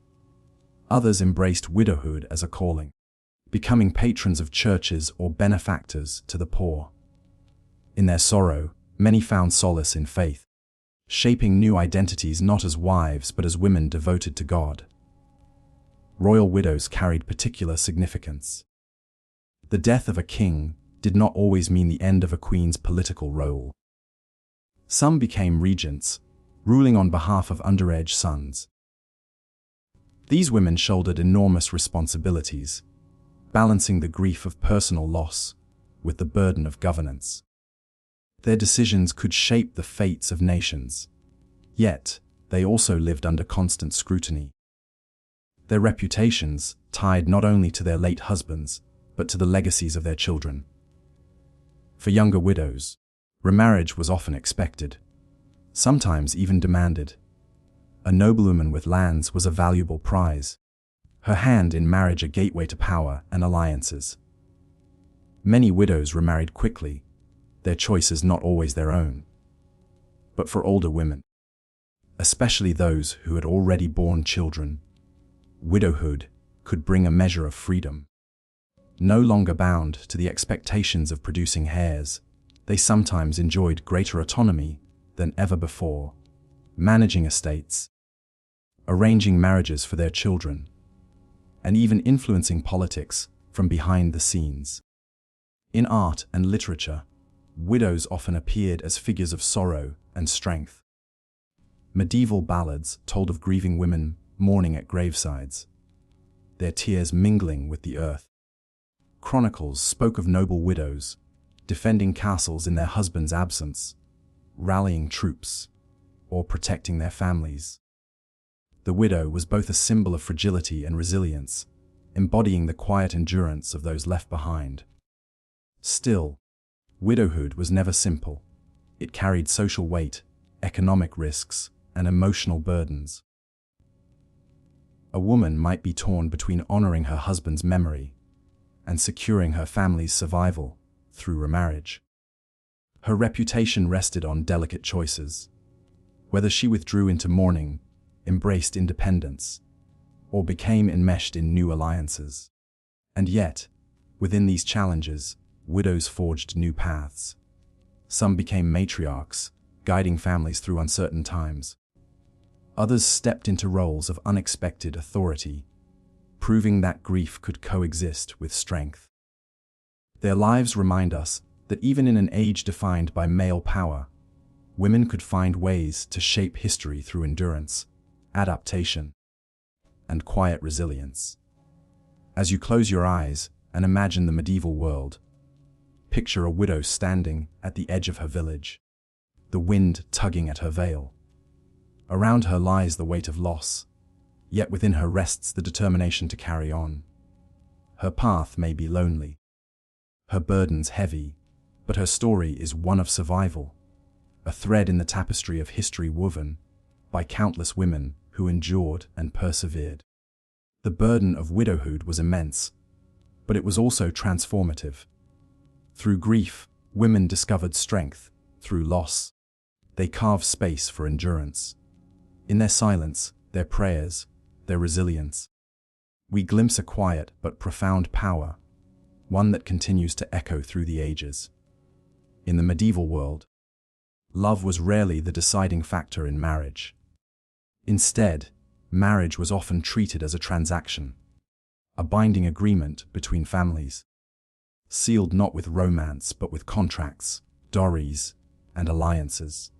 Others embraced widowhood as a calling, becoming patrons of churches or benefactors to the poor. In their sorrow, many found solace in faith, shaping new identities not as wives but as women devoted to God. Royal widows carried particular significance. The death of a king did not always mean the end of a queen's political role. Some became regents, ruling on behalf of underage sons. These women shouldered enormous responsibilities, balancing the grief of personal loss with the burden of governance. Their decisions could shape the fates of nations, yet they also lived under constant scrutiny. Their reputations tied not only to their late husbands, but to the legacies of their children. For younger widows, remarriage was often expected, sometimes even demanded. A noblewoman with lands was a valuable prize, her hand in marriage a gateway to power and alliances. Many widows remarried quickly, their choices not always their own. But for older women, especially those who had already borne children, widowhood could bring a measure of freedom. No longer bound to the expectations of producing heirs, they sometimes enjoyed greater autonomy than ever before, managing estates, arranging marriages for their children, and even influencing politics from behind the scenes. In art and literature, widows often appeared as figures of sorrow and strength. Medieval ballads told of grieving women mourning at gravesides, their tears mingling with the earth. Chronicles spoke of noble widows, defending castles in their husband's absence, rallying troops, or protecting their families. The widow was both a symbol of fragility and resilience, embodying the quiet endurance of those left behind. Still, widowhood was never simple. It carried social weight, economic risks, and emotional burdens. A woman might be torn between honoring her husband's memory and securing her family's survival through remarriage. Her reputation rested on delicate choices, whether she withdrew into mourning, embraced independence, or became enmeshed in new alliances. And yet, within these challenges, widows forged new paths. Some became matriarchs, guiding families through uncertain times. Others stepped into roles of unexpected authority, proving that grief could coexist with strength. Their lives remind us that even in an age defined by male power, women could find ways to shape history through endurance, adaptation, and quiet resilience. As you close your eyes and imagine the medieval world, picture a widow standing at the edge of her village, the wind tugging at her veil. Around her lies the weight of loss, yet within her rests the determination to carry on. Her path may be lonely, her burdens heavy, but her story is one of survival, a thread in the tapestry of history woven by countless women who endured and persevered. The burden of widowhood was immense, but it was also transformative. Through grief, women discovered strength. Through loss, They carve space for endurance. In their silence, their prayers, their resilience, we glimpse a quiet but profound power, one that continues to echo through the ages. In the medieval world, love was rarely the deciding factor in marriage. Instead, marriage was often treated as a transaction, a binding agreement between families, sealed not with romance but with contracts, dowries, and alliances.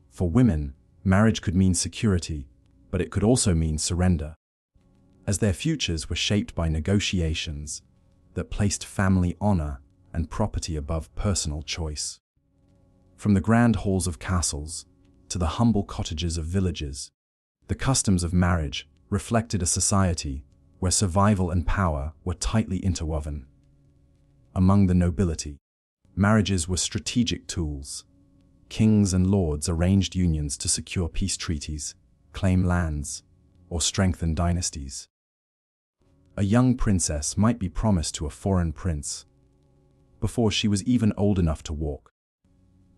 For women, marriage could mean security, but it could also mean surrender, as their futures were shaped by negotiations that placed family honor and property above personal choice. From the grand halls of castles to the humble cottages of villages, the customs of marriage reflected a society where survival and power were tightly interwoven. Among the nobility, marriages were strategic tools. Kings and lords arranged unions to secure peace treaties, claim lands, or strengthen dynasties. A young princess might be promised to a foreign prince before she was even old enough to walk,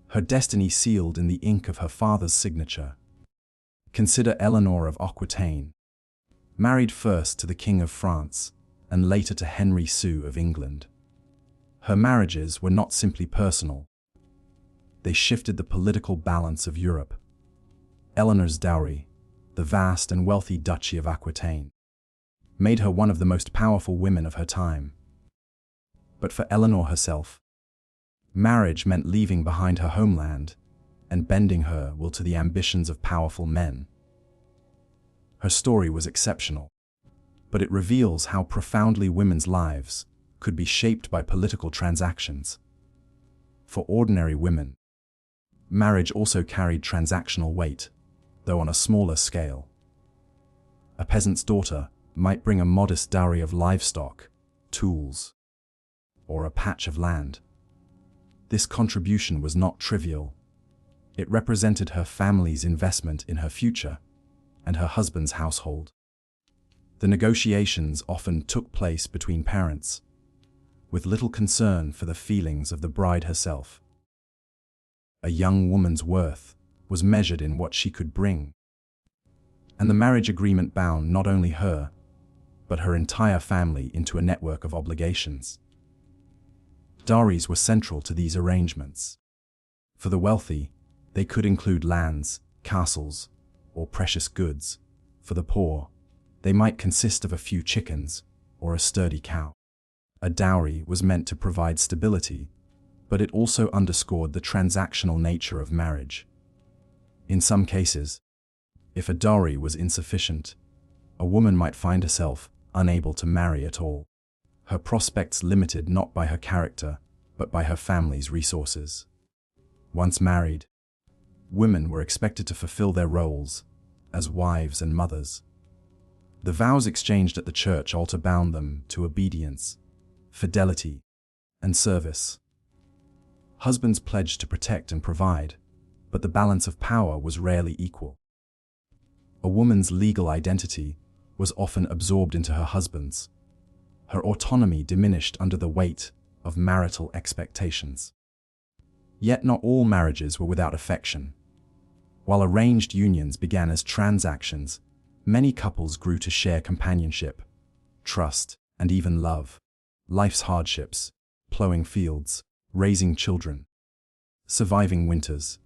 her destiny sealed in the ink of her father's signature. Consider Eleanor of Aquitaine, married first to the King of France and later to Henry VI of England. Her marriages were not simply personal. They shifted the political balance of Europe. Eleanor's dowry, the vast and wealthy Duchy of Aquitaine, made her one of the most powerful women of her time. But for Eleanor herself, marriage meant leaving behind her homeland and bending her will to the ambitions of powerful men. Her story was exceptional, but it reveals how profoundly women's lives could be shaped by political transactions. For ordinary women, marriage also carried transactional weight, though on a smaller scale. A peasant's daughter might bring a modest dowry of livestock, tools, or a patch of land. This contribution was not trivial. It represented her family's investment in her future and her husband's household. The negotiations often took place between parents, with little concern for the feelings of the bride herself. A young woman's worth was measured in what she could bring, and the marriage agreement bound not only her, but her entire family into a network of obligations. Dowries were central to these arrangements. For the wealthy, they could include lands, castles, or precious goods. For the poor, they might consist of a few chickens or a sturdy cow. A dowry was meant to provide stability, but it also underscored the transactional nature of marriage. In some cases, if a dowry was insufficient, a woman might find herself unable to marry at all, her prospects limited not by her character, but by her family's resources. Once married, women were expected to fulfill their roles as wives and mothers. The vows exchanged at the church altar bound them to obedience, fidelity, and service. Husbands pledged to protect and provide, but the balance of power was rarely equal. A woman's legal identity was often absorbed into her husband's. Her autonomy diminished under the weight of marital expectations. Yet not all marriages were without affection. While arranged unions began as transactions, many couples grew to share companionship, trust, and even love. Life's hardships, plowing fields, raising children, surviving winters,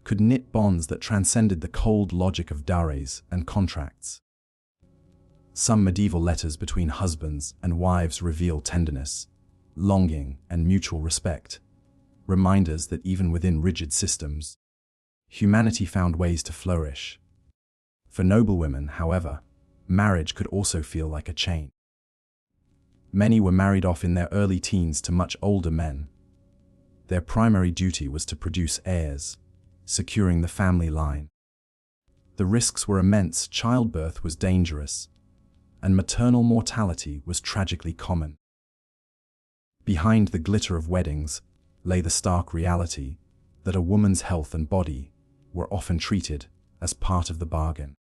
could knit bonds that transcended the cold logic of dowries and contracts. Some medieval letters between husbands and wives reveal tenderness, longing, and mutual respect, reminders that even within rigid systems, humanity found ways to flourish. For noble women, however, marriage could also feel like a chain. Many were married off in their early teens to much older men. Their primary duty was to produce heirs, securing the family line. The risks were immense, childbirth was dangerous, and maternal mortality was tragically common. Behind the glitter of weddings lay the stark reality that a woman's health and body were often treated as part of the bargain.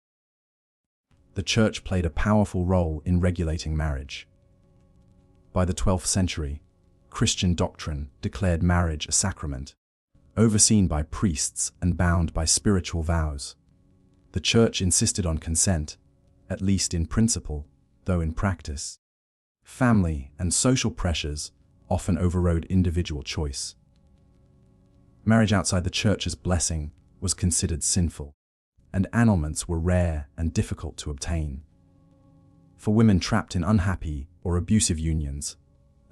The church played a powerful role in regulating marriage. By the 12th century, Christian doctrine declared marriage a sacrament, overseen by priests and bound by spiritual vows. The church insisted on consent, at least in principle, though in practice, family and social pressures often overrode individual choice. Marriage outside the church's blessing was considered sinful, and annulments were rare and difficult to obtain. For women trapped in unhappy or abusive unions,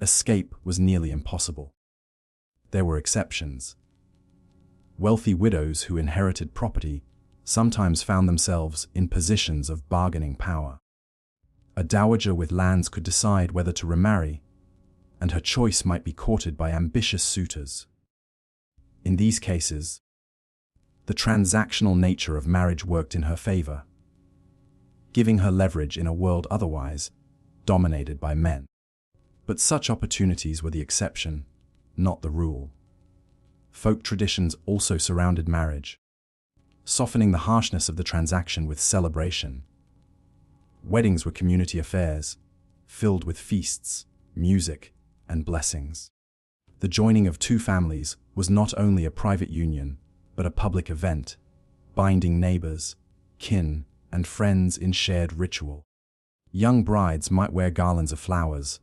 escape was nearly impossible. There were exceptions. Wealthy widows who inherited property sometimes found themselves in positions of bargaining power. A dowager with lands could decide whether to remarry, and her choice might be courted by ambitious suitors. In these cases, the transactional nature of marriage worked in her favor, giving her leverage in a world otherwise dominated by men. But such opportunities were the exception, not the rule. Folk traditions also surrounded marriage, softening the harshness of the transaction with celebration. Weddings were community affairs, filled with feasts, music, and blessings. The joining of two families was not only a private union, but a public event, binding neighbors, kin, and friends in shared ritual. Young brides might wear garlands of flowers,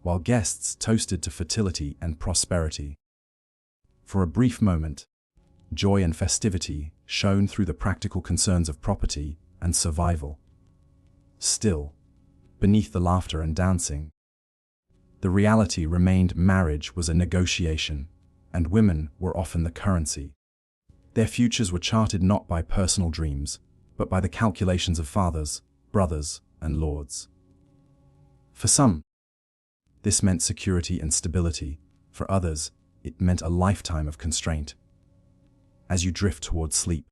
while guests toasted to fertility and prosperity. For a brief moment, joy and festivity shone through the practical concerns of property and survival. Still, beneath the laughter and dancing, the reality remained marriage was a negotiation, and women were often the currency. Their futures were charted not by personal dreams, but by the calculations of fathers, brothers, and lords. For some, this meant security and stability. For others, it meant a lifetime of constraint. As you drift toward sleep,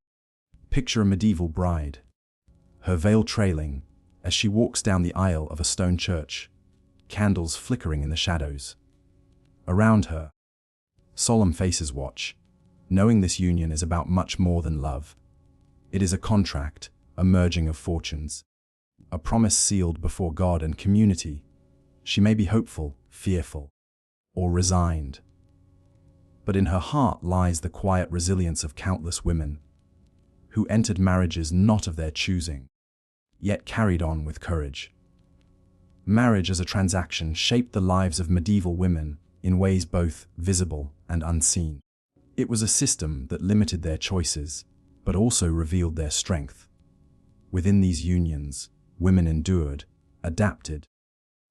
picture a medieval bride, her veil trailing as she walks down the aisle of a stone church, candles flickering in the shadows. Around her, solemn faces watch, knowing this union is about much more than love. It is a contract, a merging of fortunes, a promise sealed before God and community. She may be hopeful, fearful, or resigned, but in her heart lies the quiet resilience of countless women who entered marriages not of their choosing, yet carried on with courage. Marriage as a transaction shaped the lives of medieval women in ways both visible and unseen. It was a system that limited their choices, but also revealed their strength. Within these unions, women endured, adapted,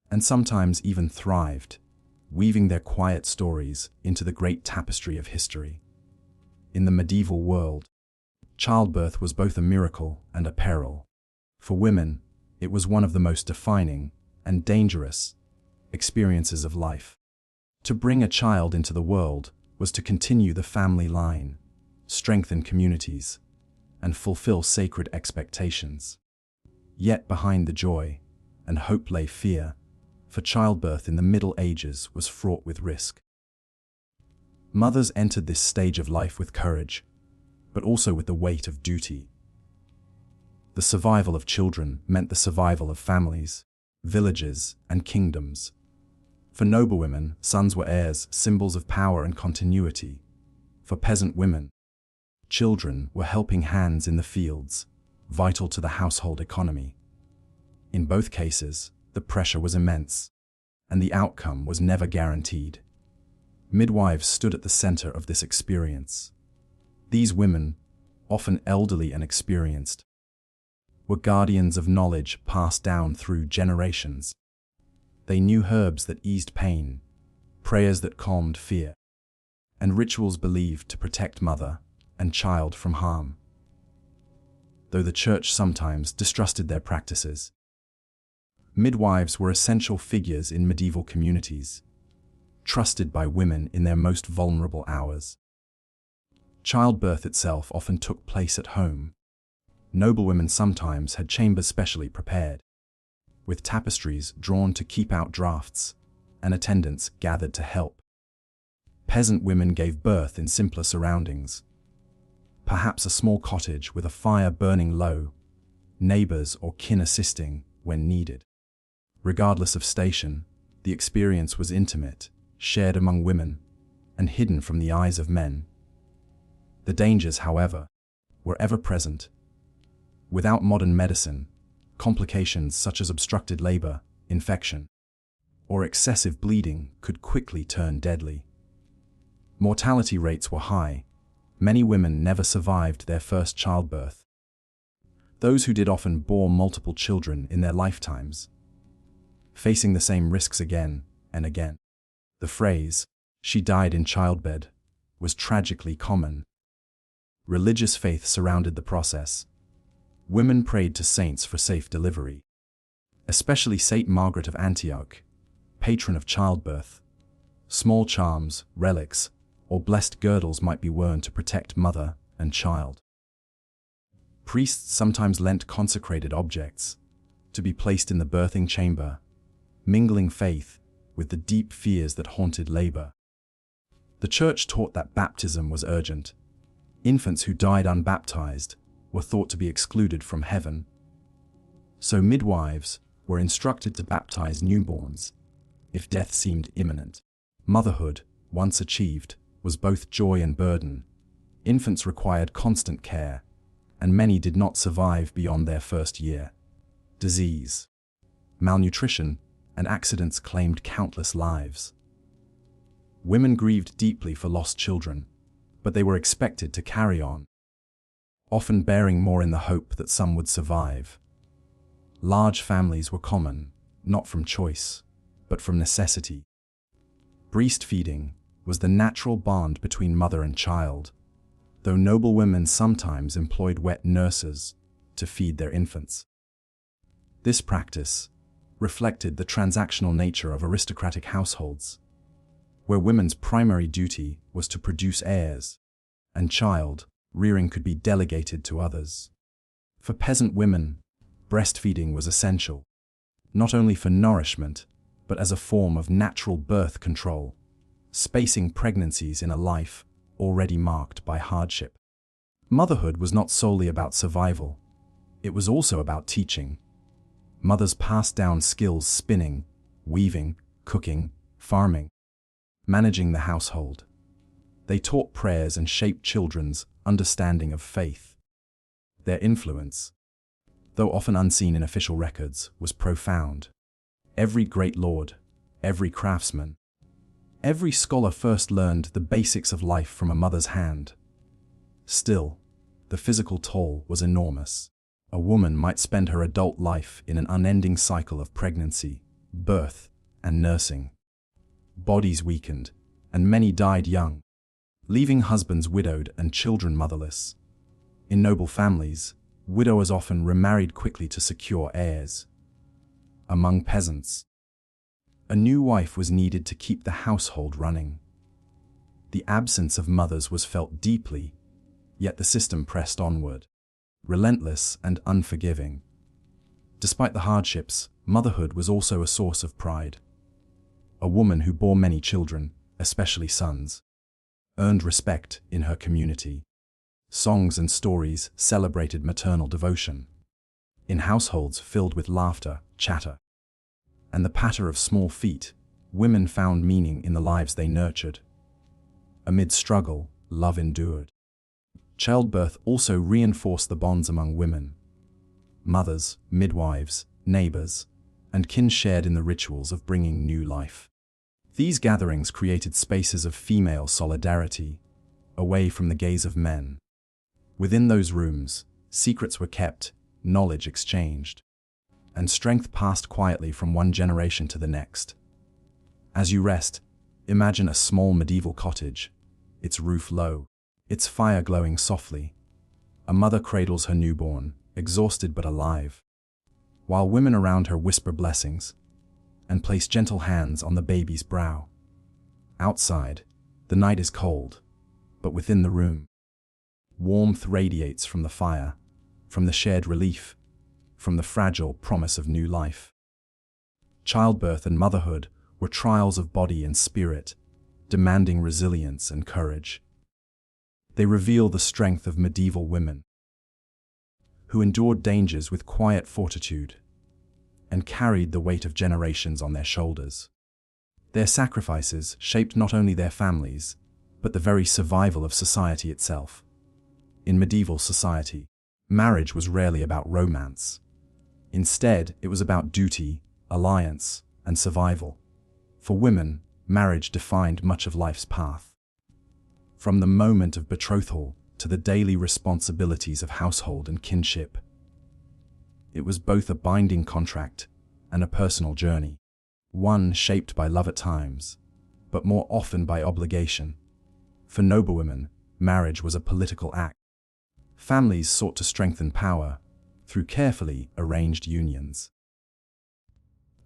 and sometimes even thrived, weaving their quiet stories into the great tapestry of history. In the medieval world, childbirth was both a miracle and a peril. For women, it was one of the most defining and dangerous experiences of life. To bring a child into the world was to continue the family line, strengthen communities, and fulfill sacred expectations. Yet behind the joy and hope lay fear, for childbirth in the Middle Ages was fraught with risk. Mothers entered this stage of life with courage, but also with the weight of duty. The survival of children meant the survival of families, villages, and kingdoms. For noblewomen, sons were heirs, symbols of power and continuity. For peasant women, children were helping hands in the fields, vital to the household economy. In both cases, the pressure was immense, and the outcome was never guaranteed. Midwives stood at the center of this experience. These women, often elderly and experienced, were guardians of knowledge passed down through generations. They knew herbs that eased pain, prayers that calmed fear, and rituals believed to protect mother and child from harm. Though the church sometimes distrusted their practices, midwives were essential figures in medieval communities, trusted by women in their most vulnerable hours. Childbirth itself often took place at home. Noblewomen sometimes had chambers specially prepared, with tapestries drawn to keep out drafts, and attendants gathered to help. Peasant women gave birth in simpler surroundings, perhaps a small cottage with a fire burning low, neighbors or kin assisting when needed. Regardless of station, the experience was intimate, shared among women, and hidden from the eyes of men. The dangers, however, were ever present. Without modern medicine, complications such as obstructed labor, infection, or excessive bleeding could quickly turn deadly. Mortality rates were high. Many women never survived their first childbirth. Those who did often bore multiple children in their lifetimes, facing the same risks again and again. The phrase, "she died in childbed," was tragically common. Religious faith surrounded the process. Women prayed to saints for safe delivery, especially Saint Margaret of Antioch, patron of childbirth. Small charms, relics, or blessed girdles might be worn to protect mother and child. Priests sometimes lent consecrated objects to be placed in the birthing chamber, mingling faith with the deep fears that haunted labor. The Church taught that baptism was urgent. Infants who died unbaptized were thought to be excluded from heaven. So midwives were instructed to baptize newborns if death seemed imminent. Motherhood, once achieved, was both joy and burden. Infants required constant care, and many did not survive beyond their first year. Disease, malnutrition, and accidents claimed countless lives. Women grieved deeply for lost children, but they were expected to carry on, often bearing more in the hope that some would survive. Large families were common, not from choice, but from necessity. Breastfeeding was the natural bond between mother and child, though noble women sometimes employed wet nurses to feed their infants. This practice reflected the transactional nature of aristocratic households, where women's primary duty was to produce heirs, and child rearing could be delegated to others. For peasant women, breastfeeding was essential, not only for nourishment, but as a form of natural birth control, spacing pregnancies in a life already marked by hardship. Motherhood was not solely about survival, it was also about teaching. Mothers passed down skills spinning, weaving, cooking, farming, managing the household. They taught prayers and shaped children's understanding of faith. Their influence, though often unseen in official records, was profound. Every great lord, every craftsman, every scholar first learned the basics of life from a mother's hand. Still, the physical toll was enormous. A woman might spend her adult life in an unending cycle of pregnancy, birth, and nursing. Bodies weakened, and many died young, leaving husbands widowed and children motherless. In noble families, widowers often remarried quickly to secure heirs. Among peasants, a new wife was needed to keep the household running. The absence of mothers was felt deeply, yet the system pressed onward, relentless and unforgiving. Despite the hardships, motherhood was also a source of pride. A woman who bore many children, especially sons, earned respect in her community. Songs and stories celebrated maternal devotion. In households filled with laughter, chatter, and the patter of small feet, women found meaning in the lives they nurtured. Amid struggle, love endured. Childbirth also reinforced the bonds among women. Mothers, midwives, neighbors, and kin shared in the rituals of bringing new life. These gatherings created spaces of female solidarity, away from the gaze of men. Within those rooms, secrets were kept, knowledge exchanged, and strength passed quietly from one generation to the next. As you rest, imagine a small medieval cottage, its roof low, its fire glowing softly. A mother cradles her newborn, exhausted but alive, while women around her whisper blessings and place gentle hands on the baby's brow. Outside, the night is cold, but within the room, warmth radiates from the fire, from the shared relief, from the fragile promise of new life. Childbirth and motherhood were trials of body and spirit, demanding resilience and courage. They reveal the strength of medieval women, who endured dangers with quiet fortitude and carried the weight of generations on their shoulders. Their sacrifices shaped not only their families, but the very survival of society itself. In medieval society, marriage was rarely about romance. Instead, it was about duty, alliance, and survival. For women, marriage defined much of life's path. From the moment of betrothal to the daily responsibilities of household and kinship. It was both a binding contract and a personal journey, one shaped by love at times, but more often by obligation. For noblewomen, marriage was a political act. Families sought to strengthen power through carefully arranged unions.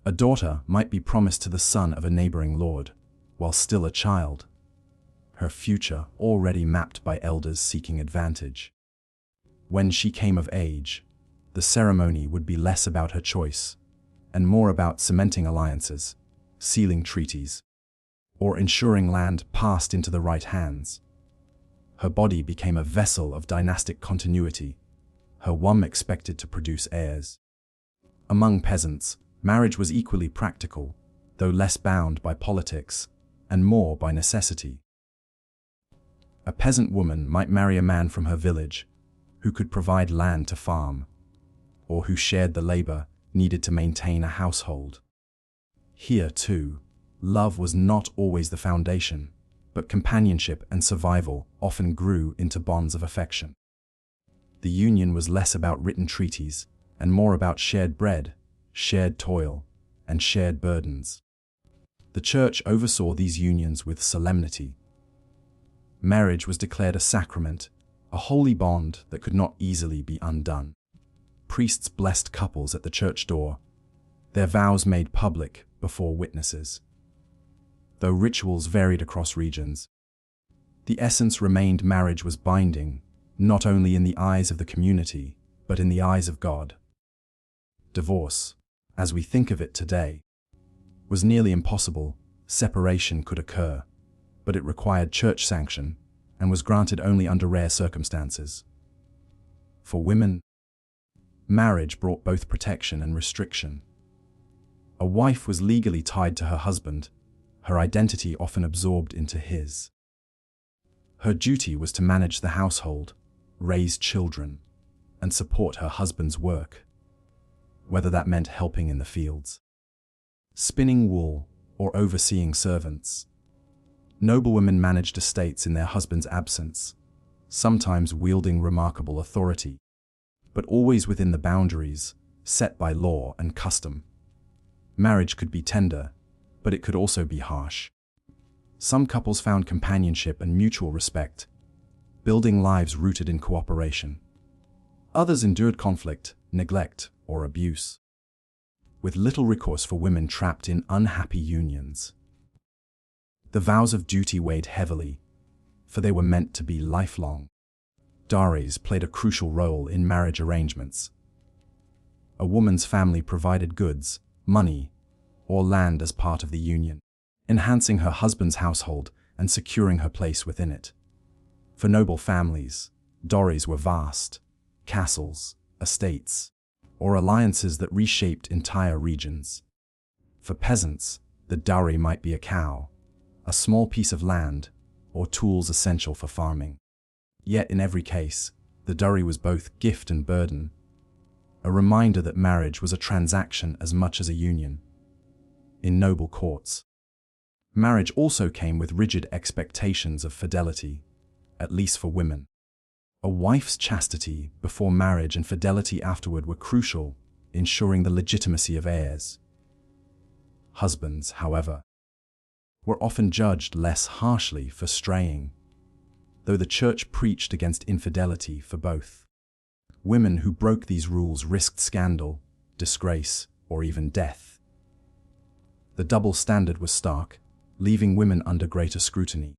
A daughter might be promised to the son of a neighboring lord, while still a child, her future already mapped by elders seeking advantage. When she came of age, the ceremony would be less about her choice and more about cementing alliances, sealing treaties, or ensuring land passed into the right hands. Her body became a vessel of dynastic continuity, her womb expected to produce heirs. Among peasants, marriage was equally practical, though less bound by politics and more by necessity. A peasant woman might marry a man from her village who could provide land to farm, or who shared the labor needed to maintain a household. Here, too, love was not always the foundation, but companionship and survival often grew into bonds of affection. The union was less about written treaties and more about shared bread, shared toil, and shared burdens. The church oversaw these unions with solemnity. Marriage was declared a sacrament, a holy bond that could not easily be undone. Priests blessed couples at the church door, their vows made public before witnesses. Though rituals varied across regions, the essence remained: marriage was binding, not only in the eyes of the community, but in the eyes of God. Divorce, as we think of it today, was nearly impossible. Separation could occur, but it required church sanction and was granted only under rare circumstances. For women, marriage brought both protection and restriction. A wife was legally tied to her husband, her identity often absorbed into his. Her duty was to manage the household, raise children, and support her husband's work, whether that meant helping in the fields, spinning wool, or overseeing servants. Noblewomen managed estates in their husband's absence, sometimes wielding remarkable authority, but always within the boundaries set by law and custom. Marriage could be tender, but it could also be harsh. Some couples found companionship and mutual respect, building lives rooted in cooperation. Others endured conflict, neglect, or abuse, with little recourse for women trapped in unhappy unions. The vows of duty weighed heavily, for they were meant to be lifelong. Dowries played a crucial role in marriage arrangements. A woman's family provided goods, money, or land as part of the union, enhancing her husband's household and securing her place within it. For noble families, dowries were vast, castles, estates, or alliances that reshaped entire regions. For peasants, the dowry might be a cow, a small piece of land, or tools essential for farming. Yet in every case, the dowry was both gift and burden, a reminder that marriage was a transaction as much as a union. In noble courts, marriage also came with rigid expectations of fidelity, at least for women. A wife's chastity before marriage and fidelity afterward were crucial, ensuring the legitimacy of heirs. Husbands, however, were often judged less harshly for straying, though the church preached against infidelity for both. Women who broke these rules risked scandal, disgrace, or even death. The double standard was stark, leaving women under greater scrutiny.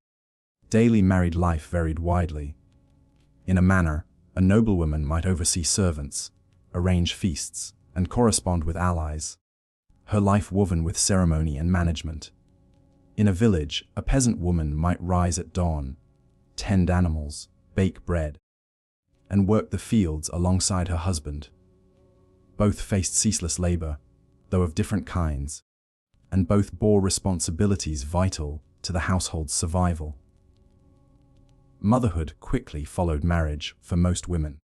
Daily married life varied widely. In a manor, a noblewoman might oversee servants, arrange feasts, and correspond with allies, her life woven with ceremony and management. In a village, a peasant woman might rise at dawn, tend animals, bake bread, and work the fields alongside her husband. Both faced ceaseless labor, though of different kinds, and both bore responsibilities vital to the household's survival. Motherhood quickly followed marriage for most women.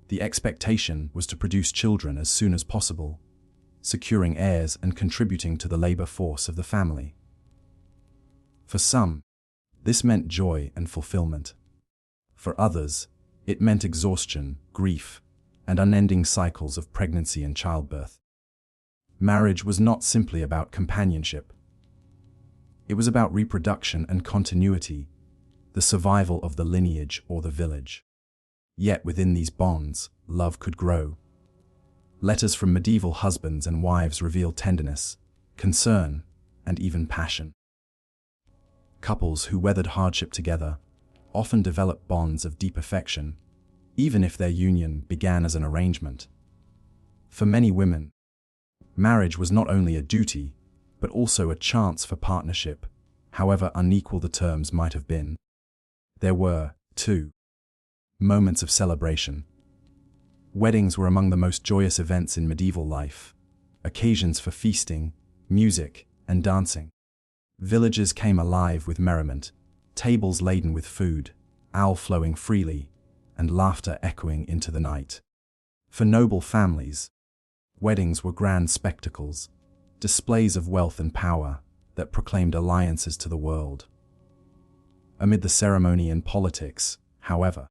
The expectation was to produce children as soon as possible, securing heirs and contributing to the labor force of the family. For some, this meant joy and fulfillment. For others, it meant exhaustion, grief, and unending cycles of pregnancy and childbirth. Marriage was not simply about companionship. It was about reproduction and continuity, the survival of the lineage or the village. Yet within these bonds, love could grow. Letters from medieval husbands and wives reveal tenderness, concern, and even passion. Couples who weathered hardship together often develop bonds of deep affection, even if their union began as an arrangement. For many women, marriage was not only a duty, but also a chance for partnership, however unequal the terms might have been. There were, too, moments of celebration. Weddings were among the most joyous events in medieval life, occasions for feasting, music, and dancing. Villages came alive with merriment, tables laden with food, ale flowing freely, and laughter echoing into the night. For noble families, weddings were grand spectacles, displays of wealth and power that proclaimed alliances to the world. Amid the ceremony and politics, however,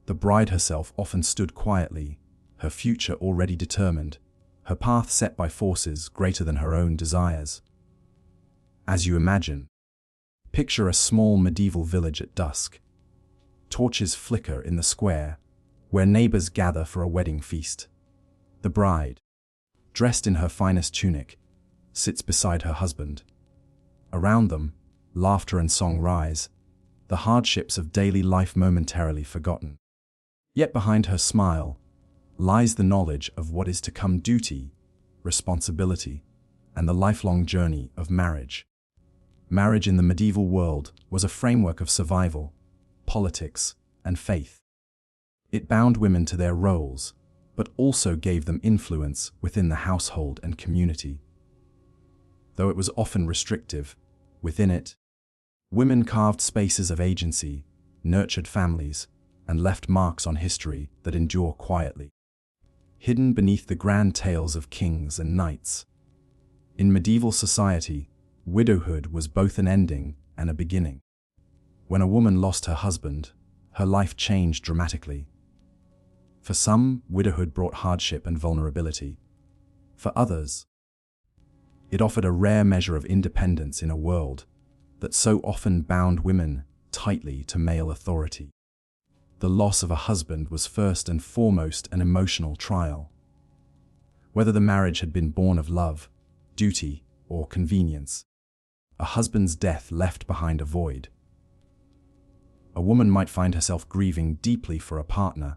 the bride herself often stood quietly, her future already determined, her path set by forces greater than her own desires. As you imagine, picture a small medieval village at dusk. Torches flicker in the square, where neighbors gather for a wedding feast. The bride, dressed in her finest tunic, sits beside her husband. Around them, laughter and song rise, the hardships of daily life momentarily forgotten. Yet behind her smile lies the knowledge of what is to come: duty, responsibility, and the lifelong journey of marriage. Marriage in the medieval world was a framework of survival, politics, and faith. It bound women to their roles, but also gave them influence within the household and community. Though it was often restrictive, within it, women carved spaces of agency, nurtured families, and left marks on history that endure quietly, hidden beneath the grand tales of kings and knights. In medieval society, widowhood was both an ending and a beginning. When a woman lost her husband, her life changed dramatically. For some, widowhood brought hardship and vulnerability. For others, it offered a rare measure of independence in a world that so often bound women tightly to male authority. The loss of a husband was first and foremost an emotional trial. Whether the marriage had been born of love, duty, or convenience, a husband's death left behind a void. A woman might find herself grieving deeply for a partner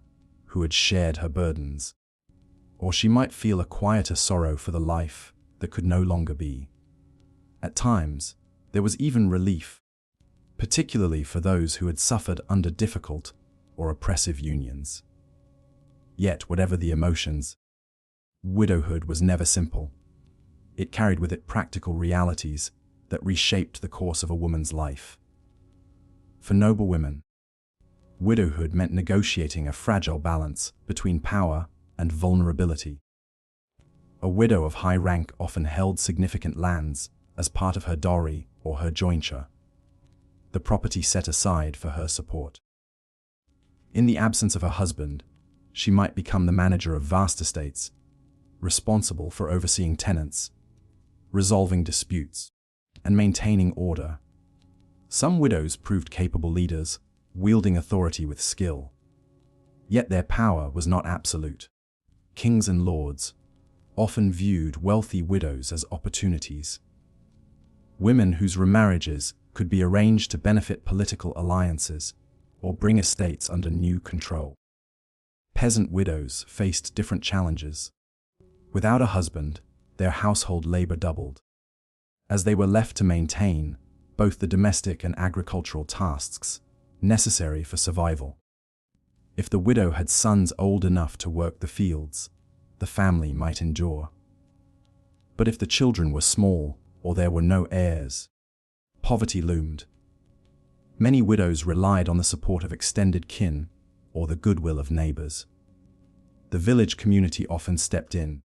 who had shared her burdens, or she might feel a quieter sorrow for the life that could no longer be. At times, there was even relief, particularly for those who had suffered under difficult or oppressive unions. Yet, whatever the emotions, widowhood was never simple. It carried with it practical realities that reshaped the course of a woman's life. For noble women, widowhood meant negotiating a fragile balance between power and vulnerability. A widow of high rank often held significant lands as part of her dowry or her jointure, the property set aside for her support. In the absence of her husband, she might become the manager of vast estates, responsible for overseeing tenants, resolving disputes, and maintaining order. Some widows proved capable leaders, wielding authority with skill. Yet their power was not absolute. Kings and lords often viewed wealthy widows as opportunities. Women whose remarriages could be arranged to benefit political alliances or bring estates under new control. Peasant widows faced different challenges. Without a husband, their household labor doubled, as they were left to maintain both the domestic and agricultural tasks necessary for survival. If the widow had sons old enough to work the fields, the family might endure. But if the children were small or there were no heirs, poverty loomed. Many widows relied on the support of extended kin or the goodwill of neighbors. The village community often stepped in,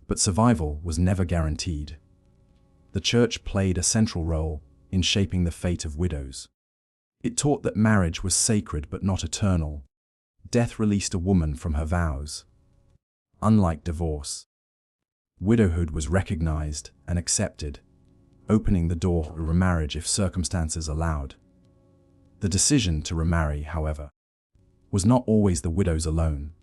but survival was never guaranteed. The church played a central role in shaping the fate of widows. It taught that marriage was sacred but not eternal. Death released a woman from her vows. Unlike divorce, widowhood was recognized and accepted, opening the door to remarriage if circumstances allowed. The decision to remarry, however, was not always the widow's alone.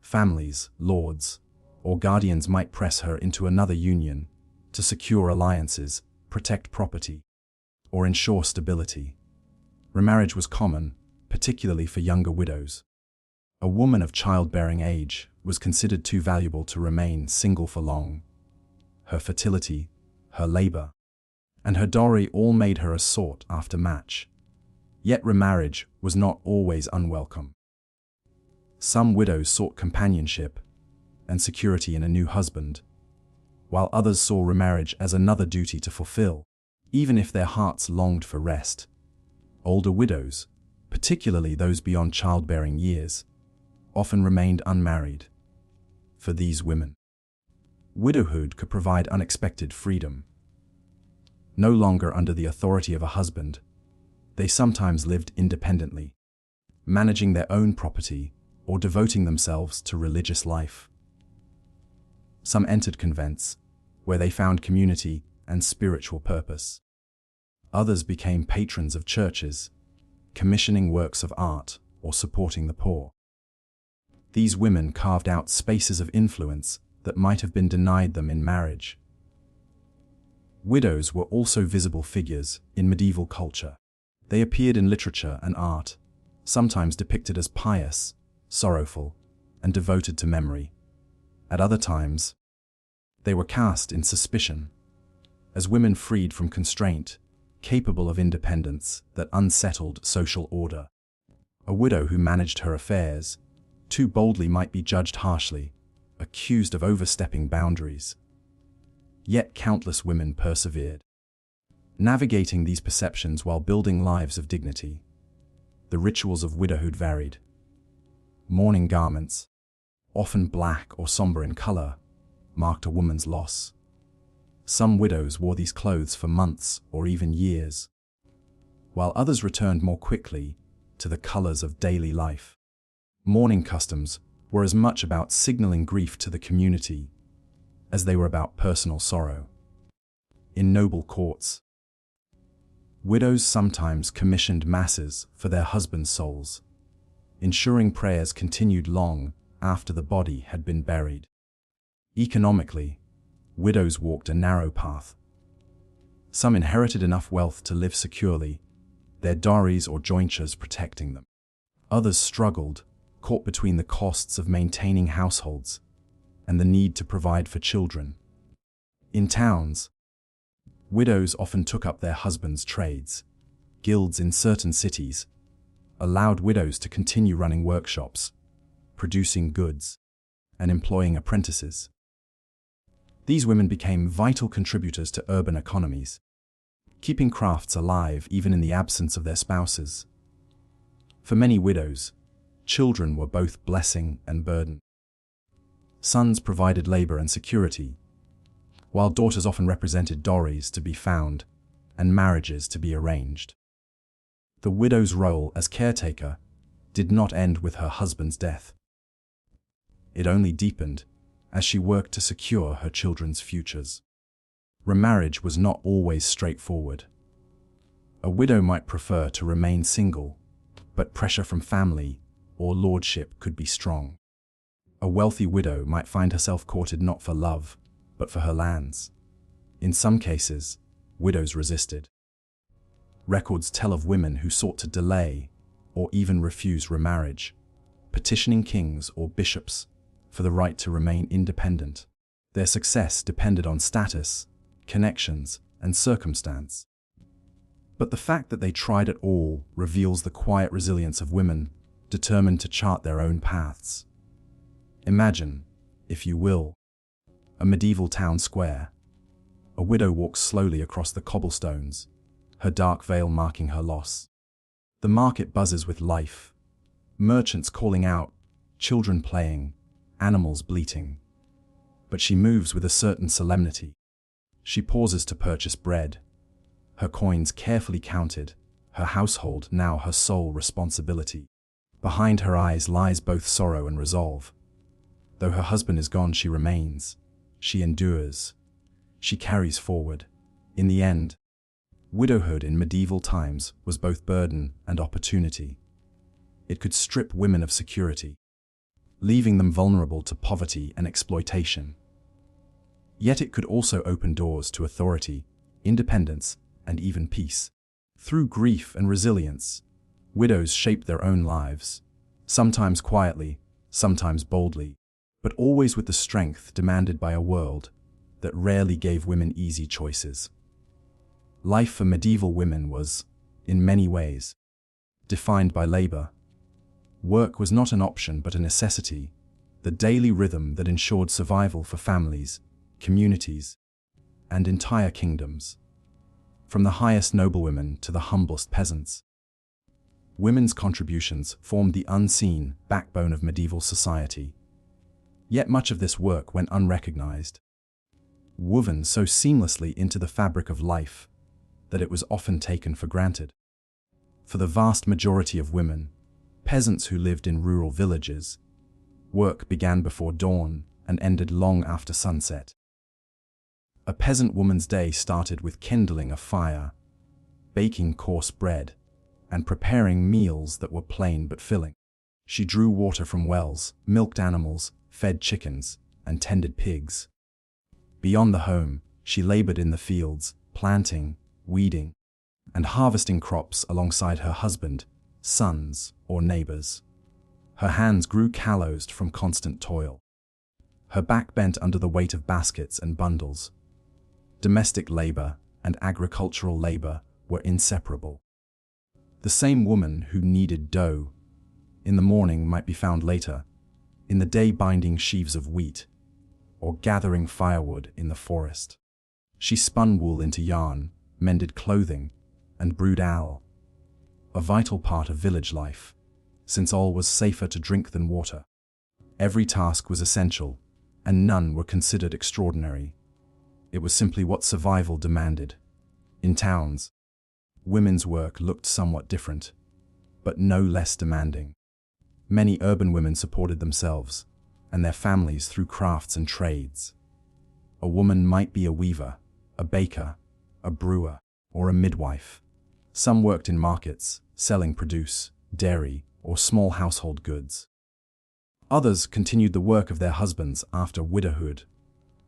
Families, lords, or guardians might press her into another union to secure alliances, protect property, or ensure stability. Remarriage was common, particularly for younger widows. A woman of childbearing age was considered too valuable to remain single for long. Her fertility, her labor, and her dowry all made her a sought-after match. Yet remarriage was not always unwelcome. Some widows sought companionship and security in a new husband, while others saw remarriage as another duty to fulfill, even if their hearts longed for rest. Older widows, particularly those beyond childbearing years, often remained unmarried. For these women, widowhood could provide unexpected freedom. No longer under the authority of a husband, they sometimes lived independently, managing their own property or devoting themselves to religious life. Some entered convents, where they found community and spiritual purpose. Others became patrons of churches, commissioning works of art or supporting the poor. These women carved out spaces of influence that might have been denied them in marriage. Widows were also visible figures in medieval culture. They appeared in literature and art, sometimes depicted as pious, sorrowful, and devoted to memory. At other times, they were cast in suspicion, as women freed from constraint, capable of independence that unsettled social order. A widow who managed her affairs too boldly might be judged harshly, accused of overstepping boundaries. Yet countless women persevered, navigating these perceptions while building lives of dignity. The rituals of widowhood varied. Mourning garments, often black or somber in color, marked a woman's loss. Some widows wore these clothes for months or even years, while others returned more quickly to the colors of daily life. Mourning customs were as much about signaling grief to the community as they were about personal sorrow. In noble courts, widows sometimes commissioned masses for their husbands' souls, ensuring prayers continued long after the body had been buried. Economically, widows walked a narrow path. Some inherited enough wealth to live securely, their dowries or jointures protecting them. Others struggled, caught between the costs of maintaining households and the need to provide for children. In towns, widows often took up their husbands' trades. Guilds in certain cities allowed widows to continue running workshops, producing goods, and employing apprentices. These women became vital contributors to urban economies, keeping crafts alive even in the absence of their spouses. For many widows, children were both blessing and burden. Sons provided labor and security, while daughters often represented dowries to be found and marriages to be arranged. The widow's role as caretaker did not end with her husband's death. It only deepened as she worked to secure her children's futures. Remarriage was not always straightforward. A widow might prefer to remain single, but pressure from family or lordship could be strong. A wealthy widow might find herself courted not for love, but for her lands. In some cases, widows resisted. Records tell of women who sought to delay or even refuse remarriage, petitioning kings or bishops for the right to remain independent. Their success depended on status, connections, and circumstance. But the fact that they tried it all reveals the quiet resilience of women determined to chart their own paths. Imagine, if you will, a medieval town square. A widow walks slowly across the cobblestones, her dark veil marking her loss. The market buzzes with life. Merchants calling out, children playing, animals bleating. But she moves with a certain solemnity. She pauses to purchase bread, her coins carefully counted, her household now her sole responsibility. Behind her eyes lies both sorrow and resolve. Though her husband is gone, she remains. She endures. She carries forward. In the end, widowhood in medieval times was both burden and opportunity. It could strip women of security, leaving them vulnerable to poverty and exploitation. Yet it could also open doors to authority, independence, and even peace. Through grief and resilience, widows shaped their own lives, sometimes quietly, sometimes boldly, but always with the strength demanded by a world that rarely gave women easy choices. Life for medieval women was, in many ways, defined by labor. Work was not an option but a necessity, the daily rhythm that ensured survival for families, communities, and entire kingdoms. From the highest noblewomen to the humblest peasants, women's contributions formed the unseen backbone of medieval society. Yet much of this work went unrecognized, woven so seamlessly into the fabric of life that it was often taken for granted. For the vast majority of women, peasants who lived in rural villages, work began before dawn and ended long after sunset. A peasant woman's day started with kindling a fire, baking coarse bread, and preparing meals that were plain but filling. She drew water from wells, milked animals, fed chickens, and tended pigs. Beyond the home, she labored in the fields, planting, weeding, and harvesting crops alongside her husband, sons, or neighbors. Her hands grew callosed from constant toil. Her back bent under the weight of baskets and bundles. Domestic labor and agricultural labor were inseparable. The same woman who kneaded dough in the morning might be found later, in the day binding sheaves of wheat, or gathering firewood in the forest. She spun wool into yarn, mended clothing, and brewed ale, a vital part of village life, since all was safer to drink than water. Every task was essential, and none were considered extraordinary. It was simply what survival demanded. In towns, women's work looked somewhat different, but no less demanding. Many urban women supported themselves and their families through crafts and trades. A woman might be a weaver, a baker, a brewer, or a midwife. Some worked in markets, selling produce, dairy, or small household goods. Others continued the work of their husbands after widowhood,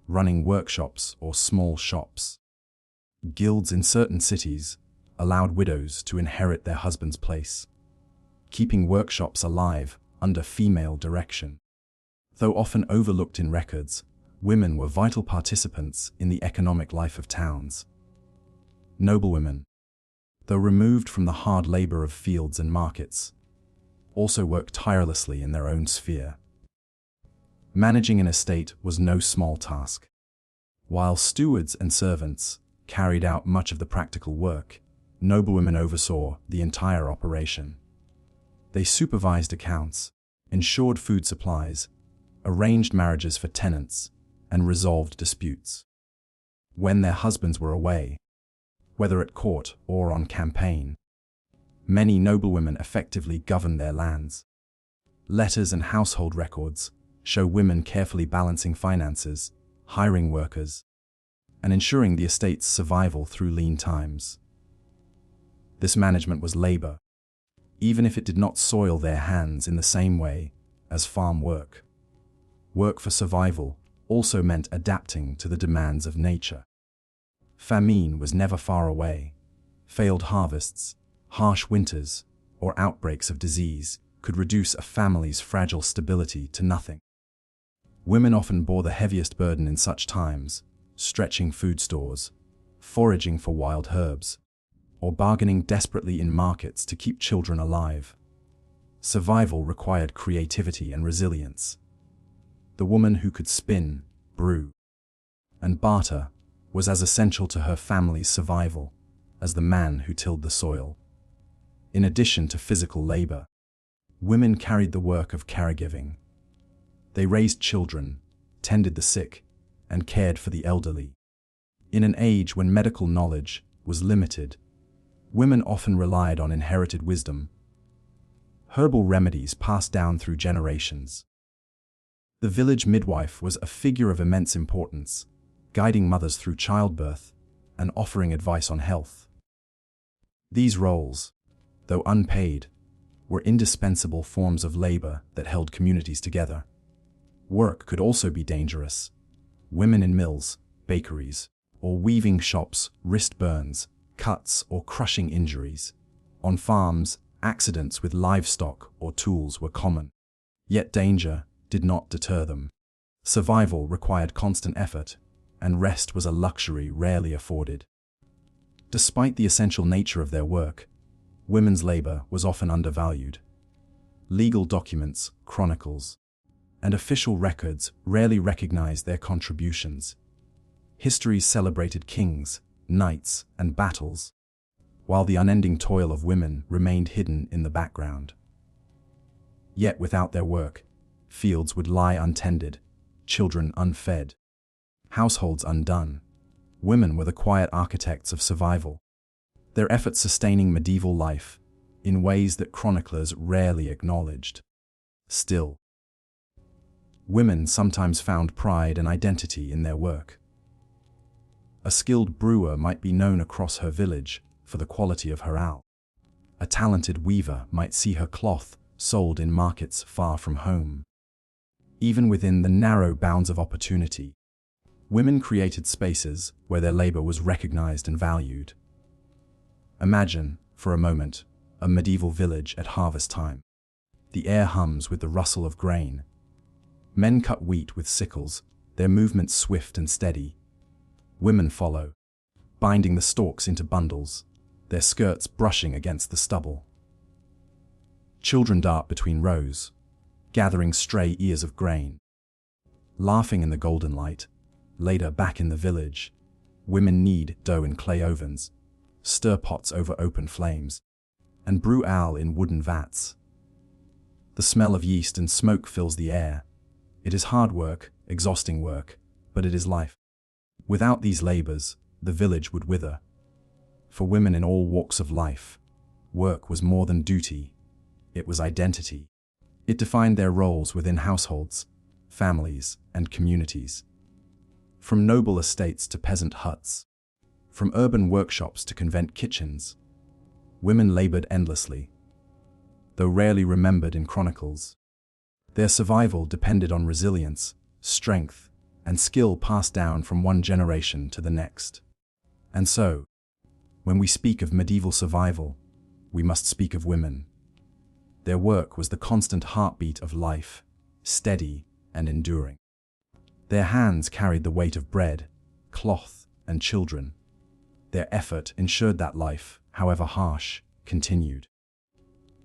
running workshops or small shops. Guilds in certain cities allowed widows to inherit their husband's place, keeping workshops alive under female direction. Though often overlooked in records, women were vital participants in the economic life of towns. Noblewomen, though removed from the hard labor of fields and markets, also worked tirelessly in their own sphere. Managing an estate was no small task. While stewards and servants carried out much of the practical work, noblewomen oversaw the entire operation. They supervised accounts, ensured food supplies, arranged marriages for tenants, and resolved disputes. When their husbands were away, whether at court or on campaign, many noblewomen effectively governed their lands. Letters and household records show women carefully balancing finances, hiring workers, and ensuring the estate's survival through lean times. This management was labor, even if it did not soil their hands in the same way as farm work. Work for survival also meant adapting to the demands of nature. Famine was never far away. Failed harvests, harsh winters, or outbreaks of disease could reduce a family's fragile stability to nothing. Women often bore the heaviest burden in such times, stretching food stores, foraging for wild herbs, or bargaining desperately in markets to keep children alive. Survival required creativity and resilience. The woman who could spin, brew, and barter was as essential to her family's survival as the man who tilled the soil. In addition to physical labor, women carried the work of caregiving. They raised children, tended the sick, and cared for the elderly. In an age when medical knowledge was limited, women often relied on inherited wisdom, herbal remedies passed down through generations. The village midwife was a figure of immense importance, guiding mothers through childbirth and offering advice on health. These roles, though unpaid, were indispensable forms of labor that held communities together. Work could also be dangerous. Women in mills, bakeries, or weaving shops risked burns, cuts, or crushing injuries. On farms, accidents with livestock or tools were common. Yet danger did not deter them. Survival required constant effort, and rest was a luxury rarely afforded. Despite the essential nature of their work, women's labor was often undervalued. Legal documents, chronicles, and official records rarely recognized their contributions. History celebrated kings, knights, and battles, while the unending toil of women remained hidden in the background. Yet without their work, fields would lie untended, children unfed, households undone. Women were the quiet architects of survival, their efforts sustaining medieval life in ways that chroniclers rarely acknowledged. Still, women sometimes found pride and identity in their work. A skilled brewer might be known across her village for the quality of her ale. A talented weaver might see her cloth sold in markets far from home. Even within the narrow bounds of opportunity, women created spaces where their labor was recognized and valued. Imagine, for a moment, a medieval village at harvest time. The air hums with the rustle of grain. Men cut wheat with sickles, their movements swift and steady. Women follow, binding the stalks into bundles, their skirts brushing against the stubble. Children dart between rows, gathering stray ears of grain. Laughing in the golden light, later back in the village, women knead dough in clay ovens, stir pots over open flames, and brew ale in wooden vats. The smell of yeast and smoke fills the air. It is hard work, exhausting work, but it is life. Without these labors, the village would wither. For women in all walks of life, work was more than duty. It was identity. It defined their roles within households, families, and communities. From noble estates to peasant huts, from urban workshops to convent kitchens, women labored endlessly. Though rarely remembered in chronicles, their survival depended on resilience, strength, and skill passed down from one generation to the next. And so, when we speak of medieval survival, we must speak of women. Their work was the constant heartbeat of life, steady and enduring. Their hands carried the weight of bread, cloth, and children. Their effort ensured that life, however harsh, continued.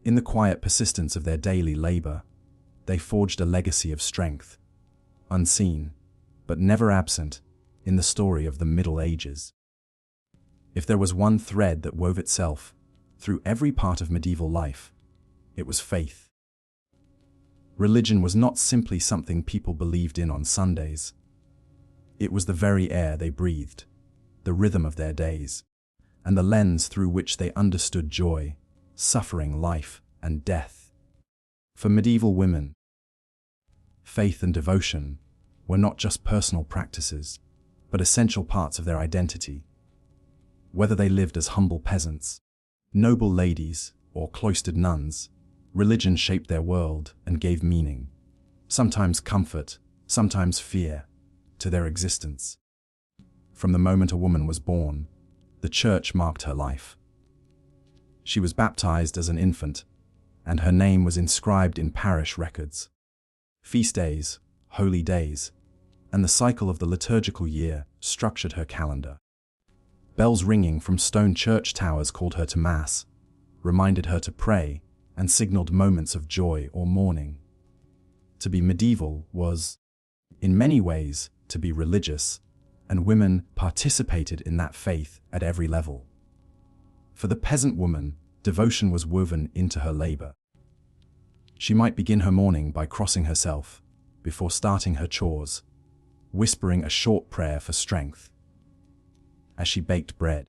In the quiet persistence of their daily labor, they forged a legacy of strength, unseen, but never absent, in the story of the Middle Ages. If there was one thread that wove itself through every part of medieval life, it was faith. Religion was not simply something people believed in on Sundays. It was the very air they breathed, the rhythm of their days, and the lens through which they understood joy, suffering, life, and death. For medieval women, faith and devotion were not just personal practices, but essential parts of their identity. Whether they lived as humble peasants, noble ladies, or cloistered nuns, religion shaped their world and gave meaning, sometimes comfort, sometimes fear, to their existence. From the moment a woman was born, the church marked her life. She was baptized as an infant, and her name was inscribed in parish records. Feast days, holy days, and the cycle of the liturgical year structured her calendar. Bells ringing from stone church towers called her to Mass, reminded her to pray, and signaled moments of joy or mourning. To be medieval was, in many ways, to be religious, and women participated in that faith at every level. For the peasant woman, devotion was woven into her labor. She might begin her morning by crossing herself before starting her chores, whispering a short prayer for strength. As she baked bread,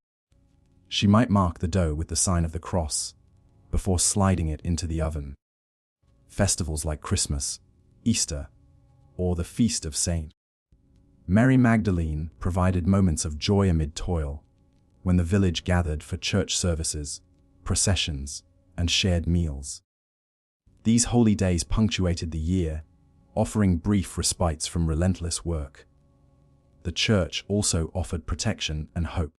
she might mark the dough with the sign of the cross before sliding it into the oven. Festivals like Christmas, Easter, or the Feast of St. Mary Magdalene provided moments of joy amid toil, when the village gathered for church services, processions, and shared meals. These holy days punctuated the year, offering brief respites from relentless work. The church also offered protection and hope.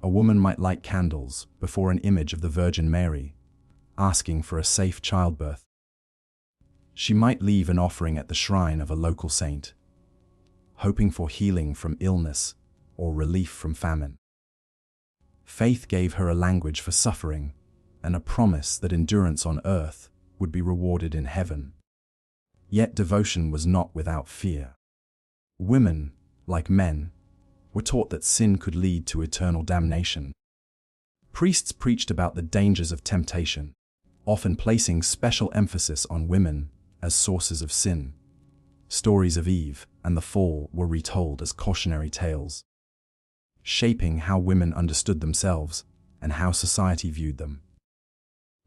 A woman might light candles before an image of the Virgin Mary, asking for a safe childbirth. She might leave an offering at the shrine of a local saint, hoping for healing from illness or relief from famine. Faith gave her a language for suffering and a promise that endurance on earth would be rewarded in heaven. Yet devotion was not without fear. Women, like men, were taught that sin could lead to eternal damnation. Priests preached about the dangers of temptation, often placing special emphasis on women as sources of sin. Stories of Eve and the fall were retold as cautionary tales, shaping how women understood themselves and how society viewed them.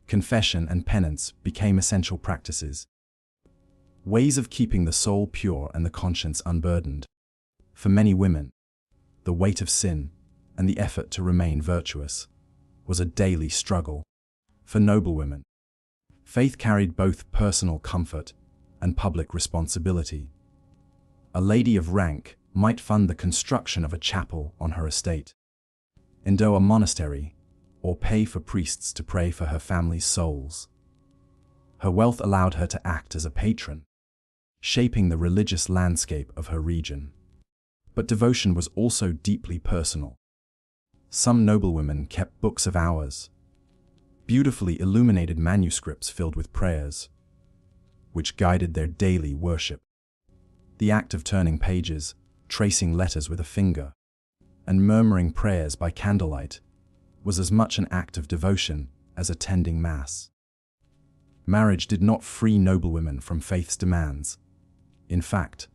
Confession and penance became essential practices, ways of keeping the soul pure and the conscience unburdened. For many women, the weight of sin and the effort to remain virtuous was a daily struggle. For noblewomen, faith carried both personal comfort and public responsibility. A lady of rank might fund the construction of a chapel on her estate, endow a monastery, or pay for priests to pray for her family's souls. Her wealth allowed her to act as a patron, shaping the religious landscape of her region. But devotion was also deeply personal. Some noblewomen kept books of hours, beautifully illuminated manuscripts filled with prayers, which guided their daily worship. The act of turning pages, tracing letters with a finger, and murmuring prayers by candlelight was as much an act of devotion as attending Mass. Marriage did not free noblewomen from faith's demands. In fact,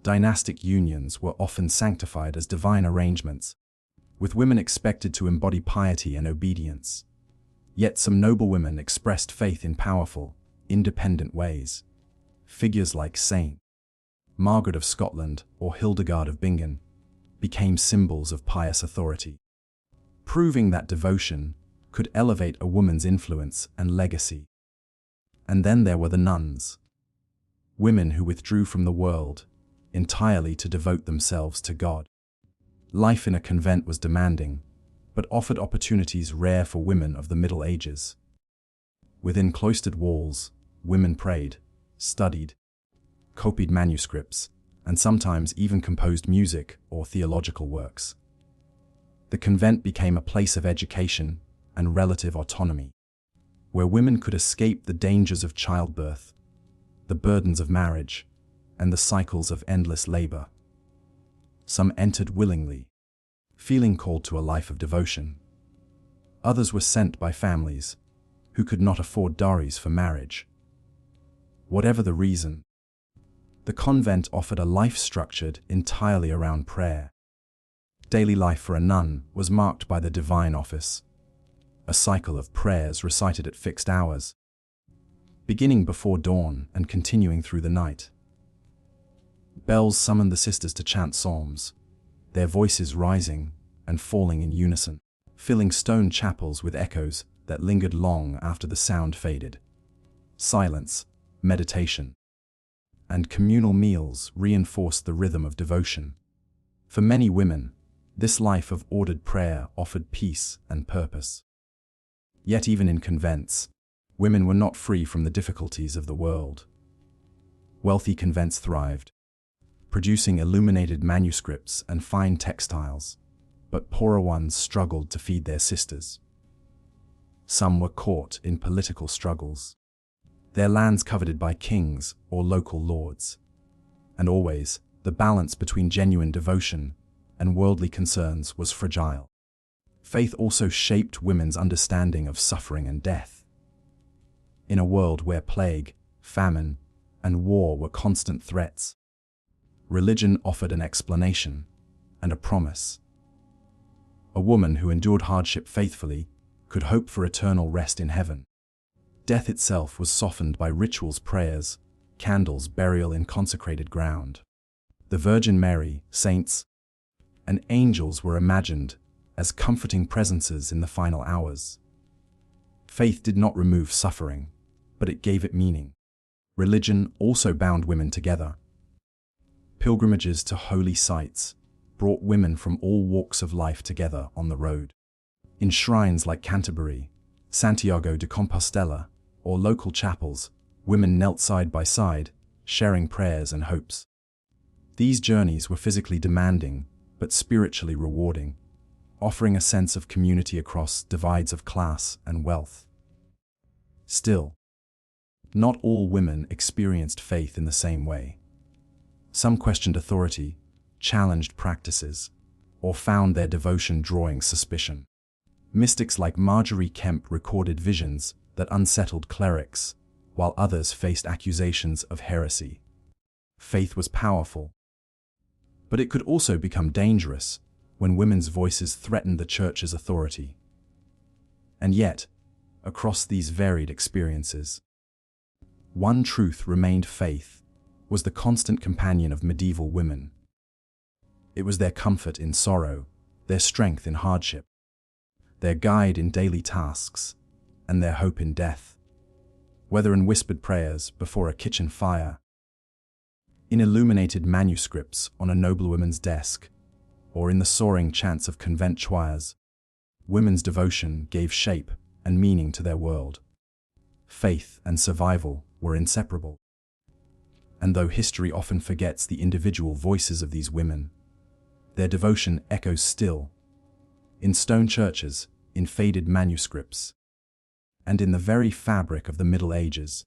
dynastic unions were often sanctified as divine arrangements, with women expected to embody piety and obedience. Yet some noblewomen expressed faith in powerful, independent ways. Figures like Saint Margaret of Scotland or Hildegard of Bingen became symbols of pious authority, proving that devotion could elevate a woman's influence and legacy. And then there were the nuns, women who withdrew from the world entirely to devote themselves to God. Life in a convent was demanding, but offered opportunities rare for women of the Middle Ages. Within cloistered walls, women prayed, studied, copied manuscripts, and sometimes even composed music or theological works. The convent became a place of education and relative autonomy, where women could escape the dangers of childbirth, the burdens of marriage, and the cycles of endless labor. Some entered willingly, feeling called to a life of devotion. Others were sent by families who could not afford dowries for marriage. Whatever the reason, the convent offered a life structured entirely around prayer. Daily life for a nun was marked by the divine office, a cycle of prayers recited at fixed hours, beginning before dawn and continuing through the night. Bells summoned the sisters to chant psalms, their voices rising and falling in unison, filling stone chapels with echoes that lingered long after the sound faded. Silence, meditation, and communal meals reinforced the rhythm of devotion. For many women, this life of ordered prayer offered peace and purpose. Yet even in convents, women were not free from the difficulties of the world. Wealthy convents thrived, producing illuminated manuscripts and fine textiles, but poorer ones struggled to feed their sisters. Some were caught in political struggles, their lands coveted by kings or local lords. And always, the balance between genuine devotion and worldly concerns was fragile. Faith also shaped women's understanding of suffering and death. In a world where plague, famine, and war were constant threats, religion offered an explanation and a promise. A woman who endured hardship faithfully could hope for eternal rest in heaven. Death itself was softened by rituals, prayers, candles, burial in consecrated ground. The Virgin Mary, saints, and angels were imagined as comforting presences in the final hours. Faith did not remove suffering, but it gave it meaning. Religion also bound women together. Pilgrimages to holy sites brought women from all walks of life together on the road. In shrines like Canterbury, Santiago de Compostela, or local chapels, women knelt side by side, sharing prayers and hopes. These journeys were physically demanding, but spiritually rewarding, offering a sense of community across divides of class and wealth. Still, not all women experienced faith in the same way. Some questioned authority, challenged practices, or found their devotion drawing suspicion. Mystics like Marjorie Kemp recorded visions that unsettled clerics, while others faced accusations of heresy. Faith was powerful, but it could also become dangerous when women's voices threatened the church's authority. And yet, across these varied experiences, one truth remained: faith was the constant companion of medieval women. It was their comfort in sorrow, their strength in hardship, their guide in daily tasks, and their hope in death. Whether in whispered prayers before a kitchen fire, in illuminated manuscripts on a noblewoman's desk, or in the soaring chants of convent choirs, women's devotion gave shape and meaning to their world. Faith and survival were inseparable. And though history often forgets the individual voices of these women, their devotion echoes still, in stone churches, in faded manuscripts, and in the very fabric of the Middle Ages.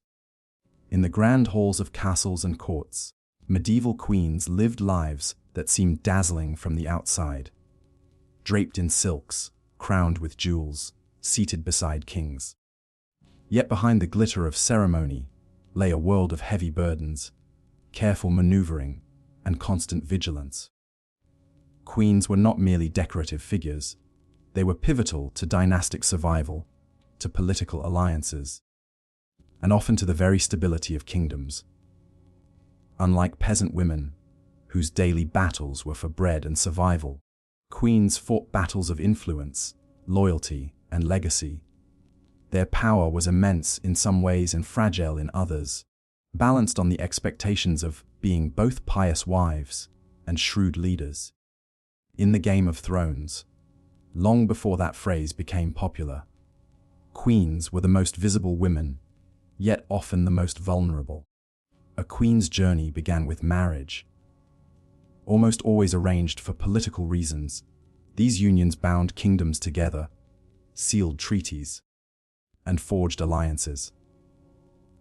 In the grand halls of castles and courts, medieval queens lived lives that seemed dazzling from the outside. Draped in silks, crowned with jewels, seated beside kings. Yet behind the glitter of ceremony lay a world of heavy burdens, careful maneuvering, and constant vigilance. Queens were not merely decorative figures, they were pivotal to dynastic survival, to political alliances, and often to the very stability of kingdoms. Unlike peasant women, whose daily battles were for bread and survival, queens fought battles of influence, loyalty, and legacy. Their power was immense in some ways and fragile in others, balanced on the expectations of being both pious wives and shrewd leaders. In the Game of Thrones, long before that phrase became popular, queens were the most visible women, yet often the most vulnerable. A queen's journey began with marriage. Almost always arranged for political reasons, these unions bound kingdoms together, sealed treaties, and forged alliances.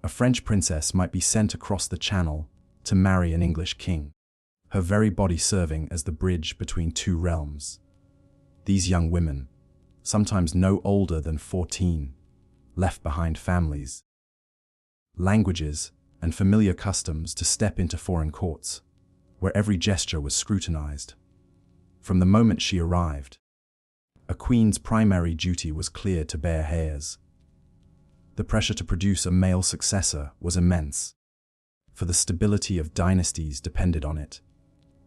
A French princess might be sent across the Channel to marry an English king, her very body serving as the bridge between two realms. These young women, sometimes no older than 14, left behind families, languages, and familiar customs to step into foreign courts, where every gesture was scrutinized. From the moment she arrived, a queen's primary duty was clear: to bear heirs. The pressure to produce a male successor was immense, for the stability of dynasties depended on it.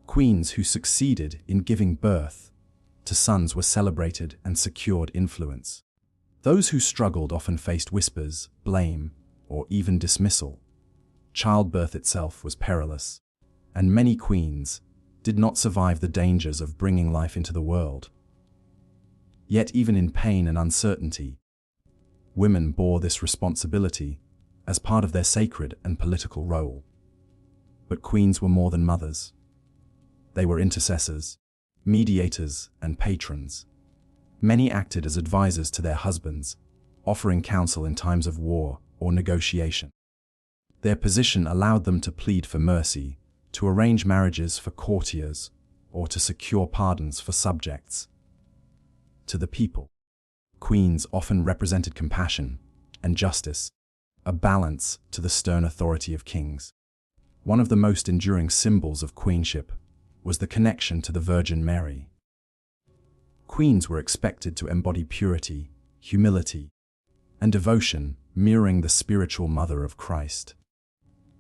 Queens who succeeded in giving birth to sons were celebrated and secured influence. Those who struggled often faced whispers, blame, or even dismissal. Childbirth itself was perilous, and many queens did not survive the dangers of bringing life into the world. Yet even in pain and uncertainty, women bore this responsibility as part of their sacred and political role. But queens were more than mothers. They were intercessors, mediators, and patrons. Many acted as advisors to their husbands, offering counsel in times of war or negotiation. Their position allowed them to plead for mercy, to arrange marriages for courtiers, or to secure pardons for subjects. to the people. Queens often represented compassion and justice, a balance to the stern authority of kings. One of the most enduring symbols of queenship was the connection to the Virgin Mary. Queens were expected to embody purity, humility, and devotion, mirroring the spiritual mother of Christ.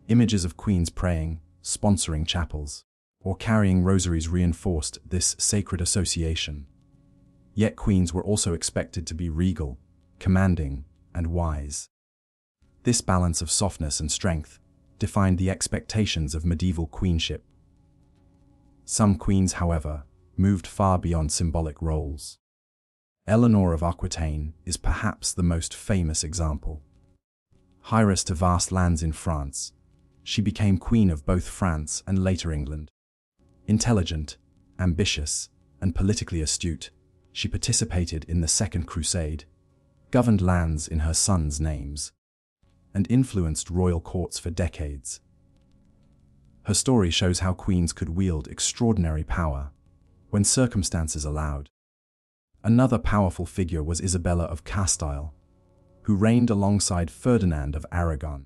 Images of queens praying, sponsoring chapels, or carrying rosaries reinforced this sacred association. Yet queens were also expected to be regal, commanding, and wise. This balance of softness and strength defined the expectations of medieval queenship. Some queens, however, moved far beyond symbolic roles. Eleanor of Aquitaine is perhaps the most famous example. Heiress to vast lands in France, she became queen of both France and later England. Intelligent, ambitious, and politically astute, she participated in the Second Crusade, governed lands in her sons' names, and influenced royal courts for decades. Her story shows how queens could wield extraordinary power when circumstances allowed. Another powerful figure was Isabella of Castile, who reigned alongside Ferdinand of Aragon.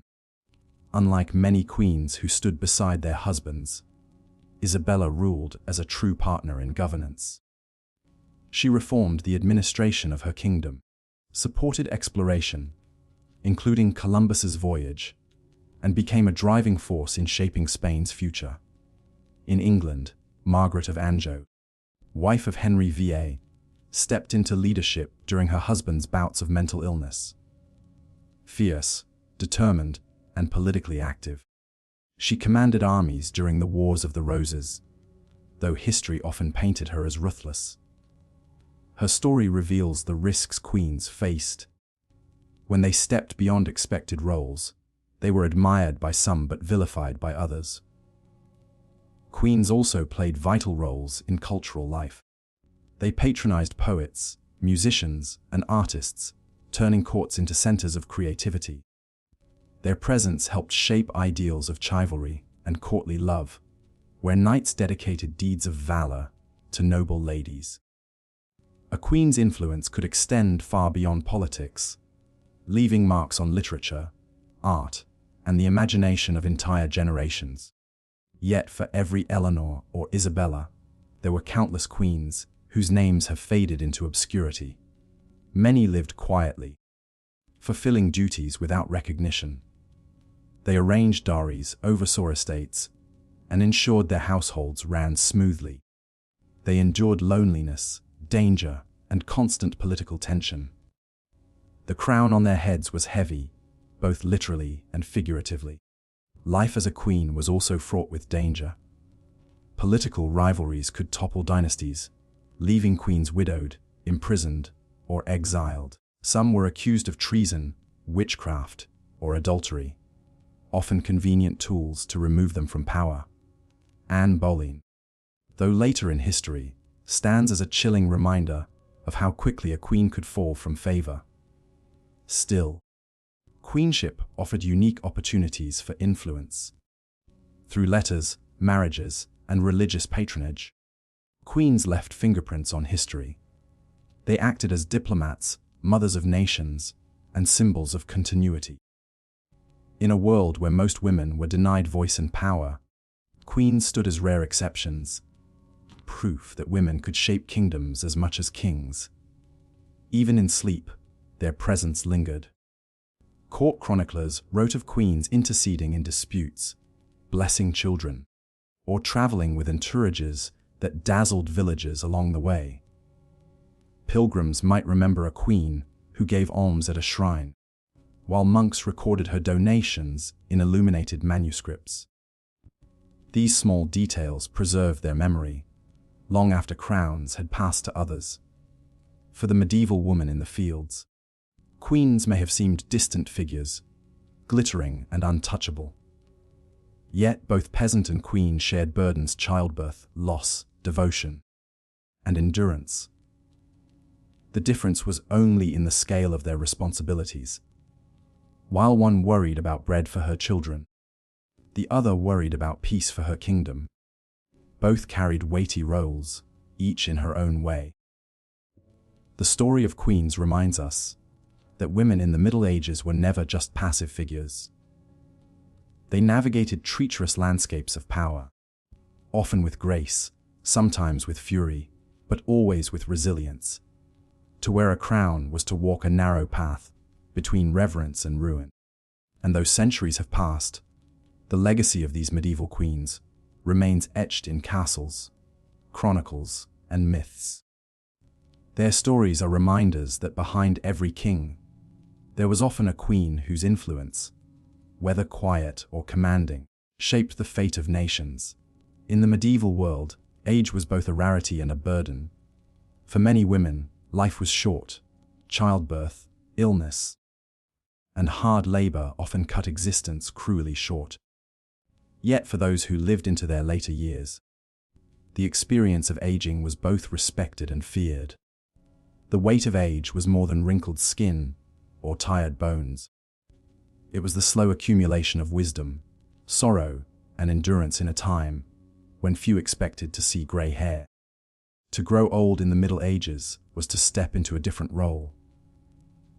Unlike many queens who stood beside their husbands, Isabella ruled as a true partner in governance. She reformed the administration of her kingdom, supported exploration, including Columbus's voyage, and became a driving force in shaping Spain's future. In England, Margaret of Anjou, wife of Henry VIII, stepped into leadership during her husband's bouts of mental illness. Fierce, determined, and politically active, she commanded armies during the Wars of the Roses, though history often painted her as ruthless. Her story reveals the risks queens faced. When they stepped beyond expected roles, they were admired by some but vilified by others. Queens also played vital roles in cultural life. They patronized poets, musicians, and artists, turning courts into centers of creativity. Their presence helped shape ideals of chivalry and courtly love, where knights dedicated deeds of valor to noble ladies. A queen's influence could extend far beyond politics, leaving marks on literature, art, and the imagination of entire generations. Yet for every Eleanor or Isabella, there were countless queens whose names have faded into obscurity. Many lived quietly, fulfilling duties without recognition. They arranged dowries, oversaw estates, and ensured their households ran smoothly. They endured loneliness, danger, and constant political tension. The crown on their heads was heavy, both literally and figuratively. Life as a queen was also fraught with danger. Political rivalries could topple dynasties, leaving queens widowed, imprisoned, or exiled. Some were accused of treason, witchcraft, or adultery, often convenient tools to remove them from power. Anne Boleyn, though later in history, stands as a chilling reminder of how quickly a queen could fall from favor. Still, queenship offered unique opportunities for influence. Through letters, marriages, and religious patronage, queens left fingerprints on history. They acted as diplomats, mothers of nations, and symbols of continuity. In a world where most women were denied voice and power, queens stood as rare exceptions, proof that women could shape kingdoms as much as kings. Even in sleep, their presence lingered. Court chroniclers wrote of queens interceding in disputes, blessing children, or traveling with entourages that dazzled villagers along the way. Pilgrims might remember a queen who gave alms at a shrine, while monks recorded her donations in illuminated manuscripts. These small details preserved their memory, long after crowns had passed to others. For the medieval woman in the fields, queens may have seemed distant figures, glittering and untouchable. Yet both peasant and queen shared burdens: childbirth, loss, devotion, and endurance. The difference was only in the scale of their responsibilities. While one worried about bread for her children, the other worried about peace for her kingdom. Both carried weighty roles, each in her own way. The story of queens reminds us that women in the Middle Ages were never just passive figures. They navigated treacherous landscapes of power, often with grace, sometimes with fury, but always with resilience. To wear a crown was to walk a narrow path between reverence and ruin. And though centuries have passed, the legacy of these medieval queens remains etched in castles, chronicles, and myths. Their stories are reminders that behind every king, there was often a queen whose influence, whether quiet or commanding, shaped the fate of nations. In the medieval world, age was both a rarity and a burden. For many women, life was short. Childbirth, illness, and hard labor often cut existence cruelly short. Yet for those who lived into their later years, the experience of aging was both respected and feared. The weight of age was more than wrinkled skin or tired bones. It was the slow accumulation of wisdom, sorrow, and endurance in a time when few expected to see gray hair. To grow old in the Middle Ages was to step into a different role.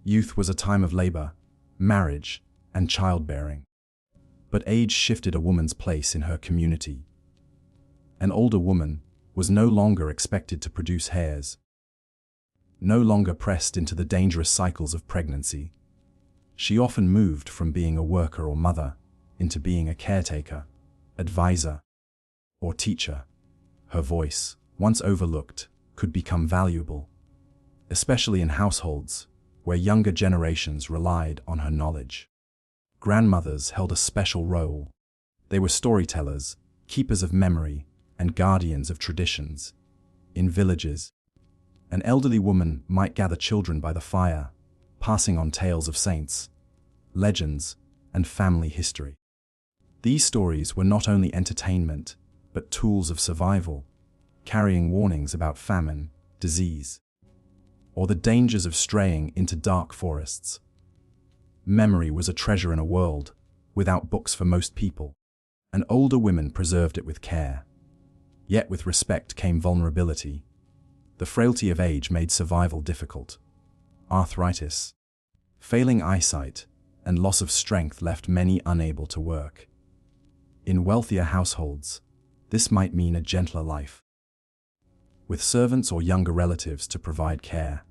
Youth was a time of labor, marriage, and childbearing. But age shifted a woman's place in her community. An older woman was no longer expected to produce heirs, no longer pressed into the dangerous cycles of pregnancy. She often moved from being a worker or mother into being a caretaker, advisor, or teacher. Her voice, once overlooked, could become valuable, especially in households where younger generations relied on her knowledge. Grandmothers held a special role. They were storytellers, keepers of memory, and guardians of traditions. In villages, an elderly woman might gather children by the fire, passing on tales of saints, legends, and family history. These stories were not only entertainment, but tools of survival, carrying warnings about famine, disease, or the dangers of straying into dark forests. Memory was a treasure in a world without books for most people, and older women preserved it with care. Yet with respect came vulnerability. The frailty of age made survival difficult. Arthritis, failing eyesight, and loss of strength left many unable to work. In wealthier households, this might mean a gentler life, with servants or younger relatives to provide care.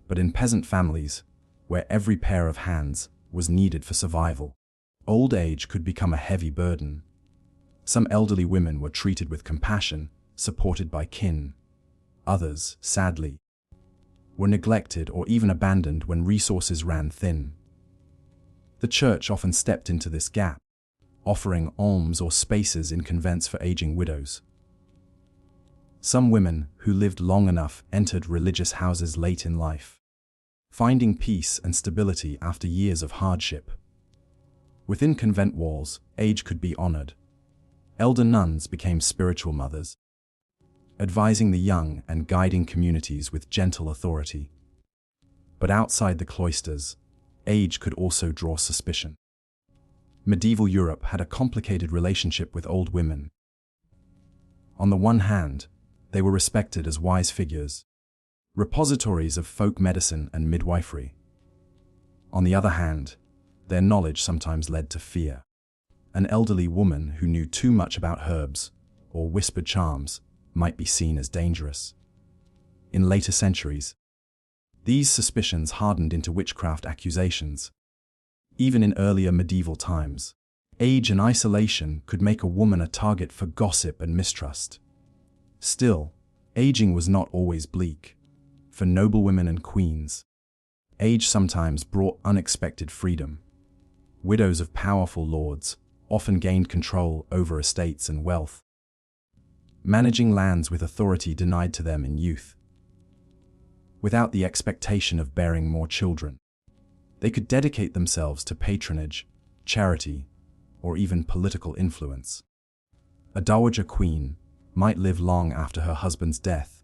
But in peasant families, where every pair of hands was needed for survival, old age could become a heavy burden. Some elderly women were treated with compassion, supported by kin. Others, sadly, were neglected or even abandoned when resources ran thin. The church often stepped into this gap, offering alms or spaces in convents for aging widows. Some women who lived long enough entered religious houses late in life, finding peace and stability after years of hardship. Within convent walls, age could be honored. Elder nuns became spiritual mothers, advising the young and guiding communities with gentle authority. But outside the cloisters, age could also draw suspicion. Medieval Europe had a complicated relationship with old women. On the one hand, they were respected as wise figures, repositories of folk medicine and midwifery. On the other hand, their knowledge sometimes led to fear. An elderly woman who knew too much about herbs or whispered charms might be seen as dangerous. In later centuries, these suspicions hardened into witchcraft accusations. Even in earlier medieval times, age and isolation could make a woman a target for gossip and mistrust. Still, aging was not always bleak. For noblewomen and queens, age sometimes brought unexpected freedom. Widows of powerful lords often gained control over estates and wealth, managing lands with authority denied to them in youth. Without the expectation of bearing more children, they could dedicate themselves to patronage, charity, or even political influence. A dowager queen might live long after her husband's death,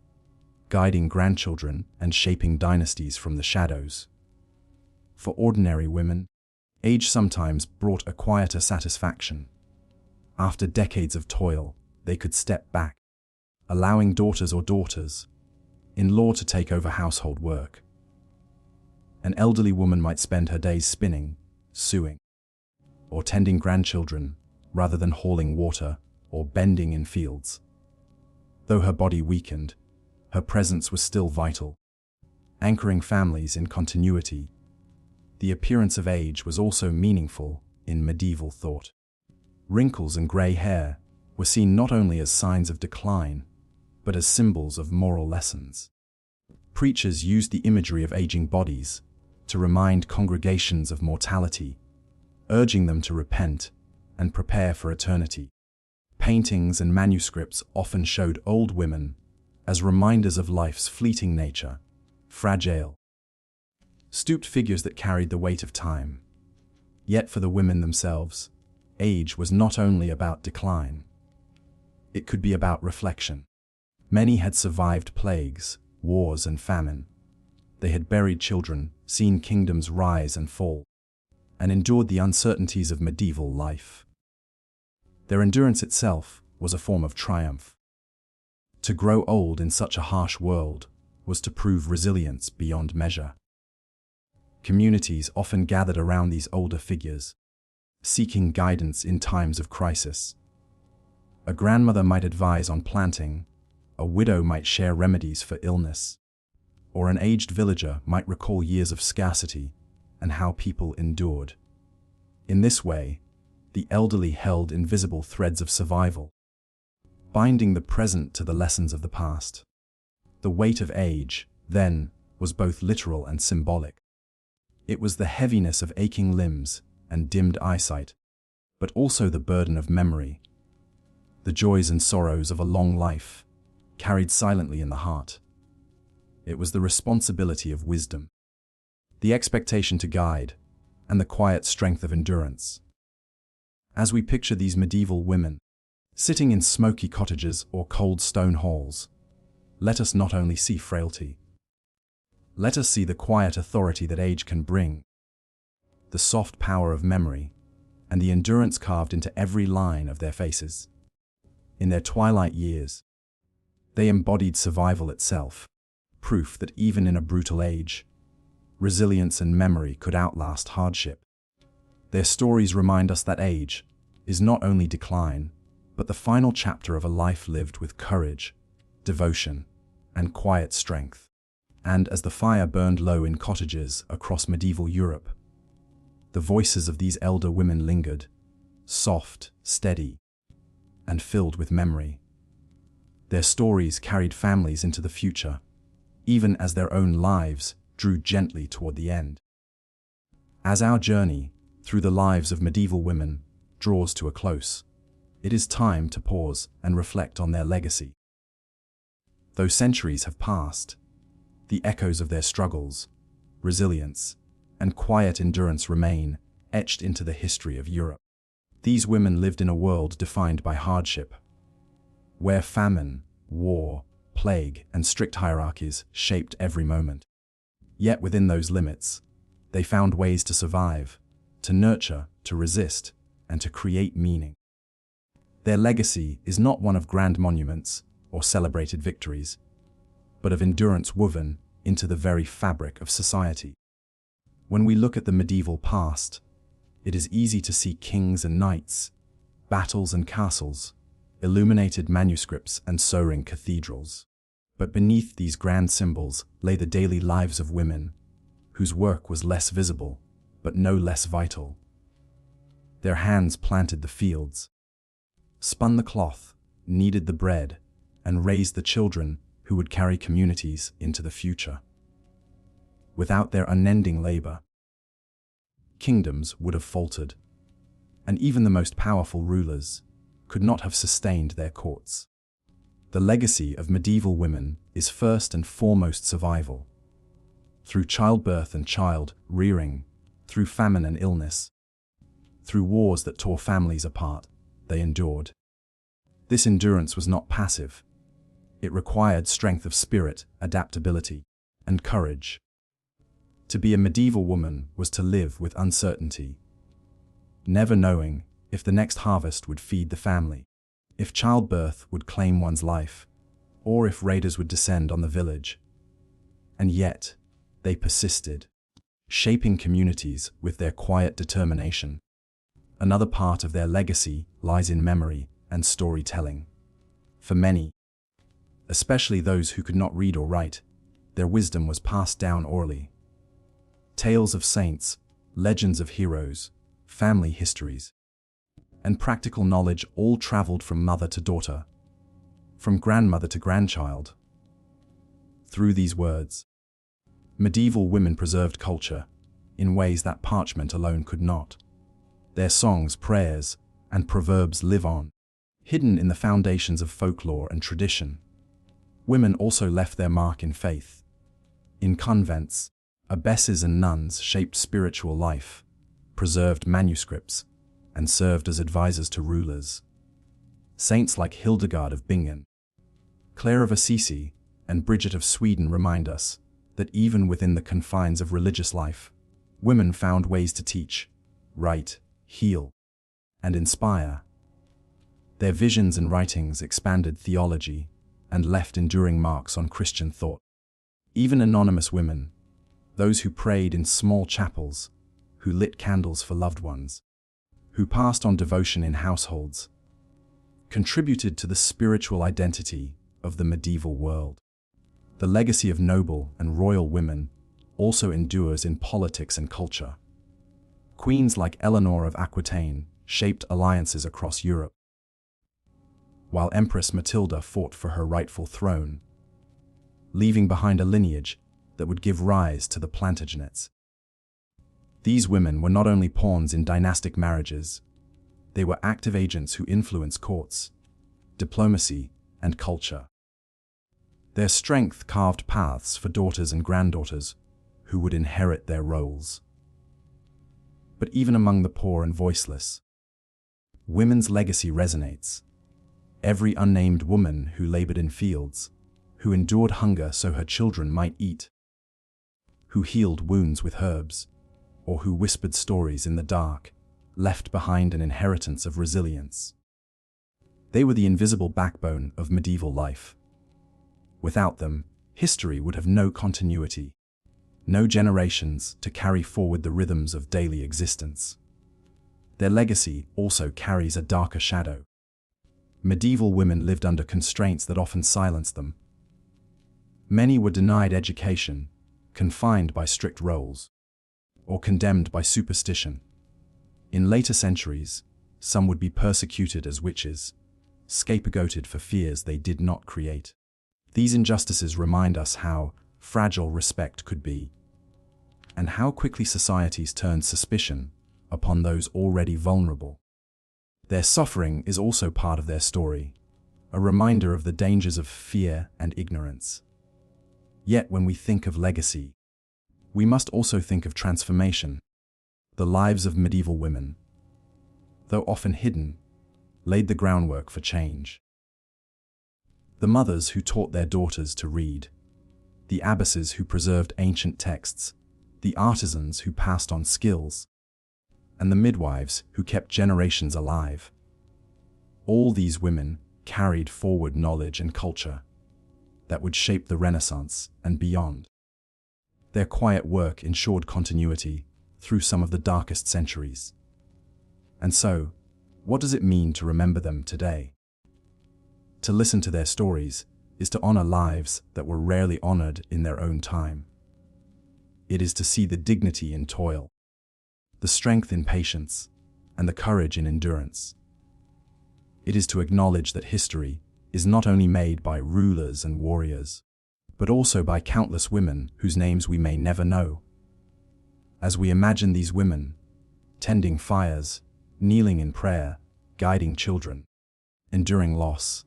guiding grandchildren and shaping dynasties from the shadows. For ordinary women, age sometimes brought a quieter satisfaction. After decades of toil, they could step back, allowing daughters in-law to take over household work. An elderly woman might spend her days spinning, sewing, or tending grandchildren rather than hauling water or bending in fields. Though her body weakened, her presence was still vital, anchoring families in continuity. The appearance of age was also meaningful in medieval thought. Wrinkles and grey hair were seen not only as signs of decline, but as symbols of moral lessons. Preachers used the imagery of aging bodies to remind congregations of mortality, urging them to repent and prepare for eternity. Paintings and manuscripts often showed old women as reminders of life's fleeting nature, fragile, stooped figures that carried the weight of time. Yet for the women themselves, age was not only about decline. It could be about reflection. Many had survived plagues, wars, and famine. They had buried children, seen kingdoms rise and fall, and endured the uncertainties of medieval life. Their endurance itself was a form of triumph. To grow old in such a harsh world was to prove resilience beyond measure. Communities often gathered around these older figures, seeking guidance in times of crisis. A grandmother might advise on planting, a widow might share remedies for illness, or an aged villager might recall years of scarcity and how people endured. In this way, the elderly held invisible threads of survival, binding the present to the lessons of the past. The weight of age, then, was both literal and symbolic. It was the heaviness of aching limbs and dimmed eyesight, but also the burden of memory, the joys and sorrows of a long life, carried silently in the heart. It was the responsibility of wisdom, the expectation to guide, and the quiet strength of endurance. As we picture these medieval women, sitting in smoky cottages or cold stone halls, let us not only see frailty. Let us see the quiet authority that age can bring, the soft power of memory, and the endurance carved into every line of their faces. In their twilight years, they embodied survival itself, proof that even in a brutal age, resilience and memory could outlast hardship. Their stories remind us that age is not only decline, but the final chapter of a life lived with courage, devotion, and quiet strength. And as the fire burned low in cottages across medieval Europe, the voices of these elder women lingered, soft, steady, and filled with memory. Their stories carried families into the future, even as their own lives drew gently toward the end. As our journey through the lives of medieval women draws to a close, it is time to pause and reflect on their legacy. Though centuries have passed, the echoes of their struggles, resilience, and quiet endurance remain etched into the history of Europe. These women lived in a world defined by hardship, where famine, war, plague, and strict hierarchies shaped every moment. Yet within those limits, they found ways to survive, to nurture, to resist, and to create meaning. Their legacy is not one of grand monuments or celebrated victories, but of endurance woven into the very fabric of society. When we look at the medieval past, it is easy to see kings and knights, battles and castles, illuminated manuscripts and soaring cathedrals. But beneath these grand symbols lay the daily lives of women, whose work was less visible, but no less vital. Their hands planted the fields, spun the cloth, kneaded the bread, and raised the children who would carry communities into the future. Without their unending labor, kingdoms would have faltered, and even the most powerful rulers could not have sustained their courts. The legacy of medieval women is first and foremost survival. Through childbirth and child rearing, through famine and illness, through wars that tore families apart, they endured. This endurance was not passive. It required strength of spirit, adaptability, and courage. To be a medieval woman was to live with uncertainty, never knowing if the next harvest would feed the family, if childbirth would claim one's life, or if raiders would descend on the village. And yet, they persisted, shaping communities with their quiet determination. Another part of their legacy lies in memory and storytelling. For many, especially those who could not read or write, their wisdom was passed down orally. Tales of saints, legends of heroes, family histories, and practical knowledge all traveled from mother to daughter, from grandmother to grandchild. Through these words, medieval women preserved culture in ways that parchment alone could not. Their songs, prayers, and proverbs live on, hidden in the foundations of folklore and tradition. Women also left their mark in faith. In convents, abbesses and nuns shaped spiritual life, preserved manuscripts, and served as advisors to rulers. Saints like Hildegard of Bingen, Clare of Assisi, and Bridget of Sweden remind us that even within the confines of religious life, women found ways to teach, write, heal, and inspire. Their visions and writings expanded theology and left enduring marks on Christian thought. Even anonymous women, those who prayed in small chapels, who lit candles for loved ones, who passed on devotion in households, contributed to the spiritual identity of the medieval world. The legacy of noble and royal women also endures in politics and culture. Queens like Eleanor of Aquitaine shaped alliances across Europe, while Empress Matilda fought for her rightful throne, leaving behind a lineage that would give rise to the Plantagenets. These women were not only pawns in dynastic marriages, they were active agents who influenced courts, diplomacy, and culture. Their strength carved paths for daughters and granddaughters who would inherit their roles. But even among the poor and voiceless, women's legacy resonates. Every unnamed woman who labored in fields, who endured hunger so her children might eat, who healed wounds with herbs, or who whispered stories in the dark, left behind an inheritance of resilience. They were the invisible backbone of medieval life. Without them, history would have no continuity, no generations to carry forward the rhythms of daily existence. Their legacy also carries a darker shadow. Medieval women lived under constraints that often silenced them. Many were denied education, confined by strict roles, or condemned by superstition. In later centuries, some would be persecuted as witches, scapegoated for fears they did not create. These injustices remind us how fragile respect could be, and how quickly societies turned suspicion upon those already vulnerable. Their suffering is also part of their story, a reminder of the dangers of fear and ignorance. Yet when we think of legacy, we must also think of transformation. The lives of medieval women, though often hidden, laid the groundwork for change. The mothers who taught their daughters to read, the abbesses who preserved ancient texts, the artisans who passed on skills, and the midwives who kept generations alive. All these women carried forward knowledge and culture that would shape the Renaissance and beyond. Their quiet work ensured continuity through some of the darkest centuries. And so, what does it mean to remember them today? To listen to their stories is to honor lives that were rarely honored in their own time. It is to see the dignity in toil, the strength in patience, and the courage in endurance. It is to acknowledge that history is not only made by rulers and warriors, but also by countless women whose names we may never know. As we imagine these women, tending fires, kneeling in prayer, guiding children, enduring loss,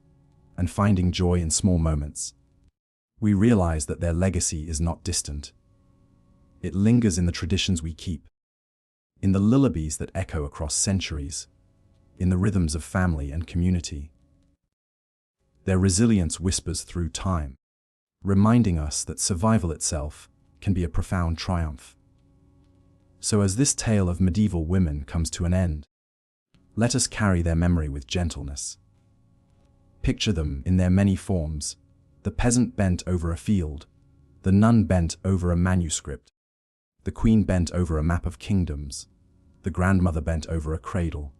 and finding joy in small moments, we realize that their legacy is not distant. It lingers in the traditions we keep, in the lullabies that echo across centuries, in the rhythms of family and community. Their resilience whispers through time, reminding us that survival itself can be a profound triumph. So as this tale of medieval women comes to an end, let us carry their memory with gentleness. Picture them in their many forms: the peasant bent over a field, The nun bent over a manuscript. The queen bent over a map of kingdoms. The grandmother bent over a cradle.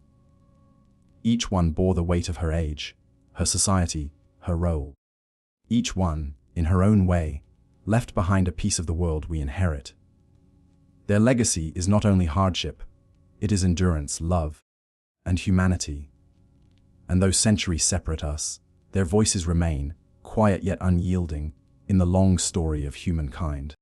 Each one bore the weight of her age, her society, her role. Each one, in her own way, left behind a piece of the world we inherit. Their legacy is not only hardship, it is endurance, love, and humanity. And though centuries separate us, their voices remain, quiet yet unyielding, in the long story of humankind.